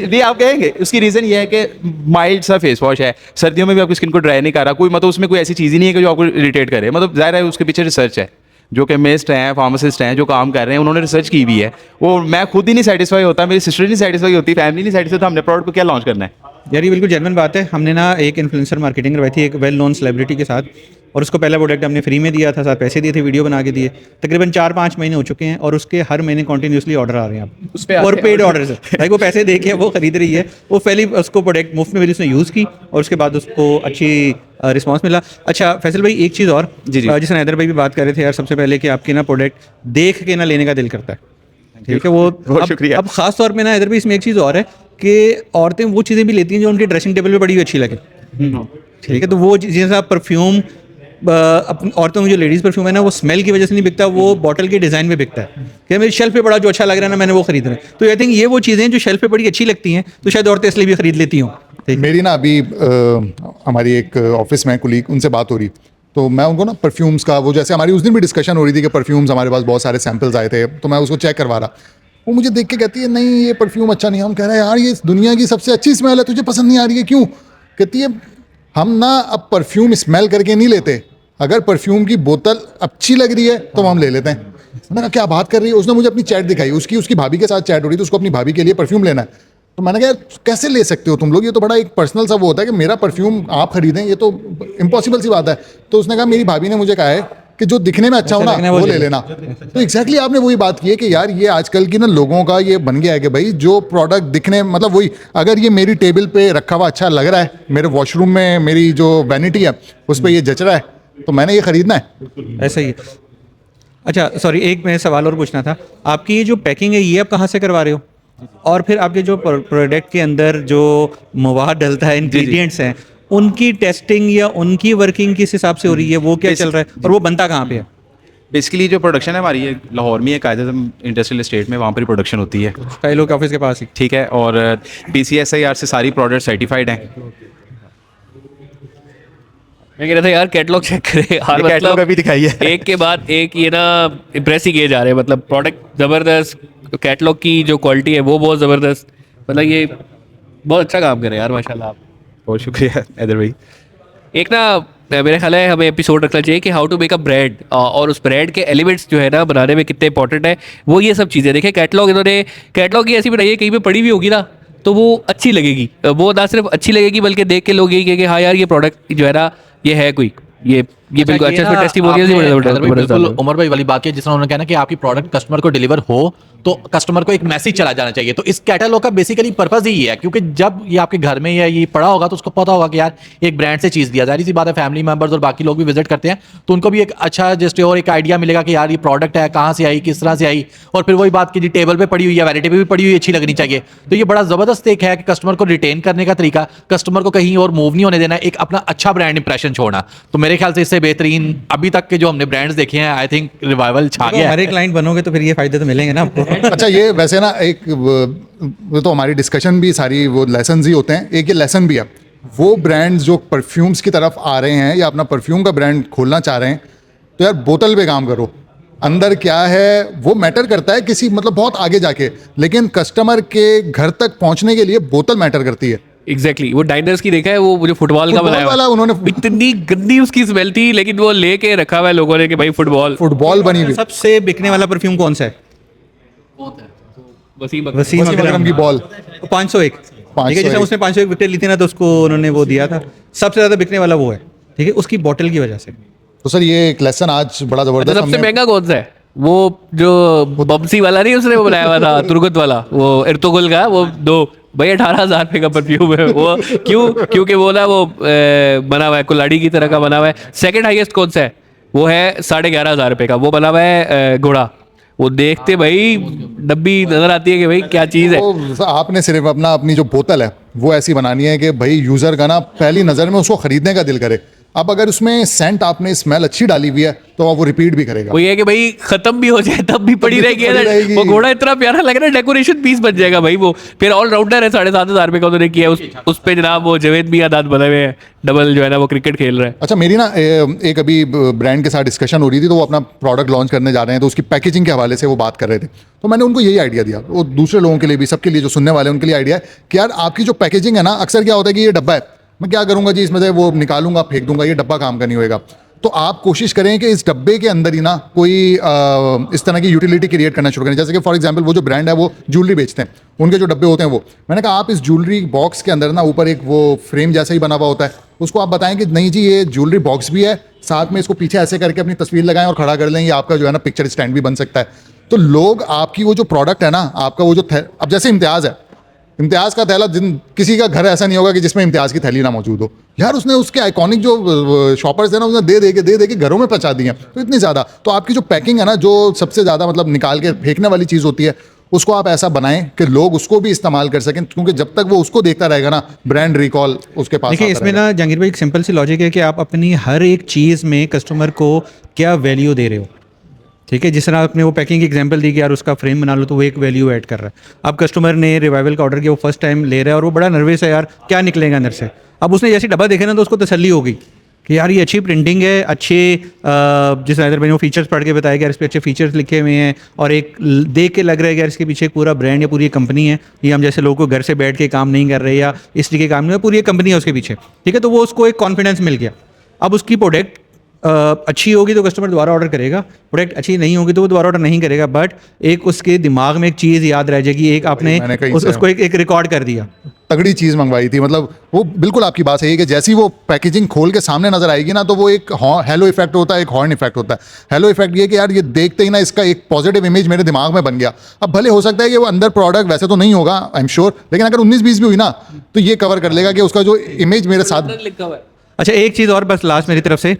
नहीं आप कहेंगे उसकी रीज़न ये है कि माइल्ड सा फेस वॉश है, सर्दियों में भी आपकी स्किन को ड्राई नहीं कर रहा, कोई मतलब उसमें कोई ऐसी चीज़ ही नहीं है कि जो आपको इरिटेट करे। मतलब ज़ाहिर है उसके पीछे रिसर्च है, जो केमिस्ट हैं, फार्मासिस्ट हैं, जो काम कर रहे हैं, उन्होंने रिसर्च की भी है। वो मैं खुद ही नहीं सेटिस्फाई होता, मेरी सिस्टर नहीं सेटिस्फाई होती, फैमिली नहीं सेटिस्फाई, तो हमने प्रोडक्ट को क्या लॉन्च करना है। यार ये बिल्कुल जेन्युइन बात है। हमने ना एक इन्फ्लुएंसर मार्केटिंग करवाई थी एक वेल नोन सेलिब्रिटी के साथ, और उसको पहला प्रोडक्ट हमने फ्री में दिया था, साथ पैसे दिए थे, वीडियो बना के दिए। तकरीबन 4-5 महीने हो चुके हैं और उसके हर महीने कंटिन्यूसली ऑर्डर आ रहे हैं अब उस पे और आते पेड ऑर्डर भाई, वो पैसे दे के वो खरीद रही है। वो पहले उसको प्रोडक्ट मुफ्त में मिली, उसने यूज़ की और उसके बाद उसको अच्छी रिस्पांस मिला। अच्छा फैसल भाई, एक चीज़ और जी। जैसे हैदर भाई भी बात कर रहे थे यार, सबसे पहले कि आपकी ना प्रोडक्ट देख के ना लेने का दिल करता है, ठीक है। वो बहुत शुक्रिया। अब खास तौर पे ना इधर भी इसमें एक चीज़ और है कि औरतें वो चीज़ें भी लेती हैं जो उनके ड्रेसिंग टेबल पे बड़ी हुई अच्छी लगे, ठीक है। तो वो जैसा परफ्यूम अपनी औरतों में जो लेडीज़ परफ्यूम है ना, वो स्मेल की वजह से नहीं बिकता, वो बॉटल के डिज़ाइन में बिकता है कि मेरी शेल्फ पे बड़ा जो अच्छा लग रहा है ना, मैंने वो खरीदना है। तो आई थिंक ये वो चीज़ें जो शेल्फ पे बड़ी अच्छी लगती हैं, तो शायद औरतें इसलिए भी खरीद लेती हों। मेरी ना अभी हमारी एक ऑफिस में कुलीग, उनसे बात हो रही, तो मैं उनको ना परफ्यूम्स का, वो जैसे हमारी उस दिन भी डिस्कशन हो रही थी कि परफ्यूम्स हमारे पास बहुत सारे सैम्पल्स आए थे, तो मैं उसको चेक करवा रहा। वो मुझे देख के कहती है नहीं ये परफ्यूम अच्छा नहीं है। हम कह रहे हैं यार ये दुनिया की सबसे अच्छी स्मेल है, तुझे पसंद नहीं आ रही है क्यों? कहती है हम ना अब परफ्यूम स्मेल करके नहीं लेते, अगर परफ्यूम की बोतल अच्छी लग रही है तो हम ले लेते हैं। मैंने कहा क्या बात कर रही है? उसने मुझे अपनी चैट दिखाई, उसकी भाभी के साथ चैट हो रही थी, उसको अपनी भाभी के लिए परफ्यूम लेना है। तो मैंने कहा यार कैसे ले सकते हो तुम लोग, ये तो बड़ा एक पर्सनल सा वो होता है कि मेरा परफ्यूम आप खरीदें, ये तो इम्पॉसिबल सी बात है। तो उसने कहा मेरी भाभी ने मुझे कहा है कि जो दिखने में अच्छा हो ना वो ले लेना। तो एग्जैक्टली आपने वही बात की है कि यार ये आजकल की ना लोगों का ये बन गया है कि भाई जो प्रोडक्ट दिखने, मतलब वही, अगर ये मेरी टेबल पे रखा हुआ अच्छा लग रहा है, मेरे वॉशरूम में मेरी जो वैनिटी है उस पर ये जच रहा है, तो मैंने ये खरीदना है। ऐसा ही है। अच्छा सॉरी, एक मैं सवाल और पूछना था, आपकी ये जो पैकिंग है ये आप कहाँ से करवा रहे हो? और फिर आपके जो प्रोडक्ट के अंदर जो मवाद डलता है, इंग्रेडिएंट्स हैं, उनकी टेस्टिंग या उनकी वर्किंग किस हिसाब से हो रही है, वो क्या चल रहा है और वो बनता कहाँ पे है? बेसिकली जो प्रोडक्शन है हमारी, ये लाहौर में है, कायदे इंडस्ट्रियल एस्टेट में, वहाँ पर प्रोडक्शन होती है, फाइलों के ऑफिस के पास ही, ठीक है। और PCSIR से सारी प्रोडक्ट सर्टिफाइड हैं। मैं कह रहा था यार कैटलॉग चेक करें यार, ये catalog अभी दिखाइए। एक के बाद एक ये ना इम्प्रेस ही किए जा रहे हैं। मतलब प्रोडक्ट ज़बरदस्त, कैटलॉग की जो क्वालिटी है वो बहुत ज़बरदस्त, मतलब ये बहुत अच्छा काम करे यार, माशाल्लाह आप। बहुत शुक्रिया हैदर भाई। एक ना मेरे ख्याल है हमें एपिसोड रखना चाहिए कि how to make a bread, और उस ब्रेड के एलिमेंट्स जो है ना बनाने में कितने इंपॉर्टेंट है वो ये सब चीज़ें। देखिए कैटलॉग, इन्होंने कैटलॉग की ऐसी बनाई है, कहीं पे पड़ी भी होगी ना तो वो अच्छी लगेगी। वो ना सिर्फ अच्छी लगेगी बल्कि देख के लोग यही कहेंगे हाँ यार ये प्रोडक्ट जो है ना ये है कोई, ये बिल्कुल अच्छा, इसमें टेस्टिमोनियल्स भी बिल्कुल उमर भाई वाली बात की, जिस तरह उन्होंने कहना कि आपकी प्रोडक्ट कस्टमर को डिलीवर हो तो कस्टमर को एक मैसेज चला जाना चाहिए। तो इस कैटलॉग का बेसिकली पर्पस ही है, क्योंकि जब ये आपके घर में या ये पड़ा होगा तो उसको पता होगा कि यार एक ब्रांड से चीज़ दिया, जाहिर सी बात है फैमिली मेंबर्स और बाकी लोग भी विजिट करते हैं तो उनको भी एक अच्छा जस्ट और एक आइडिया मिलेगा कि यार ये प्रोडक्ट है, कहाँ से आई, किस तरह से आई। और फिर वही बात की जी टेबल पे पड़ी हुई है, वैनिटी पे भी पड़ी हुई अच्छी लगनी चाहिए। तो ये बड़ा ज़बरदस्त एक है कि कस्टमर को रिटेन करने का तरीका, कस्टमर को कहीं और मूव नहीं होने देना, एक अपना अच्छा ब्रांड इंप्रेशन छोड़ना। तो मेरे ख्याल से इससे बेहतरीन अभी तक के जो हमने ब्रांड्स देखे हैं, आई थिंक रिवाइवल छा गया है। हमारे क्लाइंट बनोगे तो फिर ये फायदे तो मिलेंगे ना आपको। अच्छा ये वैसे ना एक वो तो हमारी डिस्कशन भी सारी वो लेसन ही होते हैं, एक ये लेसन भी है। वो ब्रांड्स जो परफ्यूम्स की तरफ आ रहे हैं या अपना परफ्यूम का ब्रांड खोलना चाह रहे हैं, तो यार बोतल पे काम करो, अंदर क्या है वो मैटर करता है किसी, मतलब बहुत आगे जाके, लेकिन कस्टमर के घर तक पहुंचने के लिए बोतल मैटर करती है। एग्जैक्टली वो डाइनर्स की देखा है, वो जो फुटबॉल का बनाया वाला उन्होंने इतनी गंदी उसकी स्मेल थी, लेकिन वो लेके रखा हुआ है लोगों ने कि भाई फुटबॉल बनी हुई सबसे बिकने वाला परफ्यूम कौन सा है? वसीम वसीम अकरम की बॉल 501, ठीक है। जैसे उसने 501 विकेट ली थी ना तो उसको उन्होंने वो दिया था, सबसे ज्यादा बिकने वाला वो है, ठीक है, उसकी बोतल की वजह से। तो सर ये एक लेसन आज बड़ा जबरदस्त सबसे महंगा कौन सा है? वो जो बमसी वाला नहीं उसने वो बनाया हुआ था तुर्गत वाला, वो इर्तुगुल का, वो दो भाई 18,000 रुपये का परफ्यूम है वो। क्योंकि वो ना वो बना हुआ है कुल्हाड़ी की तरह का बना हुआ है। सेकंड हाईएस्ट कौन सा है? वो है 11,500 रुपये का, वो बना हुआ है घोड़ा। वो देखते भाई डब्बी नजर आती है कि भाई क्या चीज़ है। तो आपने सिर्फ अपनी जो बोतल है वो ऐसी बनानी है कि भाई यूज़र का ना पहली नज़र में उसको ख़रीदने का दिल करे। अब अगर उसमें सेंट आपने स्मेल अच्छी डाली हुई है तो वो रिपीट भी करेगा। वो ये है कि भाई खत्म भी हो जाए तब भी पड़ी तब भी रहेगी, पड़ी रहेगी। वो घोड़ा इतना प्यारा लग रहा है, डेकोरेशन पीस बन जाएगा भाई वो। फिर ऑलराउंडर है, 7,500 रुपये का उन्होंने किया उस पे जनाब वो जवेद मियां दाद बने हुए हैं, डबल जो है ना वो क्रिकेट खेल रहा है। अच्छा, मेरी ना एक अभी ब्रांड के साथ डिस्कशन हो रही थी, तो वो अपना प्रोडक्ट लॉन्च करने जा रहे हैं, तो उसकी पैकेजिंग के हवाले से वो बात कर रहे थे। तो मैंने उनको यही आइडिया दिया, वो दूसरे लोगों के लिए भी, सबके लिए जो सुनने वाले हैं उनके लिए आइडिया है कि यार आपकी जो पैकेजिंग है ना, अक्सर क्या होता है कि ये डब्बा है, मैं क्या करूंगा जी, इसमें से वो निकालूंगा फेंक दूंगा, ये डब्बा काम का नहीं होएगा। तो आप कोशिश करें कि इस डब्बे के अंदर ही ना कोई इस तरह की यूटिलिटी क्रिएट करना शुरू करें। जैसे कि फॉर एग्जांपल वो जो ब्रांड है वो ज्वेलरी बेचते हैं, उनके जो डब्बे होते हैं वो, मैंने कहा आप इस ज्वेलरी बॉक्स के अंदर ना ऊपर एक वो फ्रेम जैसा ही बना हुआ होता है, उसको आप बताएं कि नहीं जी ये ज्वेलरी बॉक्स भी है, साथ में इसको पीछे ऐसे करके अपनी तस्वीर लगाएं और खड़ा कर लें, ये आपका जो है ना पिक्चर स्टैंड भी बन सकता है। तो लोग आपकी वो जो प्रोडक्ट है ना, आपका वो जो अब जैसे इम्तियाज़ है, इम्तियाज़ का थैला किसी का घर ऐसा नहीं होगा कि जिसमें इम्तियाज़ की थैली ना मौजूद हो। यार उसने उसके आइकॉनिक जो शॉपर्स है ना, उसने दे के घरों में पहुंचा दी हैं, तो इतनी ज़्यादा। तो आपकी जो पैकिंग है ना, जो सबसे ज़्यादा मतलब निकाल के फेंकने वाली चीज़ होती है, उसको आप ऐसा बनाएं कि लोग उसको भी इस्तेमाल कर सकें, क्योंकि जब तक वो उसको देखता रहेगा ना, ब्रांड रिकॉल उसके पास देखिए आता इसमें रहेगा। ना जहांगीर भाई एक सिंपल सी लॉजिक है कि आप अपनी हर एक चीज़ में कस्टमर को क्या वैल्यू दे रहे हो। ठीक है, जिस तरह आपने वो पैकिंग की एग्जांपल दी कि यार उसका फ्रेम बना लो, तो वो एक वैल्यू ऐड कर रहा है। अब कस्टमर ने रिवाइवल का ऑर्डर किया, वो फर्स्ट टाइम ले रहा है और वो बड़ा नर्वस है यार क्या निकलेगा अंदर से। अब उसने जैसे डब्बा देखे ना, तो उसको तसल्ली होगी कि यार ये अच्छी प्रिंटिंग है, अच्छे जिस तरह मैंने वो फीचर्स पढ़ के बताया कि यार इस पर अच्छे फीचर्स लिखे हुए हैं, और एक देख के लग रहा है कि यार इसके पीछे एक पूरा ब्रांड या पूरी एक कंपनी है, ये हम जैसे लोगों को घर से बैठ के काम नहीं कर रहे या इस तरीके काम नहीं है, पूरी एक कंपनी है उसके पीछे। ठीक है, तो वो उसको एक कॉन्फिडेंस मिल गया। अब उसकी प्रोडक्ट अच्छी होगी तो कस्टमर दोबारा ऑर्डर करेगा, प्रोडक्ट अच्छी नहीं होगी तो वो दोबारा ऑर्डर नहीं करेगा, बट एक उसके दिमाग में एक चीज़ याद रह जाएगी, एक आपने मैंने कहीं उसको एक रिकॉर्ड कर दिया। तगड़ी चीज़ मंगवाई थी, मतलब वो बिल्कुल आपकी बात सही है कि जैसी वो पैकेजिंग खोल के सामने नजर आएगी ना, तो वो एक हेलो इफेक्ट होता है, एक हॉर्न इफेक्ट होता है। हेलो इफेक्ट ये कि यार ये देखते ही ना इसका एक पॉजिटिव इमेज मेरे दिमाग में बन गया। अब भले हो सकता है कि वो अंदर प्रोडक्ट वैसे तो नहीं होगा, आई एम श्योर, लेकिन अगर 19-20 भी हुई ना, तो ये कवर कर लेगा कि उसका जो इमेज मेरे साथ। लिखा हुआ है। अच्छा, एक चीज़ और बस लास्ट मेरी तरफ से,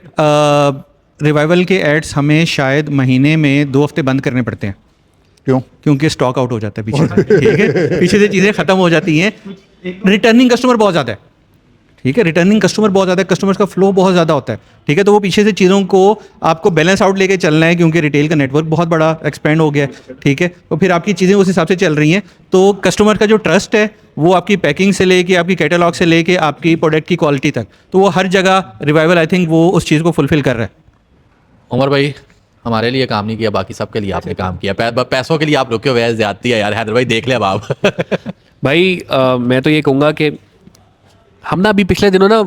रिवाइवल के एड्स हमें शायद महीने में 2 हफ्ते बंद करने पड़ते हैं। क्यों? क्योंकि स्टॉक आउट हो जाता है पीछे से। ठीक है, पीछे से चीज़ें ख़त्म हो जाती हैं। रिटर्निंग कस्टमर बहुत ज़्यादा है। ठीक है, रिटर्निंग कस्टमर बहुत ज़्यादा है, कस्टमर्स का फ्लो बहुत ज़्यादा होता है। ठीक है, तो वो पीछे से चीज़ों को आपको बैलेंस आउट लेके चलना है, क्योंकि रिटेल का नेटवर्क बहुत बड़ा एक्सपेंड हो गया है। ठीक है, तो फिर आपकी चीज़ें उस हिसाब से चल रही हैं, तो कस्टमर का जो ट्रस्ट है वो आपकी पैकिंग से लेके आपकी कैटलॉग से लेके आपकी प्रोडक्ट की क्वालिटी तक, तो वो हर जगह रिवाइवल आई थिंक वो उस चीज़ को फुलफिल कर रहा है। उमर भाई हमारे लिए काम नहीं किया, बाकी सबके लिए आपने काम किया। पैसों के लिए आप रुके हुए ज्यादती है यार। हैदर भाई देख ले अब आप। भाई मैं तो ये कहूँगा कि हम ना अभी पिछले दिनों ना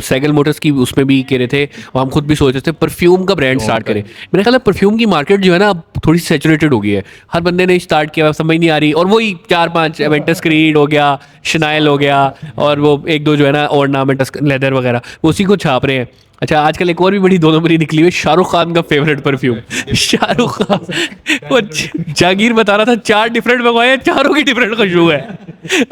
सैगल मोटर्स की उसमें भी कह रहे थे, और हम खुद भी सोच रहे थे परफ्यूम का ब्रांड स्टार्ट करें। मेरा ख्याल है परफ्यूम की मार्केट जो है ना अब थोड़ी सैचुरेटेड हो गई है, हर बंदे ने स्टार्ट किया, समझ नहीं आ रही, और वही 4-5 एवेंटस क्रीड हो गया, शनाइल हो गया, और वो 1-2 जो है ना ऑर्नामेंटस लेदर वगैरह, उसी को छाप रहे हैं। अच्छा, आजकल एक और भी बड़ी 2 नंबरी निकली हुई, शाहरुख खान का फेवरेट परफ्यूम। शाहरुख खान, वो जहांगीर बता रहा था 4 डिफरेंट मंगवाए हैं, चारों की डिफरेंट खुशबू है।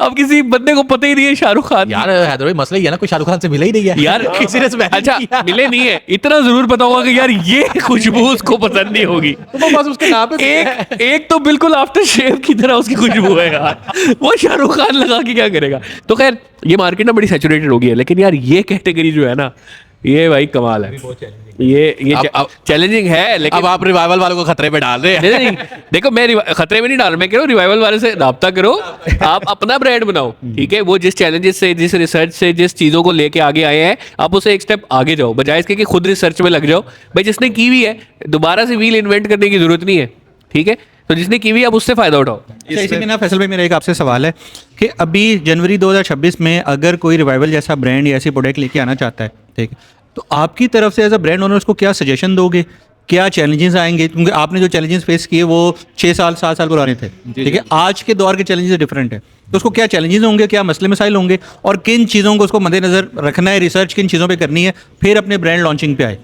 अब किसी बंदे को पता ही नहीं है शाहरुख खान। यार हैदर भाई मसला ये है ना, कोई शाहरुख खान से मिला ही नहीं है यार किसी ने smell अच्छा किया। मिले नहीं है, इतना जरूर पता होगा कि यार ये खुशबू उसको पसंद नहीं होगी, तो वो बस उसके नाम पे एक तो बिल्कुल आफ्टर शेव की तरह उसकी खुशबू है यार, वो शाहरुख खान लगा के क्या करेगा। तो खैर ये मार्केट ना बड़ी सैचुरेटेड हो गई है, लेकिन यार ये कैटेगरी जो है ना, ये भाई कमाल है। ये अब चैलेंजिंग है, लेकिन अब आप रिवाइवल वालों को खतरे में डाल रहे हैं। नहीं देखो मैं खतरे में नहीं डाल रहा, मैं कह रहा हूँ रिवाइवल वाले से राब्ता करो, आप अपना ब्रांड बनाओ। ठीक है, वो जिस चैलेंजेस से, जिस रिसर्च से, जिस चीज़ों को लेके आगे आए हैं, आप उसे एक स्टेप आगे जाओ, बजाय इसके कि खुद रिसर्च में लग जाओ। भाई जिसने की हुई है दोबारा से व्हील इन्वेंट करने की जरूरत नहीं है। ठीक है, तो जिसने की हुई आप उससे फ़ायदा उठाओ। अच्छा, इसी में ना फैसल भाई मेरा एक आपसे सवाल है कि अभी जनवरी 2026 में अगर कोई रिवाइवल जैसा ब्रांड या ऐसी प्रोडक्ट लेके आना चाहता है, ठीक है, तो आपकी तरफ से एज अ ब्रांड ओनर उसको क्या सजेशन दोगे, क्या चैलेंजेस आएंगे? क्योंकि आपने जो चैलेंजेस फेस किए वो 6 साल 7 साल पुराने थे। ठीक है, आज के दौर के चैलेंजेस डिफरेंट है, तो उसको क्या चैलेंजेस होंगे, क्या मसले मसाइल होंगे, और किन चीज़ों को उसको मद्देनजर रखना है, रिसर्च किन चीज़ों पर करनी है, फिर अपने ब्रांड लॉन्चिंग पे आए?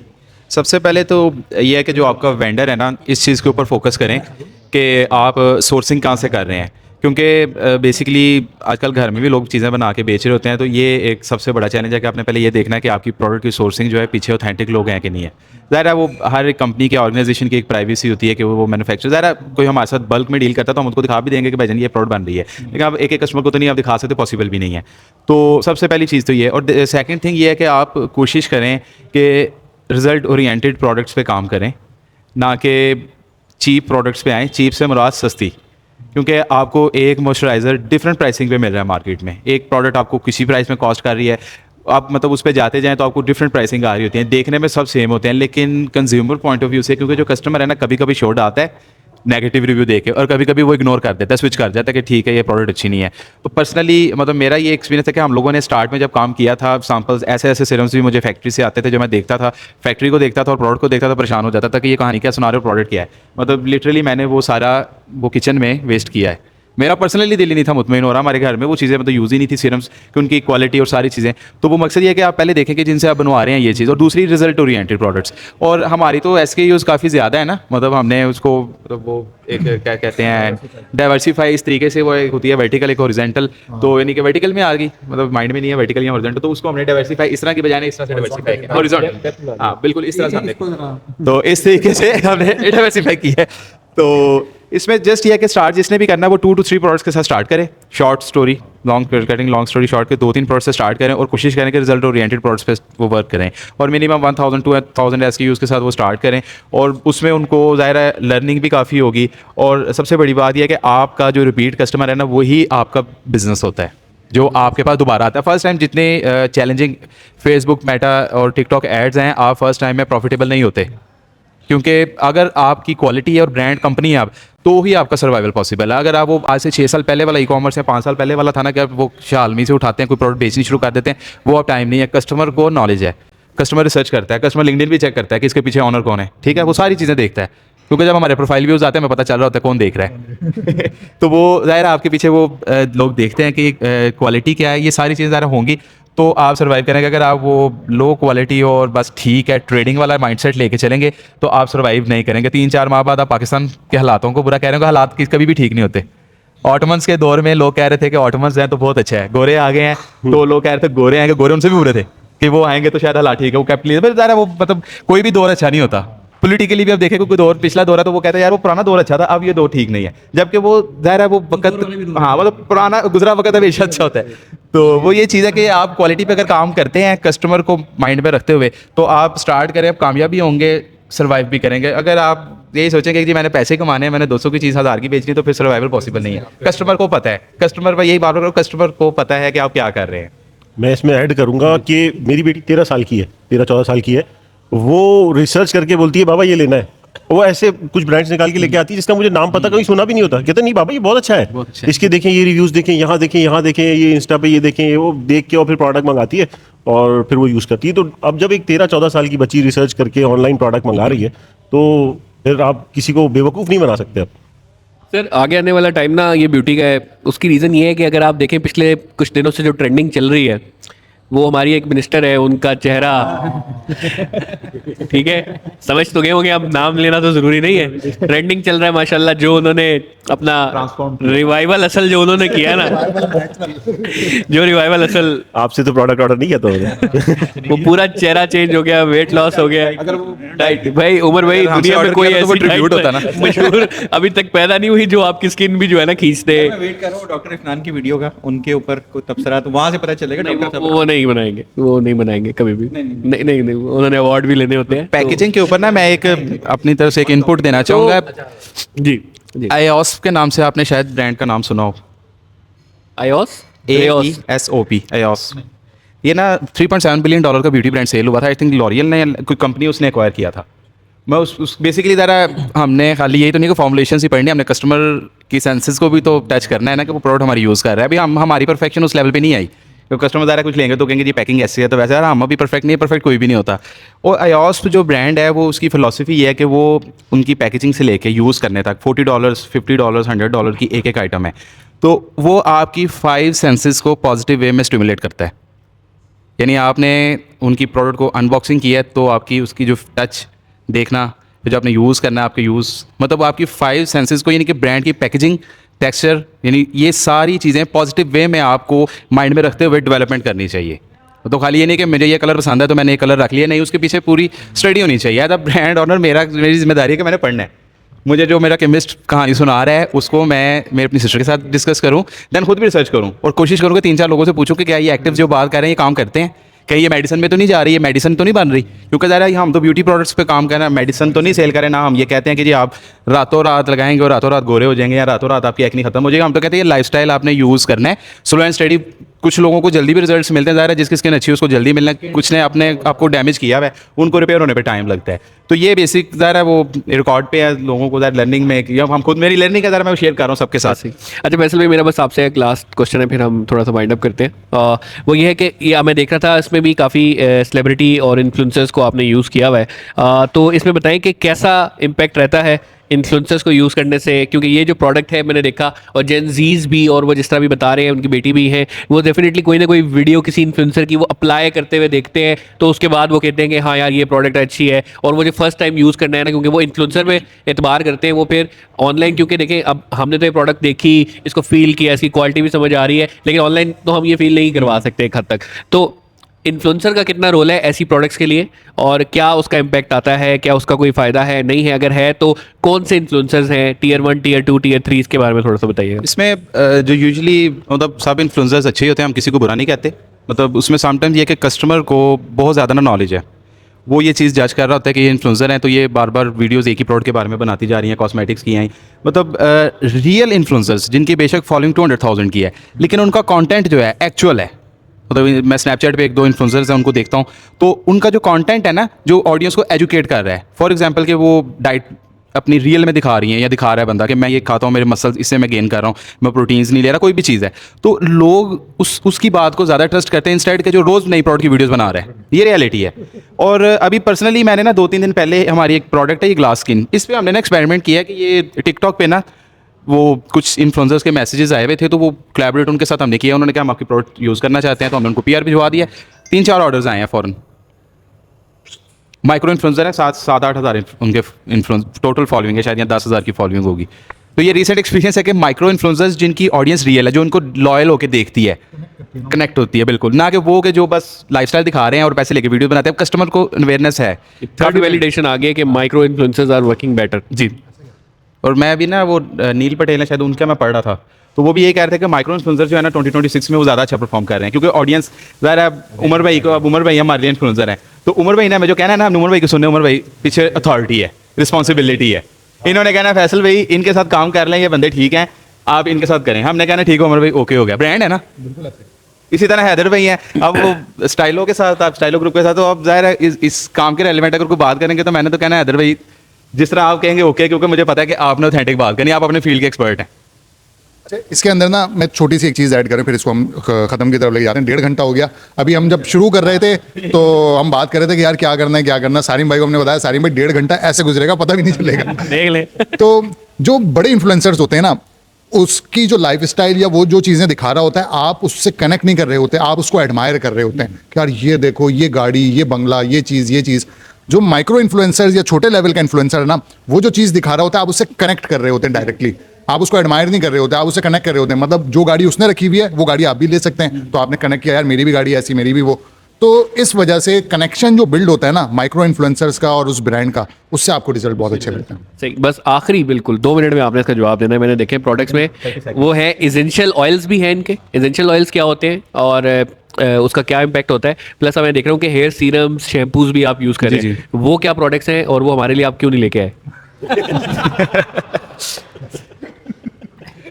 सबसे पहले तो ये है कि जो आपका वेंडर है ना, इस चीज़ के ऊपर फोकस करें कि आप सोर्सिंग कहाँ से कर रहे हैं, क्योंकि बेसिकली आजकल घर में भी लोग चीज़ें बना के बेच रहे होते हैं, तो ये एक सबसे बड़ा चैलेंज है कि आपने पहले ये देखना है कि आपकी प्रोडक्ट की सोर्सिंग जो है पीछे ऑथेंटिक लोग हैं कि नहीं है। ज़ाहिर है वो हर एक कंपनी के ऑर्गेनाइजेशन की एक प्राइवेसी होती है कि वो मैन्युफैक्चर, ज़ाहिर है कोई हमारे साथ बल्क में डील करता है तो हम उनको दिखा भी देंगे कि भाईजान ये प्रोडक्ट बन रही है, लेकिन आप एक एक कस्टमर को तो नहीं आप दिखा सकते, पॉसिबल भी नहीं है। तो सबसे पहली चीज़ तो ये है। और सेकेंड थिंग ये है कि आप कोशिश करें कि रिजल्ट ओरिएंटेड प्रोडक्ट्स पे काम करें, ना कि चीप प्रोडक्ट्स पे आएँ। चीप से मुराद सस्ती, क्योंकि आपको एक मॉइस्चराइज़र डिफरेंट प्राइसिंग पे मिल रहा है मार्केट में। एक प्रोडक्ट आपको किसी प्राइस में कॉस्ट कर रही है, आप मतलब उस पर जाते जाएँ तो आपको डिफरेंट प्राइसिंग आ रही होती है। देखने में सब सेम होते हैं, लेकिन कंज्यूमर पॉइंट ऑफ व्यू से, क्योंकि जो कस्टमर है ना कभी कभी शो डालता है नेगेटिव रिव्यू देके, और कभी कभी वो इग्नोर कर देता है, स्विच कर जाता है कि ठीक है ये प्रोडक्ट अच्छी नहीं है। तो पर्सनली मतलब मेरा ये एक्सपीरियंस है कि हम लोगों ने स्टार्ट में जब काम किया था, सैम्पल्स ऐसे ऐसे सीरम्स भी मुझे फैक्ट्री से आते थे, जो मैं देखता था, फैक्ट्री को देखता था और प्रोडक्ट को देखता था, परेशान हो जाता था कि ये कहानी क्या सुना रहे हो, प्रोडक्ट क्या है। मतलब लिटरली मैंने वो सारा वो किचन में वेस्ट किया है। मेरा पर्सनली दिल ही नहीं था मुतमईन हो रहा, हमारे घर में वो चीज़ें मतलब यूज़ ही नहीं थी सीरम्स की, उनकी क्वालिटी और सारी चीज़ें। तो वो मकसद ये है कि आप पहले देखें कि जिनसे आप बनवा रहे हैं ये चीज़, और दूसरी रिजल्ट ओरिएंटेड प्रोडक्ट्स। और हमारी तो SKUs काफ़ी ज़्यादा है ना, मतलब हमने उसको मतलब वो एक क्या कहते हैं डाइवर्सिफाई इस तरीके से, वो एक होती है वर्टिकल एक हॉरिजॉन्टल, तो यानी कि वर्टिकल में आ गई, मतलब माइंड में नहीं है वर्टिकल या हॉरिजॉन्टल, तो उसको हमने डाइवर्सिफाई इस तरह की बजाय इस तरह से डाइवर्सिफाई किया हॉरिजॉन्टल। हाँ बिल्कुल इस तरह से हमने, तो इस तरीके से हमने डाइवर्सिफाई की है। तो इसमें जस्ट ये है कि स्टार्ट जिसने भी करना है वो 2 to 3 प्रोडक्ट्स के साथ स्टार्ट करें, short story long cutting, long story short के 2-3 प्रोडक्ट्स से स्टार्ट करें, और कोशिश करें कि रिजल्ट ओरिएंटेड प्रोडक्ट्स पे वो वर्क करें, और मिनिमम 1000-2000 SKUs के साथ वो स्टार्ट करें, और उसमें उनको ज़ाहिर है लर्निंग भी काफ़ी होगी। और सबसे बड़ी बात यह है कि आपका जो रिपीट कस्टमर है ना वही आपका बिजनेस होता है, जो आपके पास दोबारा आता है। फर्स्ट टाइम जितने चैलेंजिंग फेसबुक, मेटा और टिकटॉक एड्स हैं, आप फर्स्ट टाइम में प्रॉफिटेबल नहीं होते, क्योंकि अगर आपकी क्वालिटी है और ब्रांड कंपनी है आप, तो ही आपका सर्वाइवल पॉसिबल है। अगर आप वो आज से 6 साल पहले वाला ई-कॉमर्स या 5 साल पहले वाला था ना, कि आप वो शालमी से उठाते हैं कोई प्रोडक्ट बेचनी शुरू कर देते हैं, वो अब टाइम नहीं है। कस्टमर को नॉलेज है, कस्टमर रिसर्च करता है, कस्टमर लिंक्डइन भी चेक करता है कि इसके पीछे ऑनर कौन है, ठीक है, वो सारी चीज़ें देखता है, क्योंकि जब हमारे प्रोफाइल व्यूज़ आते हैं हमें पता चल रहा होता है कौन देख रहा है तो वो ज़ाहिर है आपके पीछे वो लोग देखते हैं कि क्वालिटी क्या है, ये सारी चीज़ें ज़रा होंगी तो आप सर्वाइव करेंगे। अगर आप वो लो क्वालिटी और बस ठीक है ट्रेडिंग वाला माइंडसेट लेके चलेंगे तो आप सर्वाइव नहीं करेंगे। 3-4 माह बाद आप पाकिस्तान के हालातों को बुरा कह रहे हो, हालात कभी भी ठीक नहीं होते। ऑटोमन्स के दौर में लोग कह रहे थे कि ऑटोमन्स हैं तो बहुत अच्छा है, गोरे आ गए हैं तो लोग कह रहे थे गोरे हैं कि गोरे उनसे भी बुरे थे कि वो आएंगे तो शायद हालात ठीक है, वो कैपिटलिज्म फिर ज़रा वो मतलब कोई भी दौर अच्छा नहीं होता। पॉलिटिकली भी अब देखें कोई दौर पिछला दौर है तो वो कहता है यार वो पुराना दौर अच्छा था, अब ये दौर ठीक नहीं है, जबकि वो ज़ाहिर है वो वक्त, हाँ मतलब पुराना गुजरा वक्त हमेशा अच्छा होता है। तो वो ये चीज़ है कि आप क्वालिटी पे अगर काम करते हैं कस्टमर को माइंड में रखते हुए तो आप स्टार्ट करें, आप कामयाब भी होंगे, सर्वाइव भी करेंगे। अगर आप यही सोचेंगे कि जी मैंने पैसे कमाने हैं, मैंने 200 की चीज़ 1000 की बेचनी, तो फिर सर्वाइवल पॉसिबल नहीं है। कस्टमर को पता है, कस्टमर पर यही बात करो, कस्टमर को पता है कि आप क्या कर रहे हैं। मैं इसमें ऐड करूंगा कि मेरी बेटी 13 साल की है, 13-14 साल की है, वो रिसर्च करके बोलती है बाबा ये लेना है। वो ऐसे कुछ ब्रांड्स निकाल के लेके आती है जिसका मुझे नाम पता कभी सुना भी नहीं होता, कहते नहीं बाबा ये बहुत अच्छा है, इसके देखें ये रिव्यूज़ देखें, यहाँ देखें, यहाँ देखें, ये इंस्टा पे ये देखें, वो देख के और फिर प्रोडक्ट मंगाती है और फिर वो यूज़ करती है। तो अब जब एक 13-14 साल की बच्ची रिसर्च करके ऑनलाइन प्रोडक्ट मंगा रही है तो फिर आप किसी को बेवकूफ़ नहीं बना सकते। अब सर आगे आने वाला टाइम ना ये ब्यूटी का है, उसकी रीज़न ये है कि अगर आप देखें पिछले कुछ दिनों से जो ट्रेंडिंग चल रही है वो हमारी एक मिनिस्टर है, उनका चेहरा ठीक है, समझ तो गए होंगे, अब नाम लेना तो ज़रूरी नहीं है। ट्रेंडिंग चल रहा है माशाल्लाह, जो उन्होंने अपना रिवाइवल असल जो उन्होंने किया ना जो रिवाइवल असल, आपसे तो प्रोडक्ट ऑर्डर नहीं किया था वो पूरा चेहरा चेंज हो गया, वेट लॉस हो गया। अगर वो डाइट भाई उमर भाई दुनिया में कोई ऐसी ट्रिब्यूट होता ना मशहूर अभी तक पैदा नहीं हुई जो आपकी स्किन भी जो है ना खींचते। मैं वेट कर रहा हूँ डॉक्टर इफनान की वीडियो का, उनके ऊपर कोई तबसरा, तो वहाँ से पता चलेगा डॉक्टर साहब। वो नहीं बनाएंगे, वो नहीं बनाएंगे कभी भी, नहीं नहीं नहीं, उन्होंने अवार्ड भी लेने होते हैं। पैकेजिंग के ऊपर ना मैं एक अपनी तरफ से एक इनपुट देना चाहूँगा। जी जी, आयोस के नाम से आपने शायद ब्रांड का नाम सुना हो, आयोस AESOP आयोस। ये ना $3.7 बिलियन का ब्यूटी ब्रांड सेल हुआ था। आई थिंक लॉरियल ने कोई कंपनी उसने एक्वायर किया था। मैं उस बेसिकली ज़रा हमने खाली यही तो नहीं कि फॉर्मुलेशन ही पढ़नी है, हमने कस्टमर की सेंसेस को भी तो टच करना है ना कि वो प्रोडक्ट हमारी यूज़ कर रहा है। अभी हमारी परफेक्शन उस लेवल पे नहीं आई, तो कस्टमर ज़रा कुछ लेंगे तो कहेंगे जी पैकिंग ऐसी है, तो वैसे यार हम अभी परफेक्ट नहीं है, परफेक्ट कोई भी नहीं होता। और आयोस जो ब्रांड है वो उसकी फ़िलॉसफी ये है कि वो उनकी पैकेजिंग से लेके यूज़ करने तक $40, $50, $100 की एक आइटम है, तो वो आपकी 5 सेंसेस को पॉजिटिव वे में स्टिमुलेट करता है। यानी आपने उनकी प्रोडक्ट को अनबॉक्सिंग किया है तो आपकी उसकी जो टच देखना, फिर जो आपने यूज़ करना है, आपके यूज़ मतलब आपकी 5 सेंसेस को, यानी कि ब्रांड की पैकेजिंग टेक्सचर, यानी ये सारी चीज़ें पॉजिटिव वे में आपको माइंड में रखते हुए डेवलपमेंट करनी चाहिए। तो खाली ये नहीं कि मुझे ये कलर पसंद है तो मैंने ये कलर रख लिया, नहीं, उसके पीछे पूरी स्टडी होनी चाहिए। एज अ ब्रांड ऑनर मेरी जिम्मेदारी है कि मैंने पढ़ना है। मुझे जो मेरा केमिस्ट कहानी सुना रहा है उसको मैं मेरे अपनी सिस्टर के साथ डिस्कस करूँ, देन खुद भी रिसर्च करूँ और कोशिश करूँ कि 3-4 लोगों से पूछूँ कि क्या ये एक्टिव जो बात कर रहे हैं ये काम करते हैं, कहीं ये मेडिसिन में तो नहीं जा रही है, मेडिसिन तो नहीं बन रही, क्योंकि ज़रा हम तो ब्यूटी प्रोडक्ट्स पे काम कर रहे हैं, मेडिसिन तो नहीं सेल करें ना। हम ये कहते हैं कि जी आप रातों रात लगाएंगे और रातों रात गोरे हो जाएंगे या रातों रात आपकी एक्नी खत्म हो जाएगी। हम तो कहते हैं ये लाइफस्टाइल आपने यूज़ करना है, स्लो एंड स्टडी। कुछ लोगों को जल्दी भी रिजल्ट्स मिलते हैं, ज़ाहिर है जिसकी स्किन अच्छी है उसको जल्दी मिलना, कुछ ने अपने आपको डैमेज किया हुआ है उनको रिपेयर होने पे टाइम लगता है। तो ये बेसिक ज़ाहिर है वो रिकॉर्ड पे है लोगों को, ज़ाहिर लर्निंग में या हम खुद मेरी लर्निंग का ज़रा मैं शेयर कर रहा हूँ सबके साथ। अच्छा फैसल भाई, मेरा बस आपसे एक लास्ट क्वेश्चन है, फिर हम थोड़ा सा वाइंड अप करते हैं। वो ये है कि ये मैं देख रहा था इसमें भी काफ़ी सेलिब्रिटी और इन्फ्लुएंसर्स को आपने यूज़ किया हुआ है, तो इसमें बताएं कि कैसा इम्पैक्ट रहता है इन्फ्लुएंसर्स को यूज़ करने से, क्योंकि ये जो प्रोडक्ट है मैंने देखा, और जेन जीज भी और वो जिस तरह भी बता रहे हैं उनकी बेटी भी है, वो डेफिनेटली कोई ना कोई वीडियो किसी इन्फ्लुएंसर की वो अप्लाई करते हुए देखते हैं, तो उसके बाद वो कहते हैं कि हाँ यार ये प्रोडक्ट अच्छी है, और वो जो फर्स्ट टाइम यूज़ करना है ना, क्योंकि वो इन्फ्लुएंसर में एतबार करते हैं, वो फिर ऑनलाइन, क्योंकि देखें अब हमने तो ये प्रोडक्ट देखी, इसको फील किया, इसकी क्वालिटी भी समझ आ रही है, लेकिन ऑनलाइन तो हम ये फील नहीं करवा सकते एक हद तक। तो इन्फ्लुएंसर का कितना रोल है ऐसी प्रोडक्ट्स के लिए, और क्या उसका इम्पैक्ट आता है, क्या उसका कोई फ़ायदा है, नहीं है, अगर है तो कौन से इन्फ्लुएंसर्स हैं, Tier 1, Tier 2, Tier 3, इसके बारे में थोड़ा सा बताइए। इसमें जो यूजुअली मतलब सब इन्फ्लुएंसर्स अच्छे ही होते हैं, हम किसी को बुरा नहीं कहते, मतलब उसमें समटाइम्स ये कि कस्टमर को बहुत ज़्यादा ना नॉलेज है, वो ये चीज़ जज कर रहा होता है कि ये इन्फ्लुएंसर हैं तो ये बार बार वीडियोस एक ही प्रोडक्ट के बारे में बनाती जा रही हैं, कॉस्मेटिक्स की हैं, मतलब रियल इन्फ्लुएंसर्स जिनकी बेशक फॉलोइंग 200,000 की है, लेकिन उनका कंटेंट जो है एक्चुअल है। मतलब मैं स्नैपचैट पे 1-2 इन्फ्लुएंसर्स हैं उनको देखता हूँ, तो उनका जो कंटेंट है ना, जो ऑडियंस को एजुकेट कर रहा है, फॉर एग्जांपल कि वो डाइट अपनी रियल में दिखा रही हैं या दिखा रहा है बंदा कि मैं ये खाता हूँ, मेरे मसल्स इससे मैं गेन कर रहा हूँ, मैं प्रोटीन्स नहीं ले रहा, कोई भी चीज़ है, तो लोग उसकी बात को ज़्यादा ट्रस्ट करते हैं इंस्टेड के जो रोज़ नई प्रोडक्ट की वीडियोस बना रहे हैं। ये रियलिटी है। और अभी पर्सनली मैंने ना 2-3 दिन पहले हमारी एक प्रोडक्ट है ये ग्लास स्किन, इस पर हमने ना एक्सपेरिमेंट किया कि ये टिकटॉक पे ना वो कुछ इन्फ्लुएंसर्स के मैसेजेस आए हुए थे, तो वो कोलैबोरेट उनके साथ हमने किया, उन्होंने कहा हम आपकी प्रोडक्ट यूज़ करना चाहते हैं, तो हमने उनको PR भिजवा दिया। 3-4 ऑर्डर्स आए हैं फ़ौरन। माइक्रो इन्फ्लुएंसर है, 7-8 हज़ार उनके टोटल फॉलोइंग है, शायद यहाँ 10,000 की फॉलोइंग होगी। तो ये रिसेंट एक्सपीरियंस है कि माइक्रो इन्फ्लुएंसर्स जिनकी ऑडियंस रियल है, जो उनको लॉयल होकर देखती है, कनेक्ट होती है, बिल्कुल ना कि वो कि जो बस लाइफस्टाइल दिखा रहे हैं और पैसे लेके वीडियो बनाते हैं। कस्टमर को अवेयरनेस है, थर्ड वैलिडेशन आ गया कि micro influencers are working better. जी। और मैं अभी ना वो नील पटेल है शायद, उनका मैं पढ़ रहा था, तो वो भी यही कह रहे थे कि माइक्रो इन्फ्लुएंसर जो है ना 2026 में वो ज़्यादा अच्छा परफॉर्म कर रहे हैं, क्योंकि ऑडियंस ज़रा उमर भाई को, अब उमर भाई हमारे लिए इन्फ्लुएंसर हैं, तो उमर भाई ने मैं जो कहना है ना, उमर भाई को सुनने, उमर भाई पीछे अथॉरिटी है, रिस्पॉन्सिबिलिटी है। इन्होंने कहना फैसल भाई इनके साथ काम कर लें, ये बंदे ठीक हैं, आप इनके साथ करें। हमने कहना ठीक है उमर भाई, ओके हो गया, ब्रांड है ना। इसी तरह हैदर भाई हैं, अब वो स्टाइलो के साथ, आप स्टाइलो ग्रुप के साथ, तो अब ज़ाहिर है इस काम के रेलिवेंट अगर कोई बात करेंगे तो मैंने तो कहना हैदर भाई जिस तरह आप कहेंगे ओके, क्योंकि मुझे पता है कि आपने ऑथेंटिक बात करनी, आप अपने फील्ड के एक्सपर्ट हैं। अच्छा, इसके अंदर ना मैं छोटी सी एक चीज़ ऐड करें, फिर इसको हम ख़त्म की तरफ ले जाते हैं। 1.5 घंटा हो गया। अभी हम जब शुरू कर रहे थे तो हम बात कर रहे थे कि यार क्या करना है क्या करना। सारिम भाई को हमने बताया, सारिम भाई 1.5 घंटा ऐसे गुजरेगा पता भी नहीं चलेगा। देख ले। तो जो बड़े इन्फ्लुएंसर्स होते हैं ना, उसकी जो लाइफस्टाइल या वो जो चीज़ें दिखा रहा होता है, आप उससे कनेक्ट नहीं कर रहे होते, आप उसको एडमायर कर रहे होते हैं कि यार ये देखो, ये गाड़ी, ये बंगला, ये चीज़। जो माइक्रो इन्फ्लुएंसर्स या छोटे लेवल का इन्फ्लुएंसर है ना, वो जो चीज़ दिखा रहा होता है आप उससे कनेक्ट कर रहे होते हैं डायरेक्टली। आप उसको एडमायर नहीं कर रहे होते, आप उससे कनेक्ट कर रहे होते हैं। मतलब जो गाड़ी उसने रखी हुई है वो गाड़ी आप भी ले सकते हैं, तो आपने कनेक्ट किया, यार मेरी भी गाड़ी ऐसी, मेरी भी वो। तो इस वजह से कनेक्शन जो बिल्ड होता है ना माइक्रो इन्फ्लुएंसर्स का और उस ब्रांड का, उससे आपको रिजल्ट बहुत अच्छे मिलते हैं। सही, बस आखिरी बिल्कुल 2 मिनट में आपने इसका जवाब देना है। मैंने देखे प्रोडक्ट्स में वो है एसेंशियल ऑयल्स भी हैं इनके। एसेंशियल ऑयल्स क्या होते हैं और उसका क्या इम्पैक्ट होता है, प्लस मैं देख रहा हूँ कि हेयर सीरम्स, शैम्पूज भी आप यूज़ करें, वो क्या प्रोडक्ट्स हैं और वो हमारे लिए आप क्यों नहीं लेके आए?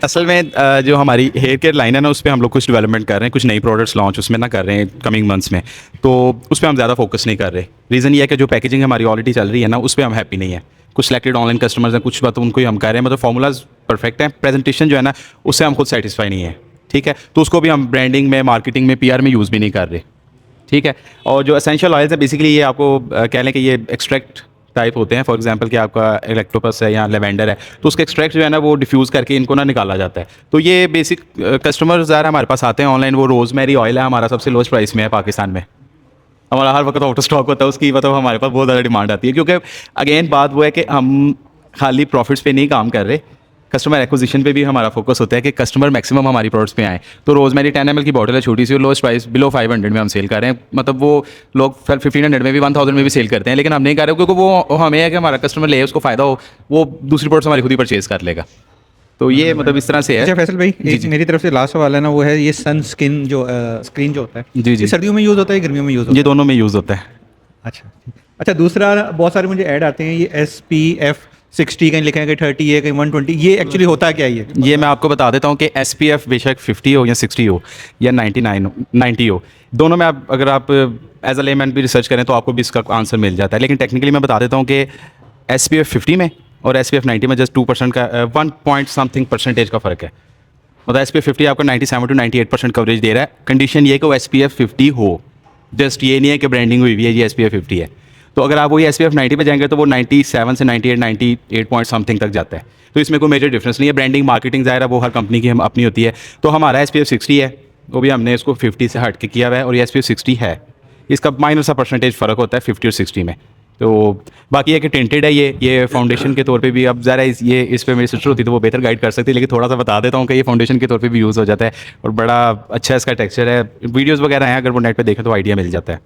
असल में जो हमारी हेयर केयर लाइन है ना, उस पर हम लोग कुछ डेवलपमेंट कर रहे हैं, कुछ नई प्रोडक्ट्स लॉन्च उसमें ना कर रहे हैं कमिंग मंथ्स में, तो उस पर हम ज़्यादा फोकस नहीं कर रहे। रीज़न ये है कि जो पैकेजिंग हमारी ऑलरेडी चल रही है ना, उस पर हम हैप्पी नहीं है। कुछ सिलेक्टेड ऑनलाइन कस्टमर्स हैं, कुछ बात उनको ही हम कह रहे हैं, मतलब फार्मूलाज परफेक्ट हैं, प्रेजेंटेशन जो है ना उससे हम खुद सेटिस्फाई नहीं है, ठीक है, तो उसको भी हम ब्रांडिंग में, मार्केटिंग में, PR में यूज़ भी नहीं कर रहे, ठीक है। और जो एसेंशियल ऑयल्स है बेसिकली ये आपको कह लें कि ये एक्सट्रैक्ट टाइप होते हैं। फॉर एग्जांपल कि आपका इलेक्ट्रोपस है या लेवेंडर है, तो उसके एक्सट्रैक्ट जो है ना वो डिफ्यूज़ करके इनको ना निकाला जाता है। तो ये बेसिक कस्टमर्स ज़्यादा हमारे पास आते हैं ऑनलाइन। वो रोज़मेरी ऑयल है, हमारा सबसे लोएस्ट प्राइस में है पाकिस्तान में, हमारा हर वक्त आउट ऑफ स्टॉक होता है उसकी, मतलब हमारे पास बहुत ज़्यादा डिमांड आती है, क्योंकि अगेन बात वो है कि हम खाली प्रॉफिट्स पे नहीं काम कर रहे, कस्टमर एक्विजिशन पे भी हमारा फोकस होता है कि कस्टमर मैक्सिमम हमारी प्रोडक्ट्स पे आए। तो रोज़मेरी 10 ml की बॉटल है छोटी सी, और लोएस्ट प्राइस बिलो 500 में हम सेल कर रहे हैं। मतलब वो लोग 1500 में भी 1000 में भी सेल करते हैं, लेकिन हम नहीं कर रहे क्योंकि वो हमें है कि हमारा कस्टमर ले, उसको फ़ायदा हो, वो दूसरी प्रोडक्ट्स हमारी खुद ही परचेज़ कर लेगा। तो ये मतलब इस तरह से है। अच्छा फैसल भाई, एक मेरी तरफ से लास्ट सवाल है ना, वो है ये सन स्किन जो स्क्रीन जो होता है, जी, जी। ये सर्दियों में यूज़ होता है, गर्मियों में यूज़ होता ये है? दोनों में यूज़ होता है। अच्छा, दूसरा बहुत सारे मुझे ऐड आते हैं, ये SPF 60 कहीं लिखा है, कहीं 30 है, कहीं 120, ये एक्चुअली होता क्या है ये मैं आपको बता देता हूँ कि SPF बेशक 50 हो या 60 हो या 99 हो 90 हो, दोनों में आप अगर आप एज अ लेमैन भी रिसर्च करें तो आपको भी इसका आंसर मिल जाता है। लेकिन टेक्निकली मैं बता देता हूँ कि SPF 50 में और SPF 90 में जस्ट 2% का 1 पॉइंट समथिंग परसेंटेज का फ़र्क है। मतलब SPF 50 आपको 97 to 98% कवरेज दे रहा है। कंडीशन ये कि वो SPF 50 हो, जस्ट ये नहीं है कि ब्रांडिंग हुई हुई है ये SPF 50 है। तो अगर आप वही SPF 90 पे जाएंगे तो वो 97 से 98 पॉइंट समथिंग तक जाता है। तो इसमें कोई मेजर डिफरेंस नहीं है। ब्रांडिंग मार्केटिंग ज़ाहिर है वो हर कंपनी की हम अपनी होती है। तो हमारा SPF 60 है, वो भी हमने इसको 50 से हट के किया हुआ है, और ये SPF 60 है, इसका माइनर सा परसेंटेज फ़र्क होता है 50 और 60 में। तो बाकी है कि टेंटेड है ये फाउंडेशन के तौर पे भी। अब ज़रा ये इस पे मेरी सिस्टर होती तो वो बेहतर गाइड कर सकती है, लेकिन थोड़ा सा बता देता हूँ कि ये फाउंडेशन के तौर पे भी यूज़ हो जाता है, और बड़ा अच्छा इसका टेक्सचर है। वीडियोस वगैरह हैं, अगर वो नेट पे देखें तो आइडिया मिल जाता है।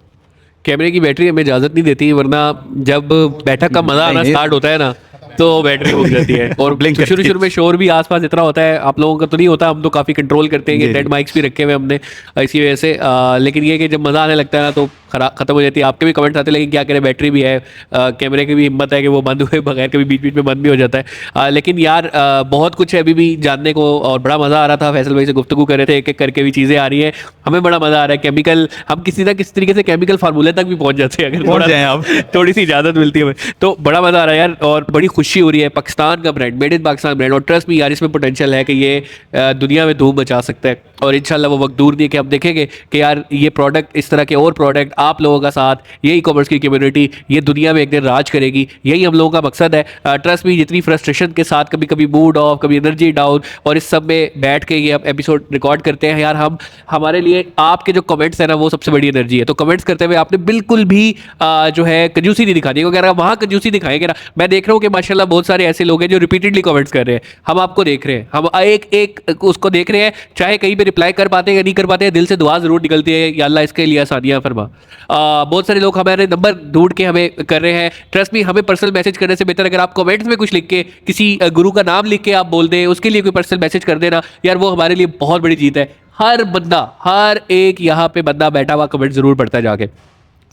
कैमरे की बैटरी हमें इजाज़त नहीं देती, वरना जब बैठक का मज़ा आना नहीं, स्टार्ट होता है ना तो बैटरी रुक जाती है। और Blink करती है। शुरू में शोर भी आसपास इतना होता है, आप लोगों का तो नहीं होता, हम तो काफ़ी कंट्रोल करते हैं कि जी, डेड जी। माइक्स भी रखे हुए हमने इसी वजह से। लेकिन ये कि जब मज़ा आने लगता है ना तो ख़त्म हो जाती है। आपके भी कमेंट्स आते हैं, लेकिन क्या करें, बैटरी भी है, कैमरे की भी हिम्मत है कि वो बंद हुए बगैर कभी बीच बीच में बंद भी हो जाता है। लेकिन यार बहुत कुछ है अभी भी जानने को, और बड़ा मज़ा आ रहा था। फैसल भाई से गुफ्तगू कर रहे थे, एक एक करके भी चीज़ें आ रही हैं, हमें बड़ा मज़ा आ रहा है। केमिकल हम किसी ना किसी तरीके से केमिकल फार्मूले तक भी पहुंच जाते हैं, अगर पहुंच जाएं आप। थोड़ी सी इजाज़त मिलती है हमें, तो बड़ा मज़ा आ रहा है यार। और बड़ी खुशी हो रही है, पाकिस्तान का brand, made in Pakistan brand, और ट्रस्ट भी यार इसमें पोटेंशियल है कि ये दुनिया में धूम मचा सकता है। और इंशाल्लाह वो वक्त दूर नहीं है कि हम देखेंगे कि यार ये प्रोडक्ट, इस तरह के और प्रोडक्ट आप लोगों का साथ, ये ई कॉमर्स की कम्युनिटी ये दुनिया में एक दिन राज करेगी। यही हम लोगों का मकसद है। ट्रस्ट भी जितनी फ्रस्ट्रेशन के साथ, कभी कभी मूड ऑफ, कभी एनर्जी डाउन, और इस सब में बैठ के ये एपिसोड रिकॉर्ड करते हैं यार हम, हमारे लिए आपके जो कमेंट्स है ना वो सबसे बड़ी एनर्जी है। तो कमेंट्स करते हुए आपने बिल्कुल भी जो है कंजूसी नहीं दिखानी, क्योंकि अगर वहाँ कंजूसी दिखाएंगे ना, मैं देख रहा हूँ कि माशाल्लाह बहुत सारे ऐसे लोग हैं जो रिपीटेडली कमेंट्स कर रहे हैं। हम आपको देख रहे हैं, हम एक एक उसको देख रहे हैं, चाहे कहीं पे रिप्लाई कर पाते हैं या नहीं कर पाते हैं, दिल से दुआ जरूर निकलती है, या अल्लाह इसके लिए आसानियाँ फरमा। बहुत सारे लोग हमारे नंबर ढूंढ के हमें कर रहे हैं। ट्रस्ट मी, हमें पर्सनल मैसेज करने से बेहतर अगर आप कमेंट्स में कुछ लिख के, किसी गुरु का नाम लिख के आप बोल दें, उसके लिए कोई पर्सनल मैसेज कर देना यार, वो हमारे लिए बहुत बड़ी जीत है। हर बंदा, हर एक यहाँ पे बंदा बैठा हुआ कमेंट जरूर पढ़ता है जाके।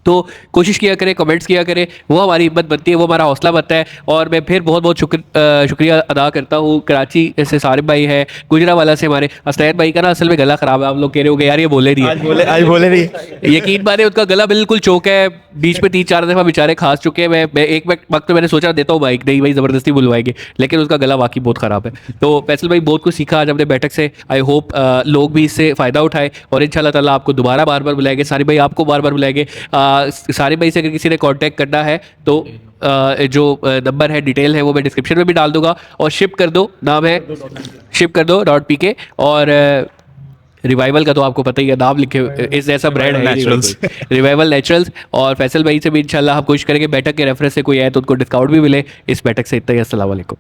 तो कोशिश किया करें, कमेंट्स किया करें, वो हमारी हिम्मत बनती है, वो हमारा हौसला बनता है। और मैं फिर बहुत बहुत शुक्रिया अदा करता हूँ। कराची से सारिब भाई है, गुजरावाला से हमारे असलैद भाई का ना असल में गला ख़राब है, आप लोग कह रहे हो कि यार ये बोले नहीं है, आज बोले नहीं। यकीन माने उसका गला बिल्कुल चौक है, बीच में 3-4 दफ़ा बेचारे खांस चुके हैं। मैं एक वक्त तो मैंने सोचा देता हूँ माइक, नहीं भाई ज़बरदस्ती बुलवाएंगे, लेकिन उसका गला वाकई बहुत ख़राब है। तो फैसल भाई बहुत कुछ सीखा आज अपने बैठक से। आई होप लोग भी इससे फ़ायदा उठाए, और इंशाल्लाह ताला आपको दोबारा बार बार बुलाएंगे। सारिब भाई आपको बार बार बुलाएंगे। सारिब भाई से अगर किसी ने कांटेक्ट करना है तो जो नंबर है, डिटेल है, वो मैं डिस्क्रिप्शन में भी डाल दूंगा। और शिप कर दो, नाम है शिप कर दो .pk। और रिवाइवल का तो आपको पता ही है, नाम लिखे इस ऐसा ब्रांड है Naturals। Revival naturals. और फैसल भाई से भी इंशाल्लाह हम कोशिश करेंगे बैठक के रेफरेंस से कोई आए तो उनको डिस्काउंट भी मिले। इस बैठक से इतना ही, अस्सलाम वालेकुम।